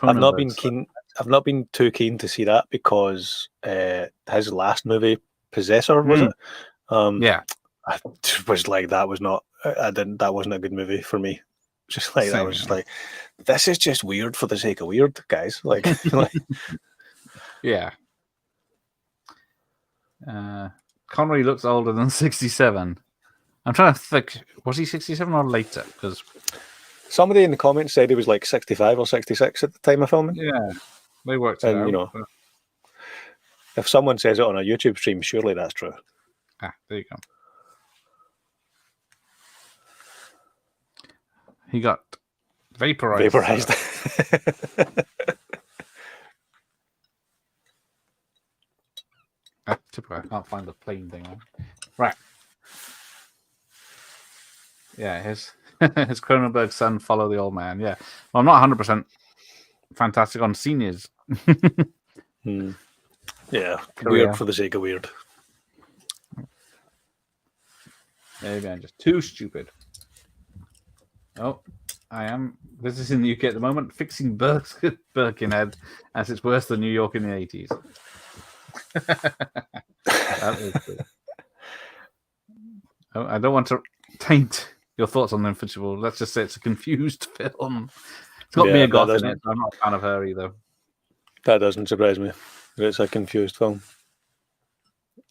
I've not been keen. I've not been too keen to see that because his last movie, Possessor, was it? Yeah. I was like, that was not. I didn't. That wasn't a good movie for me. Just like I was just like, this is just weird for the sake of weird, guys. Like, yeah. Connery looks older than 67. I'm trying to think. Was he 67 or later? Because somebody in the comments said he was like 65 or 66 at the time of filming. Yeah, they worked it out. You know, if someone says it on a YouTube stream, surely that's true. There you go. He got vaporized. Typical. I can't find the plane thing. Right. Yeah, his Cronenberg son follow the old man. Yeah. Well, I'm not 100% fantastic on seniors. Yeah. Weird for the sake of weird. Maybe I'm just too stupid. Oh, I am. This is in the UK at the moment. Fixing Birkenhead as it's worse than New York in the 80s. That is good. Oh, I don't want to taint your thoughts on the Infinity Pool. Let's just say it's a confused film. It's got Mia Goth in it. So I'm not a fan of her either. That doesn't surprise me. It's a confused film.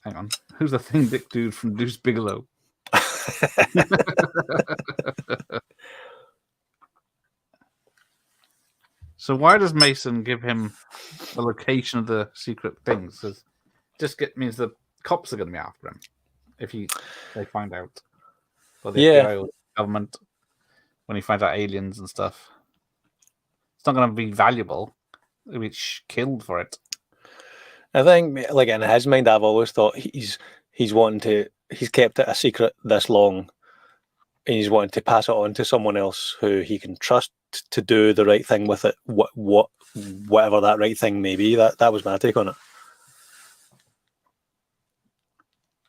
Hang on. Who's the thing dick dude from Deuce Bigelow? So why does Mason give him the location of the secret things? It just means the cops are going to be after him if they find out. Or the FBI or the government when he finds out aliens and stuff. It's not going to be valuable. He'll be killed for it. I think, like in his mind, I've always thought he's kept it a secret this long, and he's wanting to pass it on to someone else who he can trust to do the right thing with it, whatever that right thing may be. That was my take on it.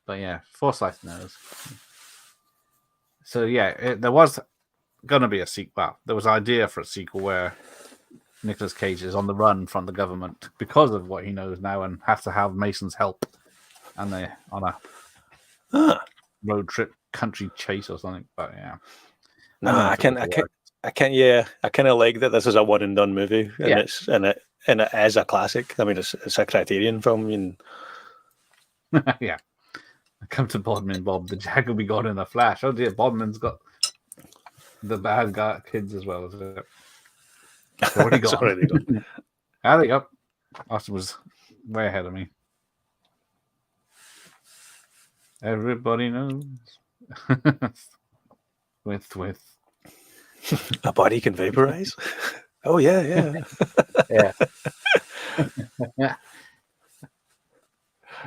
But yeah, Forsyth knows. So yeah, there was going to be a sequel. Well, there was an idea for a sequel where Nicolas Cage is on the run from the government because of what he knows now and has to have Mason's help, and they're on a road trip, country chase or something. But yeah, I can't. Yeah, I kind of like that. This is a one and done movie, and it is a classic. I mean, it's a Criterion film. Yeah. I come to Bodman, Bob. The Jack will be gone in a flash. Oh dear, Bodman's got the bad guy kids as well, is it? It's already gone. It's already gone. There you go. Austin was way ahead of me. Everybody knows. with a body can vaporize. Oh yeah. Yeah. Yeah.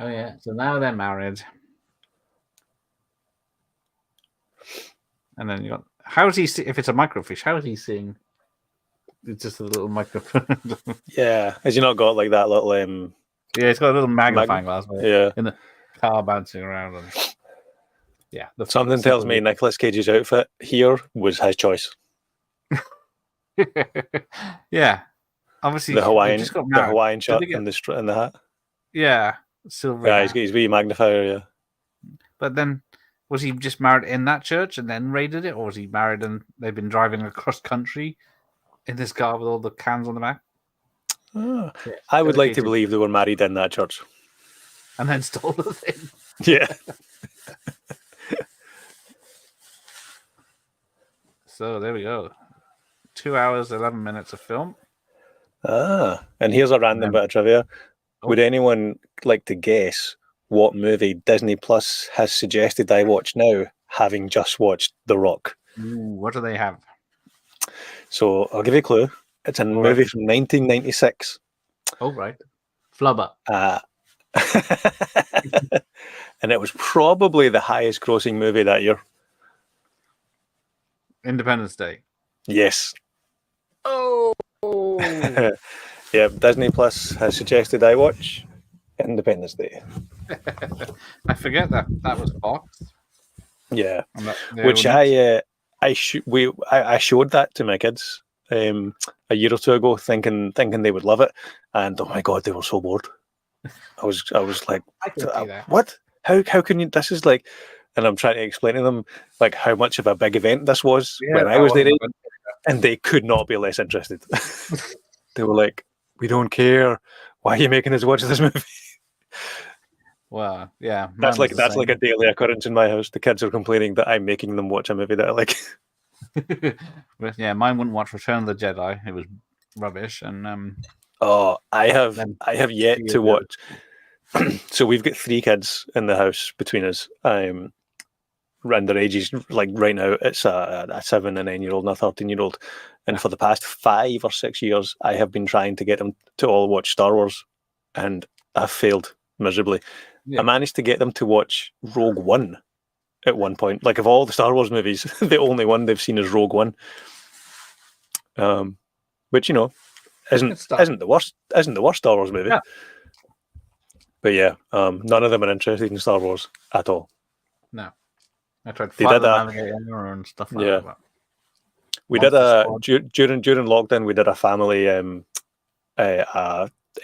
Oh yeah. So now they're married. And then you got if it's a microfiche, how is he seeing? It's just a little microphone. Yeah. Has he not got like that little yeah, it's got a little magnifying glass in the car bouncing around and yeah. Something tells me Nicolas Cage's outfit here was his choice. Yeah. Obviously the Hawaiian shirt and the hat. Yeah. Silver. Yeah, he's wee magnifier, yeah. But then was he just married in that church and then raided it, or was he married and they've been driving across country in this car with all the cans on the back. I would like to Dedicated. believe they were married in that church. And then stole the thing. Yeah. So there we go. 2 hours, 11 minutes of film. And here's a random bit of trivia. Would anyone like to guess what movie Disney Plus has suggested I watch now, having just watched The Rock? Ooh, what do they have? So I'll give you a clue. It's a movie from 1996. Oh, right. Flubber. And it was probably the highest grossing movie that year. Independence Day. Yes. Oh. Yeah, Disney Plus has suggested I watch Independence Day. I forget that was Fox. Yeah, which I showed that to my kids a year or two ago, thinking they would love it, and oh my god, they were so bored. I was like, what? How can you? This is like, and I'm trying to explain to them like how much of a big event this was when I was their age, and they could not be less interested. They were like, we don't care. Why are you making us watch this movie? Well, yeah. That's like a daily occurrence in my house. The kids are complaining that I'm making them watch a movie that I like. Yeah, mine wouldn't watch Return of the Jedi. It was rubbish. And I have yet to watch. So we've got 3 kids in the house between us. And their ages, like right now, it's a 7 and 9-year-old and a 13-year-old. And for the past 5 or 6 years, I have been trying to get them to all watch Star Wars, and I've failed miserably. Yeah. I managed to get them to watch Rogue One at one point. Like, of all the Star Wars movies, the only one they've seen is Rogue One. Which, you know, isn't the worst Star Wars movie. Yeah. But yeah, none of them are interested in Star Wars at all. No. I tried Flight of the Navigator and stuff like that. We did during lockdown. We did a family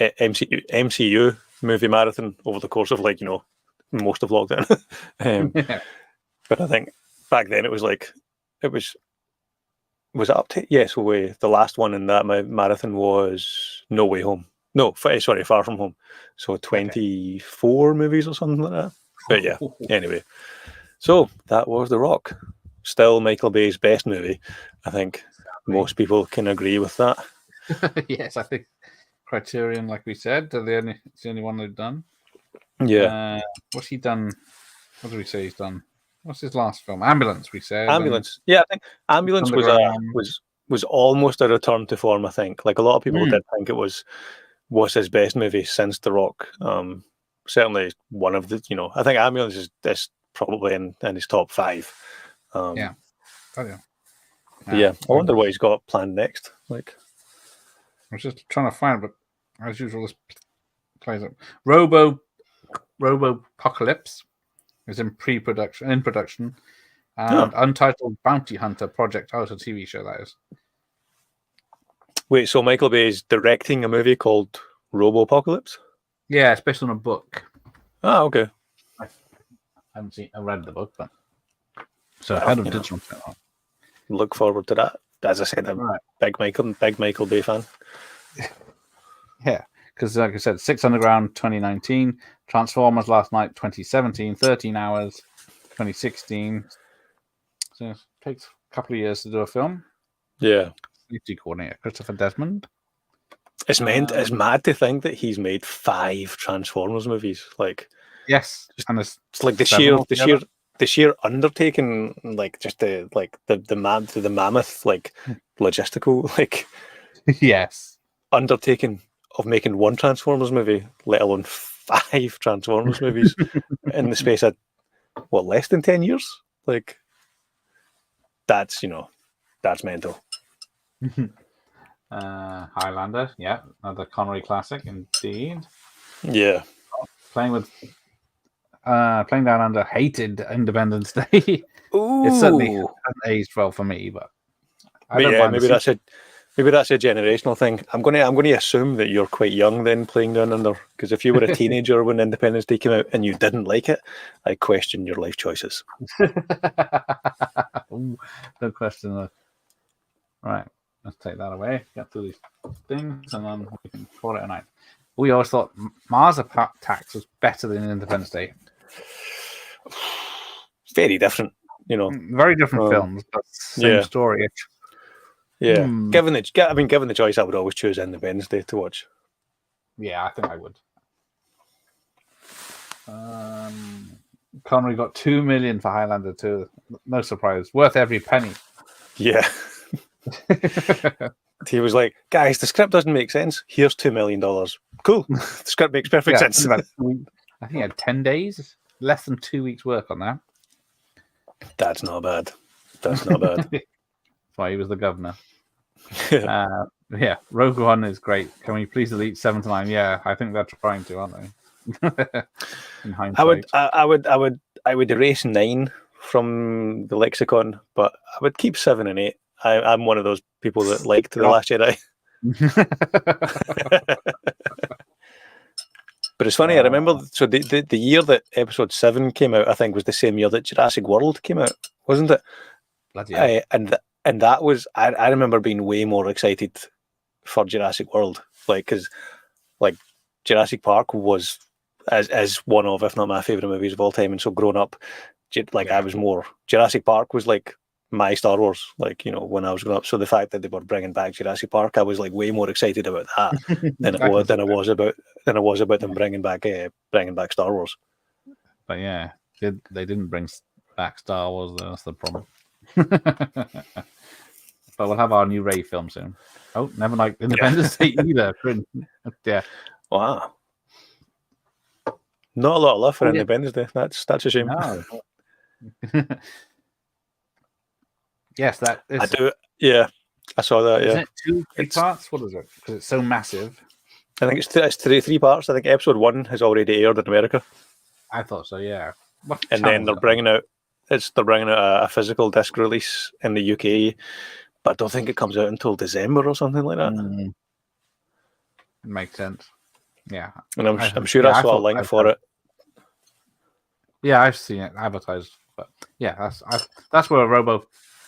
MCU movie marathon over the course of most of lockdown. But I think back then it was it up to the last one in that marathon was No Way Home. No, sorry, Far From Home. So 24 movies or something like that. But yeah, anyway. So that was The Rock. Still Michael Bay's best movie. I think most people can agree with that. Yes, I think Criterion, like we said, it's the only one they've done. Yeah. What's he done? What did we say he's done? What's his last film? Ambulance, we said. Ambulance. Yeah, I think Ambulance was almost a return to form, I think. Like, a lot of people did think it was his best movie since The Rock. Certainly one of the, I think Ambulance is probably in his top 5. Yeah. I wonder what he's got planned next. Like, I was just trying to find, but as usual, this plays up. Robo-Apocalypse is in production, and Untitled Bounty Hunter Project out, a TV show that is. Wait, so Michael Bay is directing a movie called Robo-Apocalypse? Yeah, it's based on a book. Ah, okay. I read the book, but so head of digital. Look forward to that. As I said, I'm a big Michael Bay fan. Yeah, because like I said, 6 Underground 2019, Transformers Last Night 2017, 13 Hours 2016. So it takes a couple of years to do a film. Yeah. Safety coordinator Christopher Desmond. It's mad to think that he's made 5 Transformers movies. Like, yes, and it's like the sheer undertaking, like just the mammoth logistical yes undertaking of making 1 Transformers movie, let alone 5 Transformers movies in the space of less than 10 years. Like, that's mental. Highlander, yeah, another Connery classic indeed. Yeah, playing down under hated Independence Day. Ooh. It certainly hasn't aged well for me, but maybe that's a generational thing. I'm going to assume that you're quite young then, playing down under, because if you were a teenager when Independence Day came out and you didn't like it, I question your life choices. Ooh, no question. Right. let's take that away. Get through these things, and then we can call it a night. We always thought Mars Attacks was better than Independence Day. Very different, Very different films, but same story. Yeah. Given the choice, I would always choose Independence Day to watch. Yeah, I think I would. Connery got $2 million for Highlander 2. No surprise. Worth every penny. Yeah. He was like, guys, the script doesn't make sense. Here's $2 million. Cool. The script makes perfect sense. I think he had 10 days. Less than 2 weeks' work on that. That's not bad. That's not bad. That's why he was the governor. Rogue One is great. Can we please delete 7 to 9? Yeah, I think they're trying to, aren't they? In hindsight. I would erase 9 from the lexicon, but I would keep 7 and 8. I'm one of those people that liked The Last Jedi. But it's funny, I remember, so the year that episode 7 came out, I think, was the same year that Jurassic World came out, wasn't it? Bloody hell. And that was, I remember being way more excited for Jurassic World, because Jurassic Park was as one of, if not my favourite movies of all time, and so growing up, I was more, Jurassic Park was like my Star Wars, when I was growing up. So the fact that they were bringing back Jurassic Park, I was like way more excited about that than I was about them bringing back Star Wars. But yeah, they didn't bring back Star Wars, though. That's the problem. But we'll have our new Ray film soon. Oh, never liked Independence Day either. Yeah. Wow. Not a lot of love for Independence Day. That's a shame. No. Yes, that is. I do. Yeah, I saw that. Isn't it 2 parts? What is it? Because it's so massive. I think it's three parts. I think episode 1 has already aired in America. I thought so. Yeah. And then they're bringing out a physical disc release in the UK, but I don't think it comes out until December or something like that. Makes sense. Yeah, and I'm sure I saw a link for it. Yeah, I've seen it advertised, but yeah, that's where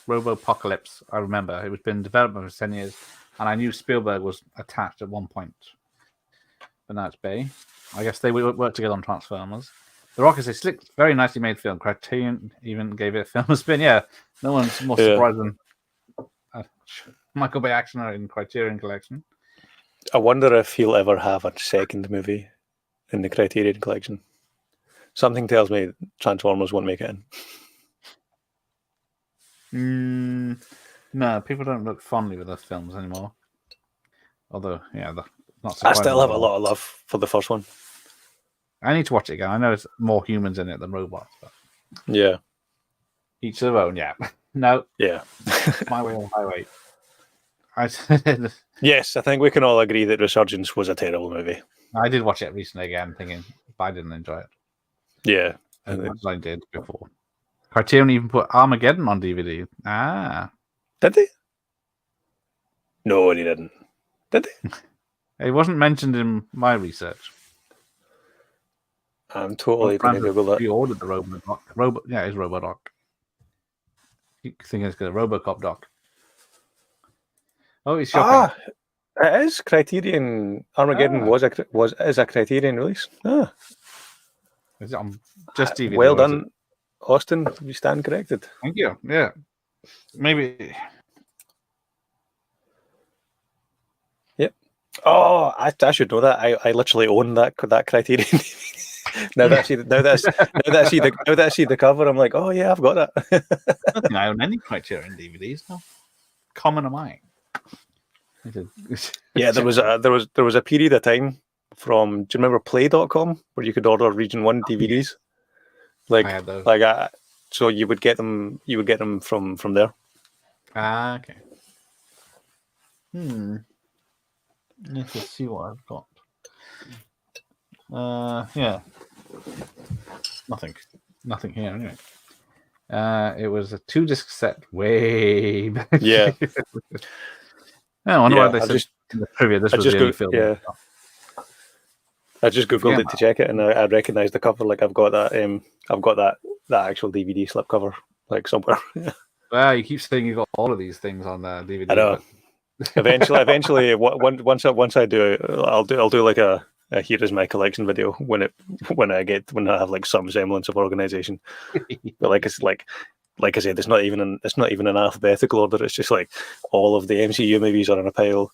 Robopocalypse. I remember it was been in development for 10 years, and I knew Spielberg was attached at one point, but now it's Bay. I guess they work together on Transformers. The Rock is a slick, very nicely made film. Criterion even gave it a film spin. Yeah, no one's more surprised than Michael Bay action in Criterion Collection. I wonder if he'll ever have a second movie in the Criterion Collection. Something tells me Transformers won't make it in. No, people don't look fondly with those films anymore. Although, yeah, not I still have a lot of love for the first one. I need to watch it again. I know there's more humans in it than robots. But yeah. Each their own, yeah. No. Yeah. My way or highway. Yes, I think we can all agree that Resurgence was a terrible movie. I did watch it recently again, thinking, but I didn't enjoy it. Yeah. As much as I did before. Criterion even put Armageddon on DVD. Ah. Did they? No, they didn't. Did they? It wasn't mentioned in my research. I'm totally going to Google that. We ordered the Robodoc. Yeah, it's Robodoc. You think it's got a Robocop doc. Oh, it's shocking. It is Criterion. Armageddon is a Criterion release. Is it on just DVD? Well done, Austin. You stand corrected. Thank you. Yeah. Maybe. Yep. Oh, I should know that. I literally own that Criterion DVD. Now that I see the cover, I'm like, oh yeah, I've got that. I don't think I own any Criterion DVDs. No. Common am I? Yeah, there was a period of time from, do you remember Play.com where you could order Region 1 DVDs? I had those. So you would get them from there. Ah, okay. Let's see what I've got. Yeah. Nothing here anyway. It was a 2-disc set way back. Yeah. I wonder why they said in the trivia this was the only film. Yeah. I just googled it to check it, and I recognised the cover. Like I've got that actual DVD slipcover like somewhere. Well, you keep saying you got all of these things on the DVD. I know. Eventually, once I do, I'll do like a here is my collection video when I have like some semblance of organization. But like I said, it's not even in alphabetical order. It's just like all of the MCU movies are in a pile,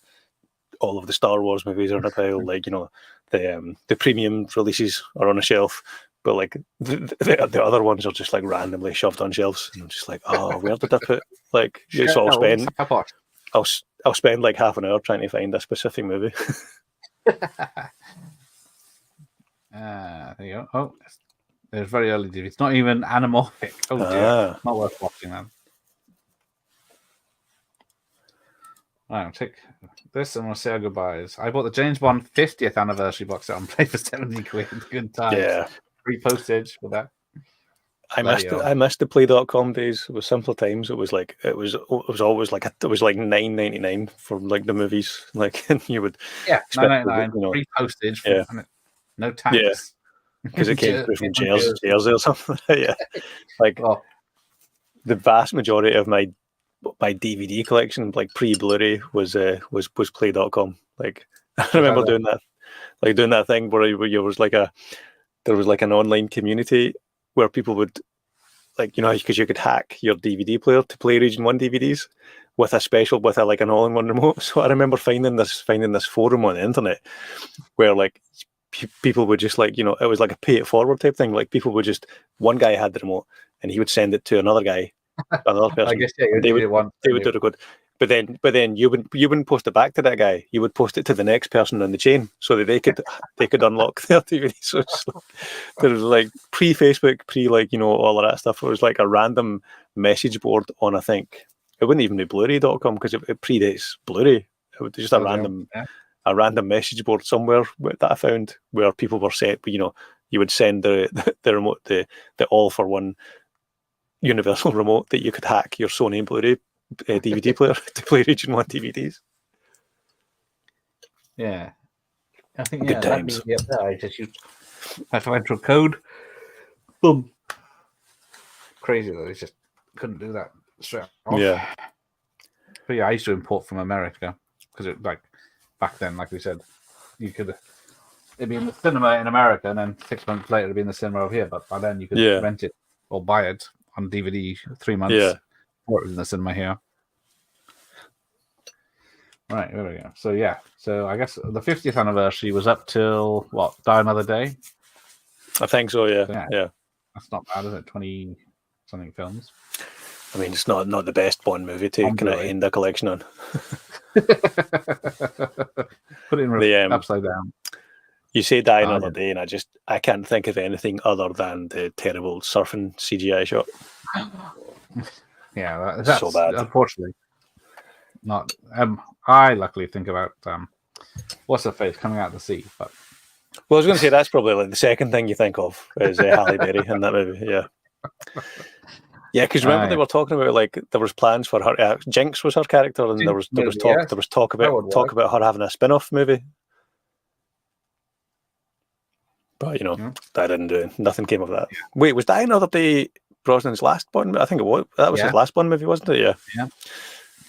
all of the Star Wars movies are in a pile. Like, you know, the premium releases are on a shelf, but like the other ones are just like randomly shoved on shelves. And I'm just like, oh, where did I put like? So I'll spend like half an hour trying to find a specific movie. There you go. Oh, it's very early. It's not even anamorphic. Oh dear, not worth watching that. Right, I'll take this and we'll say our goodbyes. I bought the James Bond 50th anniversary box set on Play for 70 quid. Good times. Yeah. Free postage for that. I missed the Play.com days. It was simpler times. It was always like $9.99 for like the movies. Like, and you would $9.99 free postage. Yeah. No tax. Yeah. Because it came through from Jersey or something. Yeah. Like the vast majority of my DVD collection, like pre-Blu-ray, was Play.com. Like I remember doing that thing where there was like an online community where people would, like, you know, because you could hack your DVD player to play Region 1 DVDs with an all-in-one remote. So I remember finding this forum on the internet where like people would just, like, you know, it was like a pay it forward type thing. Like people would just, one guy had the remote and he would send it to another guy, another person. I guess they would do the code. But then you wouldn't post it back to that guy. You would post it to the next person in the chain so that they could unlock their DVD. So it's like, there was like pre-Facebook, like, you know, all of that stuff. It was like a random message board on, I think it wouldn't even be Blu-ray.com because it predates Blu-ray. It was just a random message board somewhere that I found where people were set. You know, you would send the remote, the all-for-one universal remote that you could hack your Sony Blu-ray DVD player to play Region 1 DVDs. Yeah. I think, good times. I just had to enter a code. Boom. Crazy though, they just couldn't do that straight off. Yeah. But yeah, I used to import from America because it, like, back then, like we said, it'd be in the cinema in America and then 6 months later it'd be in the cinema over here. But by then you could rent it or buy it on DVD 3 months. Yeah. Or it was in the cinema here. Right, there we go. So yeah, so I guess the 50th anniversary was up till what? Die Another Day. I think so. Yeah. Yeah. That's not bad, is it? 20-something films. I mean, it's not the best Bond movie to kind of end a collection on. Put it in upside down. You say Die Another Day, and I can't think of anything other than the terrible surfing CGI shot. Yeah, that's so bad. Unfortunately, not. I luckily think about what's her face coming out of the sea, but well, I was going to say that's probably like the second thing you think of is Halle Berry in that movie. Yeah, yeah, because remember they were talking about, like, there was plans for her. Jinx was her character, and there was talk about her having a spin-off movie. But, you know, that didn't do it. Nothing came of that. Yeah. Wait, was Die Another Day Brosnan's last Bond? I think it was. That was his last Bond movie, wasn't it?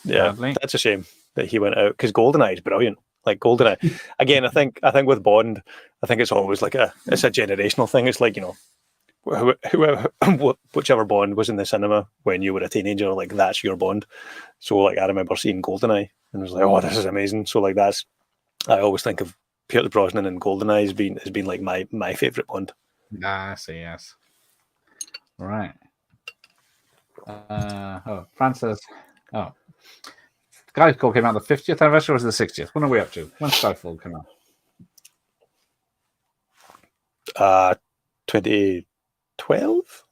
Yeah. That's a shame that he went out, because GoldenEye is brilliant. Like GoldenEye, again, I think with Bond, I think it's always like it's a generational thing. It's like, you know, whichever Bond was in the cinema when you were a teenager, like, that's your Bond. So, like, I remember seeing GoldenEye and was like, oh, this is amazing. So, like, I always think of Pierce Brosnan and GoldenEye has been like my favorite Bond. I see. Yes. Right. Francis. Skyfall came out the 50th anniversary, or was it the 60th? When are we up to? When Skyfall came out? 2012.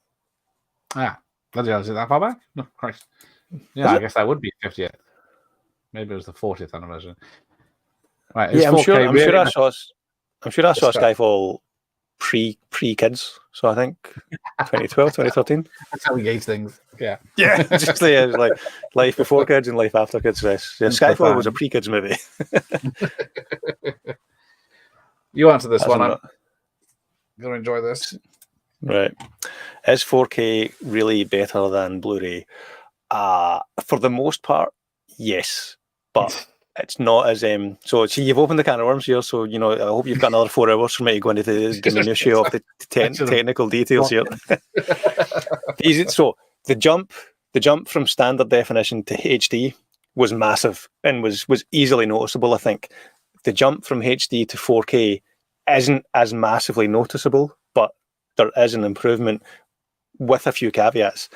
Bloody hell, is it that far back? No, Christ. Yeah, I guess that would be 50th. Maybe it was the 40th anniversary. Right. Yeah, I'm sure I saw Skyfall pre-kids. So I think 2012, 2013. That's how we gauge things. Yeah. Yeah. Just like life before kids and life after kids. Yes. Yeah, Skyfall was a pre-kids movie. You answer this one. I'm going to enjoy this. Right. Is 4K really better than Blu-ray? For the most part, yes. But it's not as so. See, you've opened the can of worms here, so I hope you've got another 4 hours for me to go into the minutiae of the technical details here. So the jump from standard definition to HD was massive and was easily noticeable. I think the jump from HD to 4K isn't as massively noticeable, but there is an improvement with a few caveats.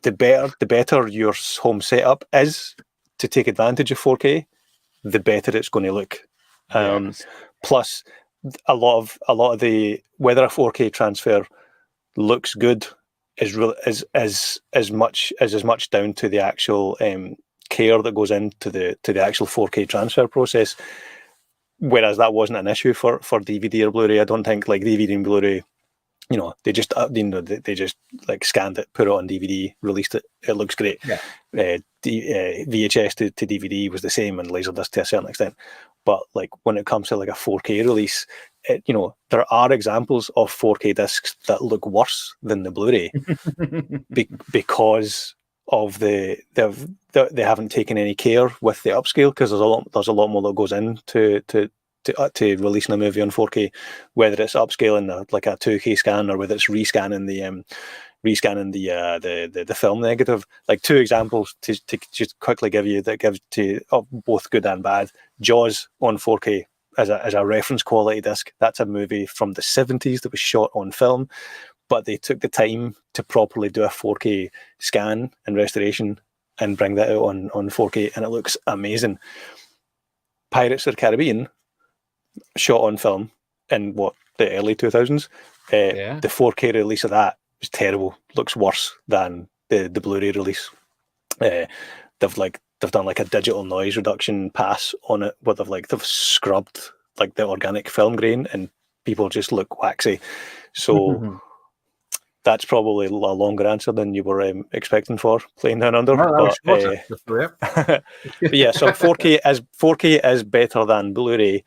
The better your home setup is to take advantage of 4K, the better it's going to look. Plus, a lot of the whether a 4K transfer looks good is as much down to the actual care that goes into the actual 4K transfer process. Whereas that wasn't an issue for DVD or Blu-ray. I don't think like DVD and Blu-ray, they just they just like scanned it, put it on DVD, released it. It looks great. VHS to DVD was the same, and Laserdisc to a certain extent. But like when it comes to like a 4K release, there are examples of 4K discs that look worse than the Blu-ray because of they haven't taken any care with the upscale, because there's a lot more that goes into to releasing a movie on 4K, whether it's upscaling like a 2K scan or whether it's rescanning the film negative. Like 2 examples to just quickly give you that gives to both good and bad. Jaws on 4K as a reference quality disc. That's a movie from the 70s that was shot on film, but they took the time to properly do a 4K scan and restoration and bring that out on 4K, and it looks amazing. Pirates of the Caribbean, shot on film in the early 2000s. The 4K release of that was terrible. Looks worse than the Blu-ray release. They've done like a digital noise reduction pass on it, but they've scrubbed like the organic film grain, and people just look waxy. So that's probably a longer answer than you were expecting for Playing Down Under. No, but yeah, so 4K is better than Blu-ray,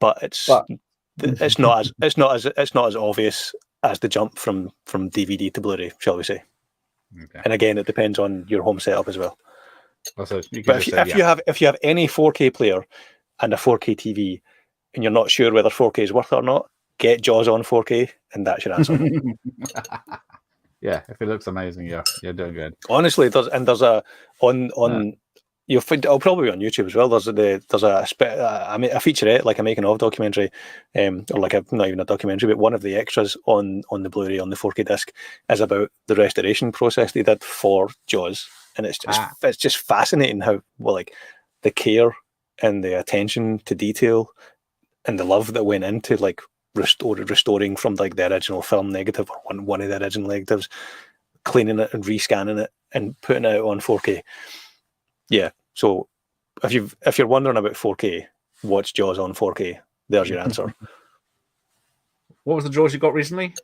but it's not as obvious as the jump from DVD to Blu-ray, shall we say? Okay. And again, it depends on your home setup as well. So but if you have any 4K player and a 4K TV, and you're not sure whether 4K is worth it or not, get Jaws on 4K, and that's your answer. Yeah, if it looks amazing, you're doing good. Honestly, there's you'll find it'll probably be on YouTube as well. There's a featurette, like a making of documentary, or like not even a documentary, but one of the extras on the Blu-ray on the 4K disc is about the restoration process they did for Jaws, and it's just fascinating how the care and the attention to detail and the love that went into like restoring from like the original film negative or one of the original negatives, cleaning it and rescanning it and putting it out on 4K. Yeah, so if you're wondering about 4K, watch Jaws on 4K. There's your answer. What was the Jaws you got recently?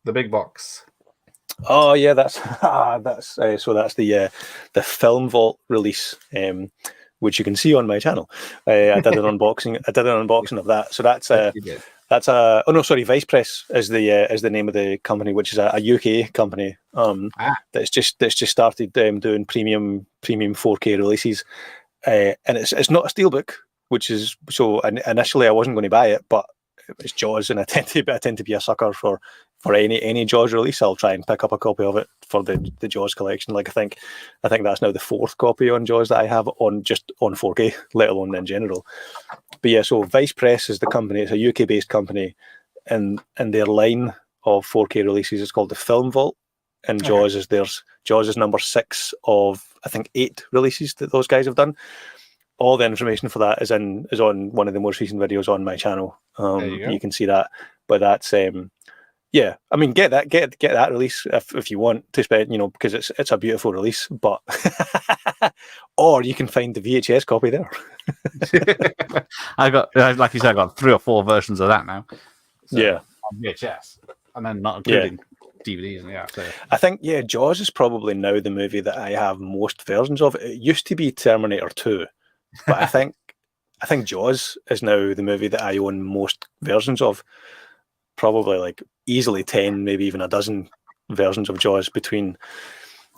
The big box. Oh yeah, that's the Film Vault release, which you can see on my channel. I did an unboxing of that. So Vice Press is the name of the company, which is a UK company that's just started doing premium 4K releases, and it's not a steelbook, which is so. Initially, I wasn't going to buy it, but it's Jaws, and I tend to be a sucker for any Jaws release. I'll try and pick up a copy of it for the Jaws collection. Like I think that's now the 4th copy on Jaws that I have on 4K, let alone in general. But yeah, so Vice Press is the company. It's a UK based company, and their line of 4K releases is called the Film Vault, and Jaws is number 6 of I think 8 releases that those guys have done. All the information for that is on one of the most recent videos on my channel. You can see that, but that's yeah. I mean, get that release if you want to spend, because it's a beautiful release. But or you can find the VHS copy there. I got, like you said, I got 3 or 4 versions of that now. So, yeah, on VHS, and then not including DVDs. Yeah, so. I think Jaws is probably now the movie that I have most versions of. It used to be Terminator 2. But I think Jaws is now the movie that I own most versions of. Probably like easily 10, maybe even a dozen versions of Jaws between.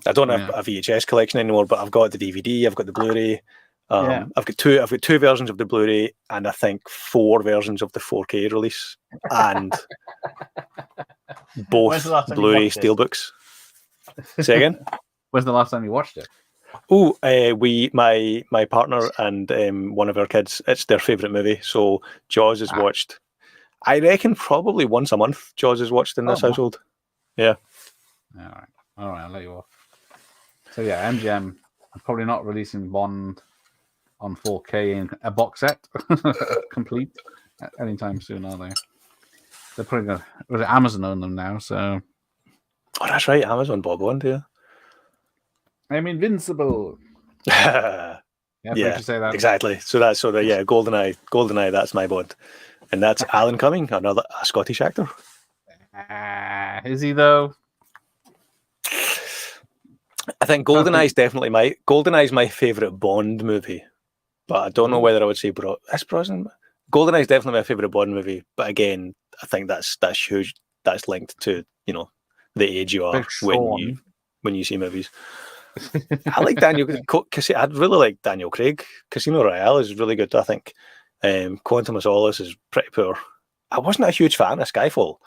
I don't have a VHS collection anymore, but I've got the DVD, I've got the Blu-ray, Yeah. I've got two versions of the Blu-ray, and I think 4 versions of the 4K release, and When's both the last time you Blu-ray watched it? steelbooks. Say again? When's the last time you watched it? Oh, my partner and one of our kids, it's their favourite movie. So Jaws is watched. I reckon probably once a month. Jaws is watched in this household. Yeah. All right. I'll let you off. So yeah, MGM are probably not releasing Bond on 4K in a box set complete anytime soon, are they? They're putting Amazon own them now, so. Oh, that's right. Amazon bought Bond, yeah. I'm invincible. Yeah, You say that. exactly. So GoldenEye, that's my Bond. And that's Alan Cumming, a Scottish actor. Is he though? I think GoldenEye's my favourite Bond movie, but I don't know whether I would say Brosnan. GoldenEye's definitely my favourite Bond movie, but again, I think that's huge. That's linked to the age you are when you see movies. I like Daniel. I'd really like Daniel Craig. Casino Royale is really good, I think. Quantum of Solace is pretty poor. I wasn't a huge fan of Skyfall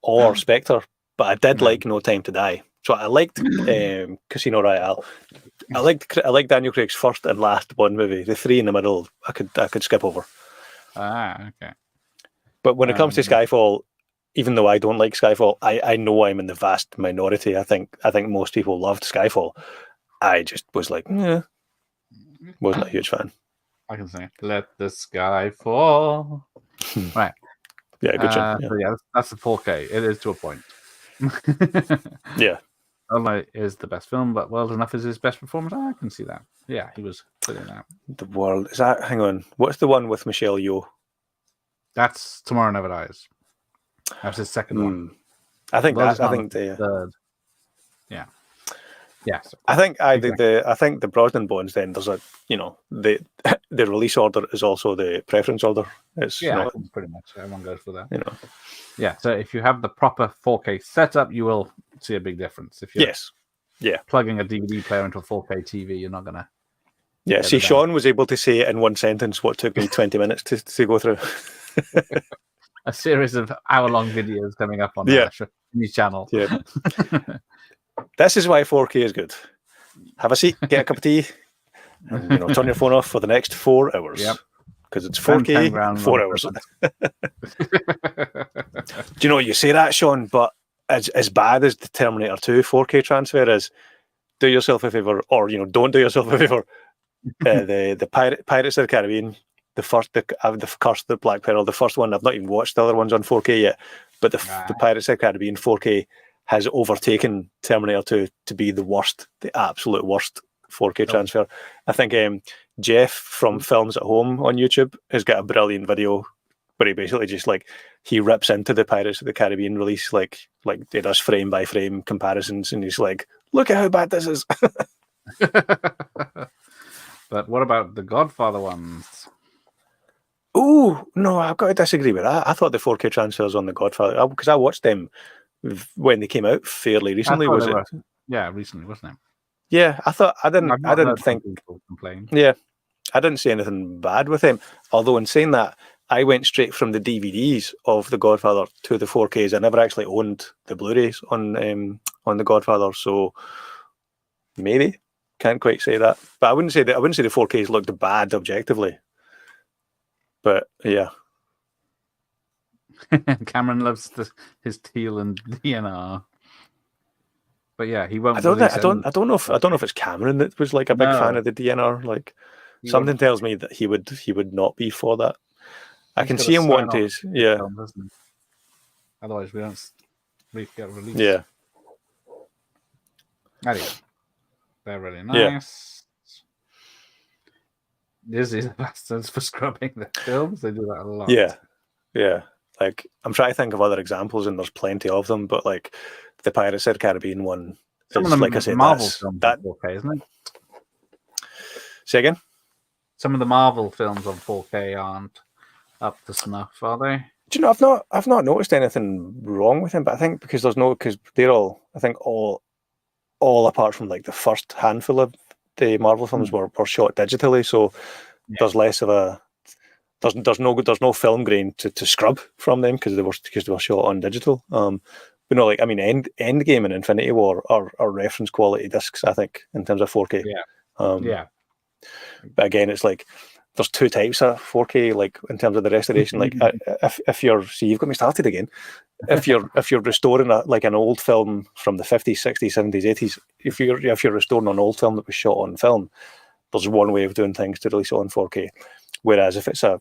or Spectre, but I did like No Time to Die. So I liked Casino Royale. I liked Daniel Craig's first and last Bond movie. The 3 in the middle, I could skip over. Okay. But when it comes to Skyfall, even though I don't like Skyfall, I know I'm in the vast minority. I think most people loved Skyfall. I just was like, wasn't a huge fan. I can say, "Let the sky fall." Right. Yeah, good job. So yeah, that's the 4K. It is to a point. Yeah. Unlike is the best film, but Well Enough is his best performance. I can see that. Yeah, he was brilliant out. The World is that? Hang on, what's the one with Michelle Yeoh? That's Tomorrow Never Dies. That's his second one. I think the third. Yeah. Yeah. So. I think the Brosnan Bonds. Then there's the release order is also the preference order. It's pretty much everyone goes for that. Yeah. So if you have the proper 4K setup, you will see a big difference. If you're plugging a DVD player into a 4K TV, you're not gonna. Yeah. See, Sean was able to say in one sentence what took me 20 minutes to go through. A series of hour-long videos coming up on the news channel. Yeah. This is why 4K is good. Have a seat, get a cup of tea, and turn your phone off for the next 4 hours. Yep. Because it's 4K, 4 hours. Do you say that, Sean? But as bad as the Terminator 2 4K transfer is, do yourself a favour, or don't do yourself a favour. The Pirates of the Caribbean, the Curse of the Black Pearl, the first one. I've not even watched the other ones on 4K yet, but the Pirates of the Caribbean 4K has overtaken Terminator 2 to be the absolute worst 4K transfer. I think Jeff from Films at Home on YouTube has got a brilliant video where he basically just he rips into the Pirates of the Caribbean release, like he does frame by frame comparisons, and he's like, "Look at how bad this is." But what about the Godfather ones? Oh no, I've got to disagree with that. I thought the 4K transfers on the Godfather, because I watched them when they came out fairly recently. Was it? Yeah, recently, wasn't it? Yeah, I didn't think people complain. Yeah, I didn't see anything bad with them. Although in saying that, I went straight from the DVDs of The Godfather to the 4Ks. I never actually owned the Blu-rays on The Godfather, so maybe can't quite say that. But I wouldn't say the 4Ks looked bad objectively. But yeah. Cameron loves his teal and DNR. But yeah, he won't. I don't know if it's Cameron that was a big fan of the DNR. Something tells me that he would not be for that. I can see him wanting to. Film, otherwise, we don't get released. Yeah. Anyway, they're really nice. Disney's the bastards for scrubbing the films. They do that a lot. Yeah. I'm trying to think of other examples, and there's plenty of them. But the Pirates of the Caribbean one, some of them, like I said, Marvel films on 4K, isn't it? Say again. Some of the Marvel films on 4K aren't up to snuff, are they? Do you know? I've not noticed anything wrong with them, but I think because they're all apart from the first handful of the Marvel films were shot digitally, so there's less of a there's no film grain to scrub from them because they were shot on digital. But no, like I mean, Endgame and Infinity War are reference quality discs, I think, in terms of 4K. Yeah. But again, it's like there's two types of 4K, like in terms of the restoration. Like if you're, see, you've got me started again. If you're restoring an old film from the 50s, 60s, 70s, 80s, if you're restoring an old film that was shot on film, there's one way of doing things to release it on 4K. Whereas if it's a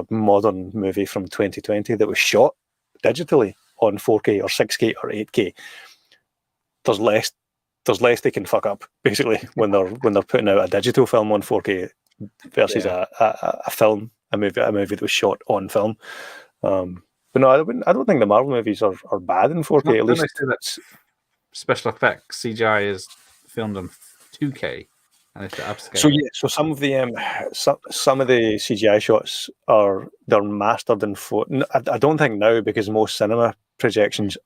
modern movie from 2020 that was shot digitally on 4K or 6K or 8K, there's less they can fuck up basically when they're putting out a digital film on 4K versus a movie that was shot on film. But no, I don't think the Marvel movies are bad in 4K. At least they say that special effects CGI is filmed on 2K and it's upscale. So yeah, so some of the CGI shots they're mastered in 4K. I don't think now, because most cinema projections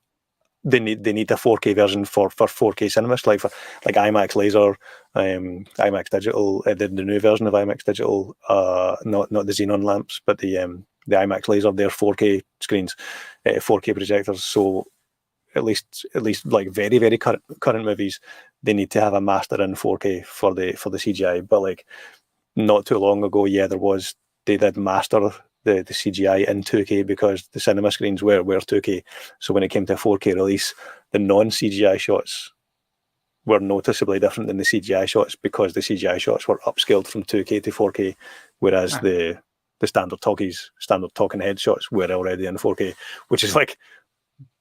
they need a 4K version for 4K cinemas, like IMAX Laser, IMAX Digital, the new version of IMAX Digital, not the xenon lamps, but the IMAX Laser, they're 4K screens, 4K projectors. So at least like very, very current movies, they need to have a master in 4K for the CGI. But like not too long ago, they did master the CGI in 2K because the cinema screens were 2K. So when it came to a 4K release, the non-CGI shots were noticeably different than the CGI shots because the CGI shots were upscaled from 2K to 4K, whereas the standard talking head shots were already in 4K, which is like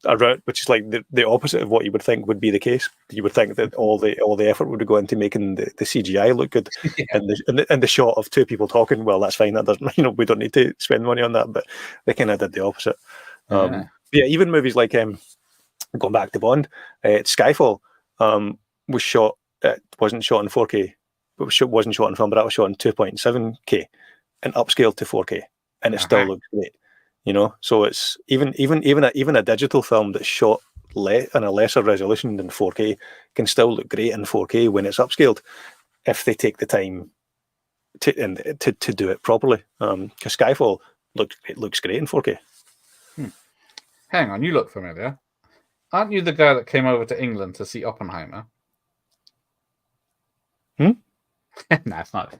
the opposite of what you would think would be the case. You would think that all the effort would go into making the CGI look good, and the shot of two people talking. Well, that's fine. That doesn't, we don't need to spend money on that. But they kind of did the opposite. Even movies like going back to Bond, Skyfall was shot. It wasn't shot in 4K, but wasn't shot in film. But that was shot in 2.7K and upscaled to 4K, and it still looks great. So it's even a digital film that's shot in a lesser resolution than 4K can still look great in 4K when it's upscaled, if they take the time to do it properly. Because Skyfall looks great in 4K. Hang on, you look familiar. Aren't you the guy that came over to England to see Oppenheimer? No, it's not.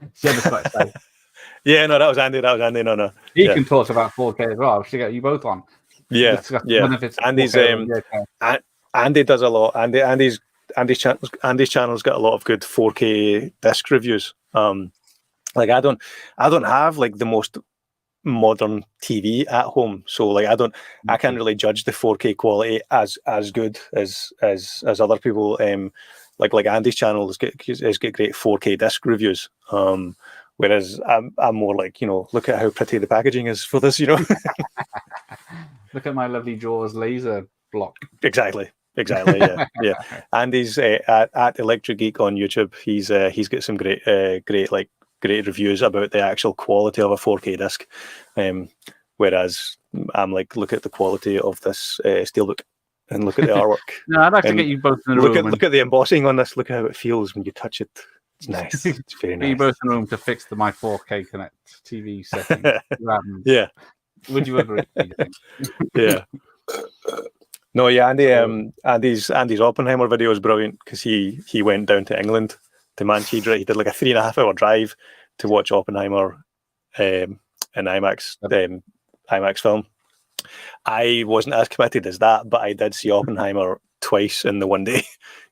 Yeah, no, that was Andy. No. He can talk about 4K as well. I should get you both on. Yeah. Andy's Andy does a lot. Andy's channel's got a lot of good 4K disc reviews. Like I don't have like the most modern TV at home, so like I can't really judge the 4K quality as good as other people. Like Andy's channel has got great 4K disc reviews. Whereas I'm more like, look at how pretty the packaging is for this, Look at my lovely Jaws laser block. Exactly. Yeah. Andy's at Electric Geek on YouTube. He's got some great reviews about the actual quality of a 4K disc. Whereas I'm like, look at the quality of this steelbook and look at the artwork. No, I'd like to get you both in the room. Look at the embossing on this. Look at how it feels when you touch it. It's nice. It's very nice. You both in the room to fix my 4K Connect TV setting. Yeah. Would you agree? Yeah. No, yeah. Andy's Oppenheimer video is brilliant because he went down to England to Manchester. He did like a 3.5-hour drive to watch Oppenheimer in IMAX film. I wasn't as committed as that, but I did see Oppenheimer twice in the one day.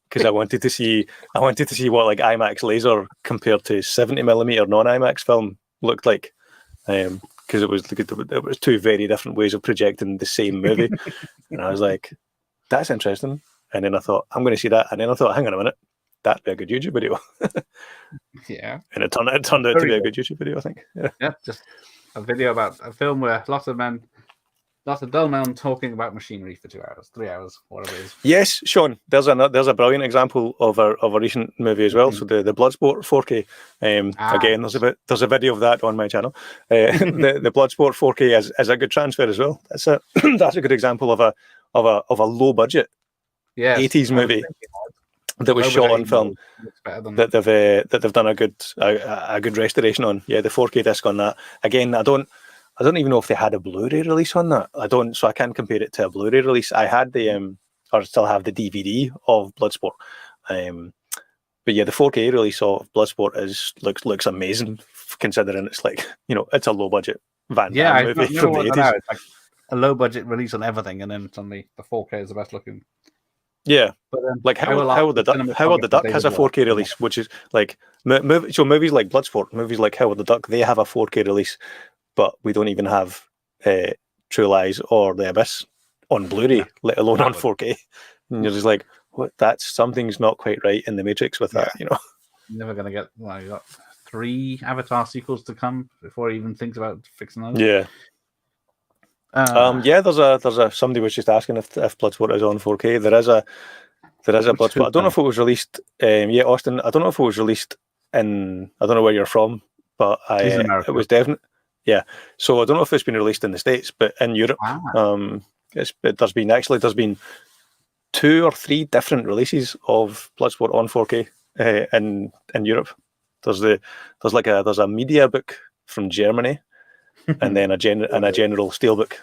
Because I wanted to see what like IMAX laser compared to 70mm non-IMAX film looked like, because it was two very different ways of projecting the same movie, and I was like, that's interesting. And then I thought, I'm going to see that, and then I thought, hang on a minute, that'd be a good YouTube video. Yeah, and it turned out to be a good YouTube video, I think. Yeah, just a video about a film where lots of dull men talking about machinery for 2 hours, 3 hours, whatever it is. Yes, Sean. There's a brilliant example of a recent movie as well. So the Bloodsport 4K. Again, there's a video of that on my channel. The Bloodsport 4K is a good transfer as well. That's a good example of a low budget 80s movie that was shot on film looks better than that they've done a good restoration on. Yeah, the 4K disc on that. Again, I don't even know if they had a Blu-ray release on that. So I can't compare it to a Blu-ray release. I had or still have the DVD of Bloodsport. But yeah, the 4K release of Bloodsport looks amazing, considering it's like, it's a low budget Van Damme movie from the 80s. It's like a low budget release on everything, and then suddenly the 4K is the best looking. Yeah, but like Howard the Duck has a 4K release, which is like so movies like Bloodsport, movies like Howard the Duck, they have a 4K release, but we don't even have True Lies or The Abyss on Blu-ray, let alone on 4K. And you're just like, what? Something's not quite right in the Matrix with that, You're never gonna get. Well, you got 3 Avatar sequels to come before he even thinks about fixing those. Yeah. There's a somebody was just asking if Bloodsport is on 4K. There is a Bloodsport. I don't know if it was released. Austin. I don't know if it was released in. I don't know where you're from, but it was definite. Yeah. So I don't know if it's been released in the States, but in Europe, there's been 2 or 3 different releases of Bloodsport on 4K in Europe. There's a media book from Germany. And then a general steelbook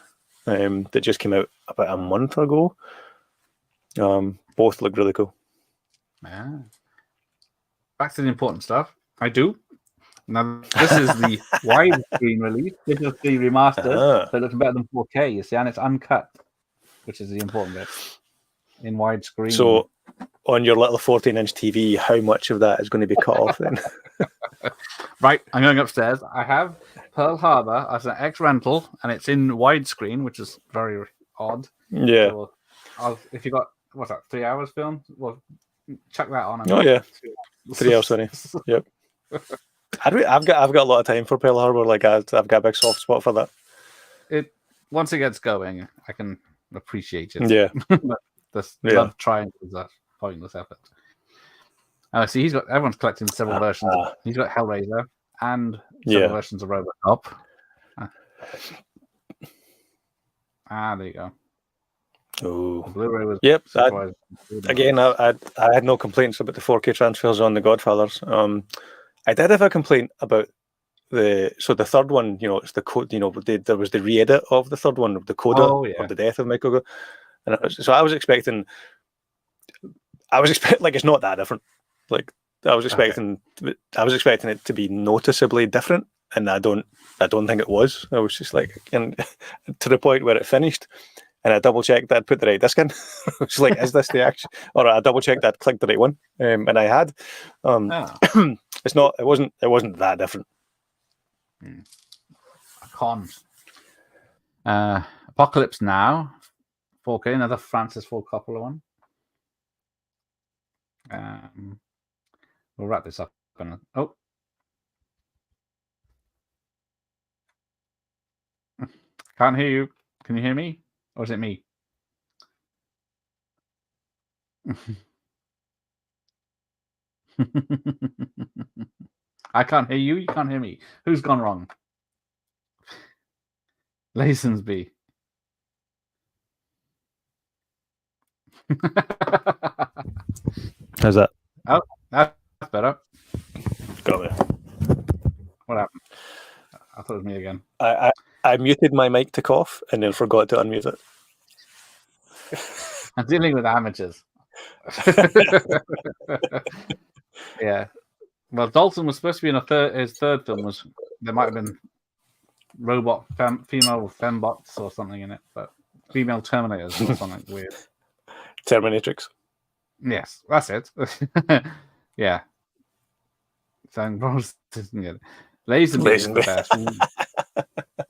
that just came out about a month ago. Both look really cool. Yeah. Back to the important stuff. I do. Now, this is the widescreen release. This is the remastered, so it looks better than 4K, you see, and it's uncut, which is the important bit, in widescreen. So, on your little 14-inch TV, how much of that is going to be cut off then? Right, I'm going upstairs. I have Pearl Harbor as an X-rental, and it's in widescreen, which is very odd. Yeah. So if you got, what's that, 3 hours film? Well, chuck that on. Oh, yeah. 3 hours, sorry. Yep. I've got a lot of time for Pearl Harbor. Like, I've got a big soft spot for that. Once it gets going, I can appreciate it. Yeah. This love triangle is a pointless effort. Oh, see, everyone's collecting several versions. He's got Hellraiser and several versions of RoboCop. There you go. Oh, Blu-ray was again. I had no complaints about the 4K transfers on the Godfathers. I did have a complaint about the third one. It's the code. There was the re-edit of the third one, the coda of the death of Michael. And I was expecting like it's not that different. Like I was expecting it to be noticeably different, and I don't think it was. I was just like, and to the point where it finished, and I double checked that I'd put the right disc in. I was like, is this the action? Or I double checked that I'd clicked the right one, and I had. It's not. It wasn't that different. A con. Apocalypse Now, 4K, another Francis Ford Coppola one. We'll wrap this up. Can't hear you. Can you hear me? Or is it me? I can't hear you. You can't hear me. Who's gone wrong? Lazenby. How's that? Oh, that's better. Got me. What happened? I thought it was me again. I muted my mic to cough and then forgot to unmute it. I'm dealing with amateurs. Yeah. Well, Dalton was supposed to be in his third film. There might have been female fembots or something in it, but female Terminators or something weird. Terminatrix. Yes, that's it. Yeah. Saying Bronze isn't it? Lazenby is the best.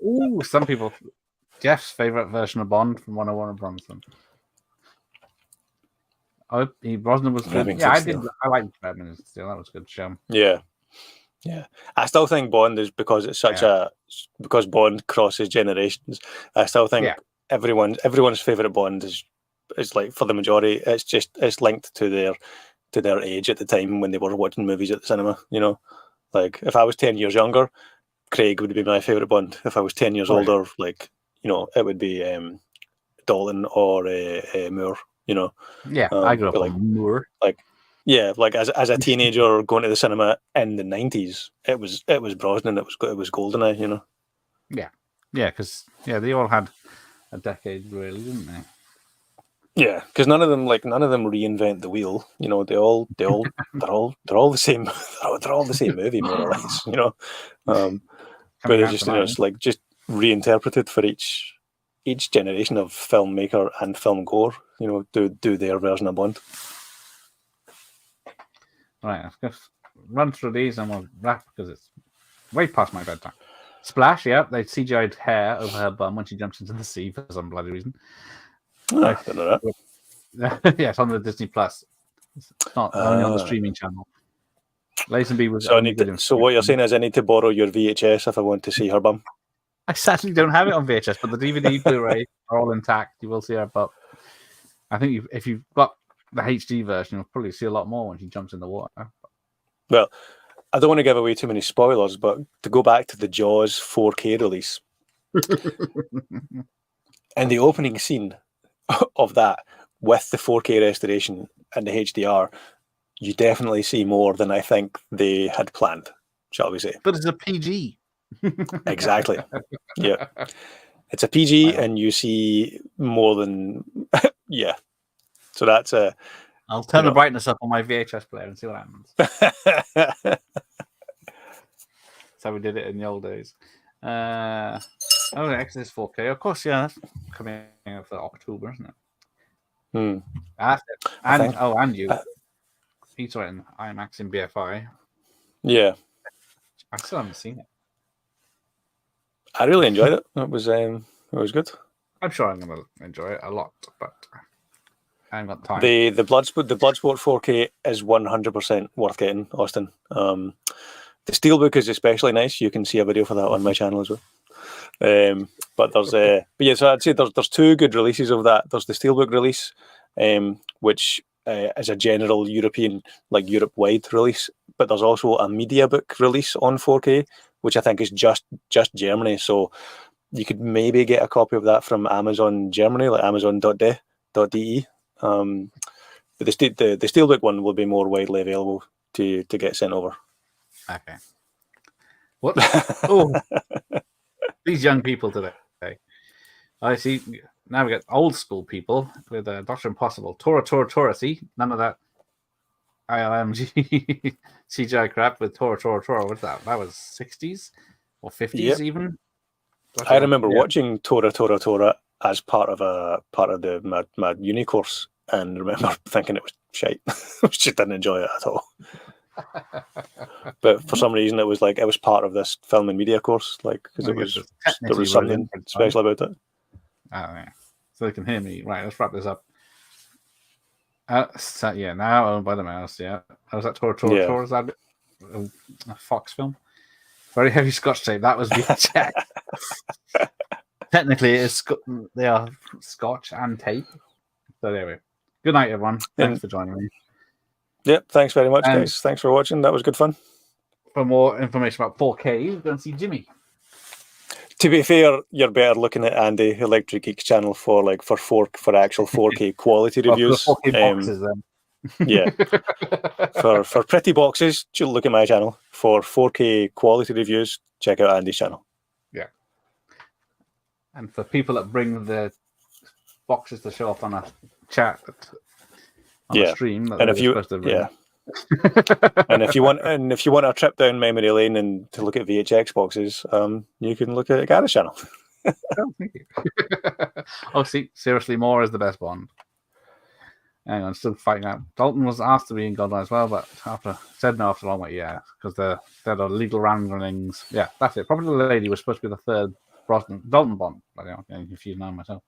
Ooh, some people. Jeff's favorite version of Bond from 101 and Bronson. Oh, Brosnan was good. Yeah, I liked Batman still. That was a good show. Yeah. I still think Bond is because it's such because Bond crosses generations. I still think everyone's favorite Bond is like, for the majority, it's linked to their age at the time when they were watching movies at the cinema. Like if I was 10 years younger, Craig would be my favorite Bond. If I was 10 years older, like it would be Dalton or Moore. I grew up like on Moore. Like Yeah, like as a teenager going to the cinema in the 90s, it was Brosnan, it was GoldenEye, you know. Yeah, because they all had a decade, really, didn't they? Yeah, because none of them reinvent the wheel. You know, they're all the same. They're all the same movie, more or less. You know, but Coming it's out just tonight. it's like just reinterpreted for each generation of filmmaker and film goer. You know, do their version of Bond. Right, let's just run through these and we'll wrap because it's way past my bedtime. Splash, yeah, they CGI'd hair over her bum when she jumps into the sea for some bloody reason. Oh, I don't know that. Yeah, it's on the Disney Plus. It's not only on the streaming channel. Lazenby was only good in. So what you're saying is I need to borrow your VHS if I want to see her bum. I sadly don't have it on VHS, but the DVD, Blu-ray are all intact. You will see her butt. I think if you've got the HD version, you'll probably see a lot more when she jumps in the water. Well, I don't want to give away too many spoilers, but to go back to the Jaws 4K release, and the opening scene of that with the 4K restoration and the HDR, you definitely see more than I think they had planned, shall we say. But it's a PG. Exactly. Yeah. It's a PG and you see more than... yeah. So that's a... I'll turn the brightness up on my VHS player and see what happens. That's how we did it in the old days. Exodus 4K. Of course, yeah. That's coming out for October, isn't it? That's it. And you. He saw it in IMAX in BFI. Yeah. I still haven't seen it. I really enjoyed it. It was good. I'm sure I'm going to enjoy it a lot, but I haven't got time. The Bloodsport 4K is 100% worth getting, Austin. The Steelbook is especially nice. You can see a video for that on my channel as well. But there's but yeah, so I'd say there's two good releases of that. There's the Steelbook release, which is a general European, like Europe-wide release. But there's also a MediaBook release on 4K, which I think is just Germany. So you could maybe get a copy of that from Amazon Germany, like Amazon.de. But the Steelbook one will be more widely available to get sent over. Okay. What? Oh, these young people today. I see. Now we got old school people with Dr. Impossible. Tora. See, none of that ILMG CGI crap with Tora. What's that? That was 60s or 50s even. I remember watching Tora as part of my uni course, and remember thinking it was shite. I just didn't enjoy it at all. But for some reason, it was part of this film and media course, like because there was something special about it. Oh yeah, so they can hear me. Right, let's wrap this up. Now owned by the mouse. Yeah, was that Tora? Is that a Fox film? Very heavy Scotch tape. That was VHS. Technically, they are Scotch and tape. So there we go. Good night, everyone. Thanks for joining me. Yep, thanks very much, guys. Thanks for watching. That was good fun. For more information about 4K, go and see Jimmy. To be fair, you're better looking at Andy Electric Geeks channel for actual 4K quality reviews. For 4K boxes, then. Yeah. for pretty boxes, you'll look at my channel. For 4K quality reviews, check out Andy's channel. Yeah. And for people that bring the boxes to show up on a chat on a stream, and if you and if you want a trip down memory lane and to look at VHX boxes, you can look at Gareth's channel. Oh, thank you. See, seriously, more is the best Bond. Hang on, still fighting out. Dalton was asked to be in Godline as well, but said no after long. Wait, because there are legal wranglings. Yeah, that's it. Probably the lady was supposed to be the third Dalton Bond. But I'm getting confused now myself.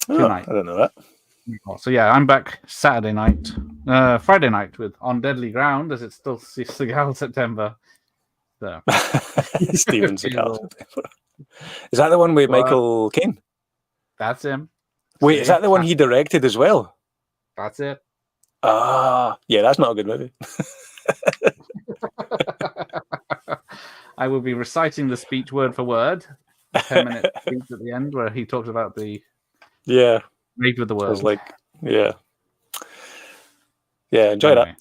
I don't know that. So I'm back Friday night with On Deadly Ground, as it's still Seagal September. So. Steven Seagal. Is that the one with Michael Caine? That's him. Wait, is that the one he directed as well? That's it. Yeah, that's not a good movie. I will be reciting the speech word for word. 10-minute speech at the end where he talks about the made with the world. It's like, yeah. Yeah, enjoy Anyway. that.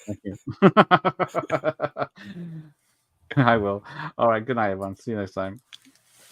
Thank you. I will. All right. Good night, everyone. See you next time.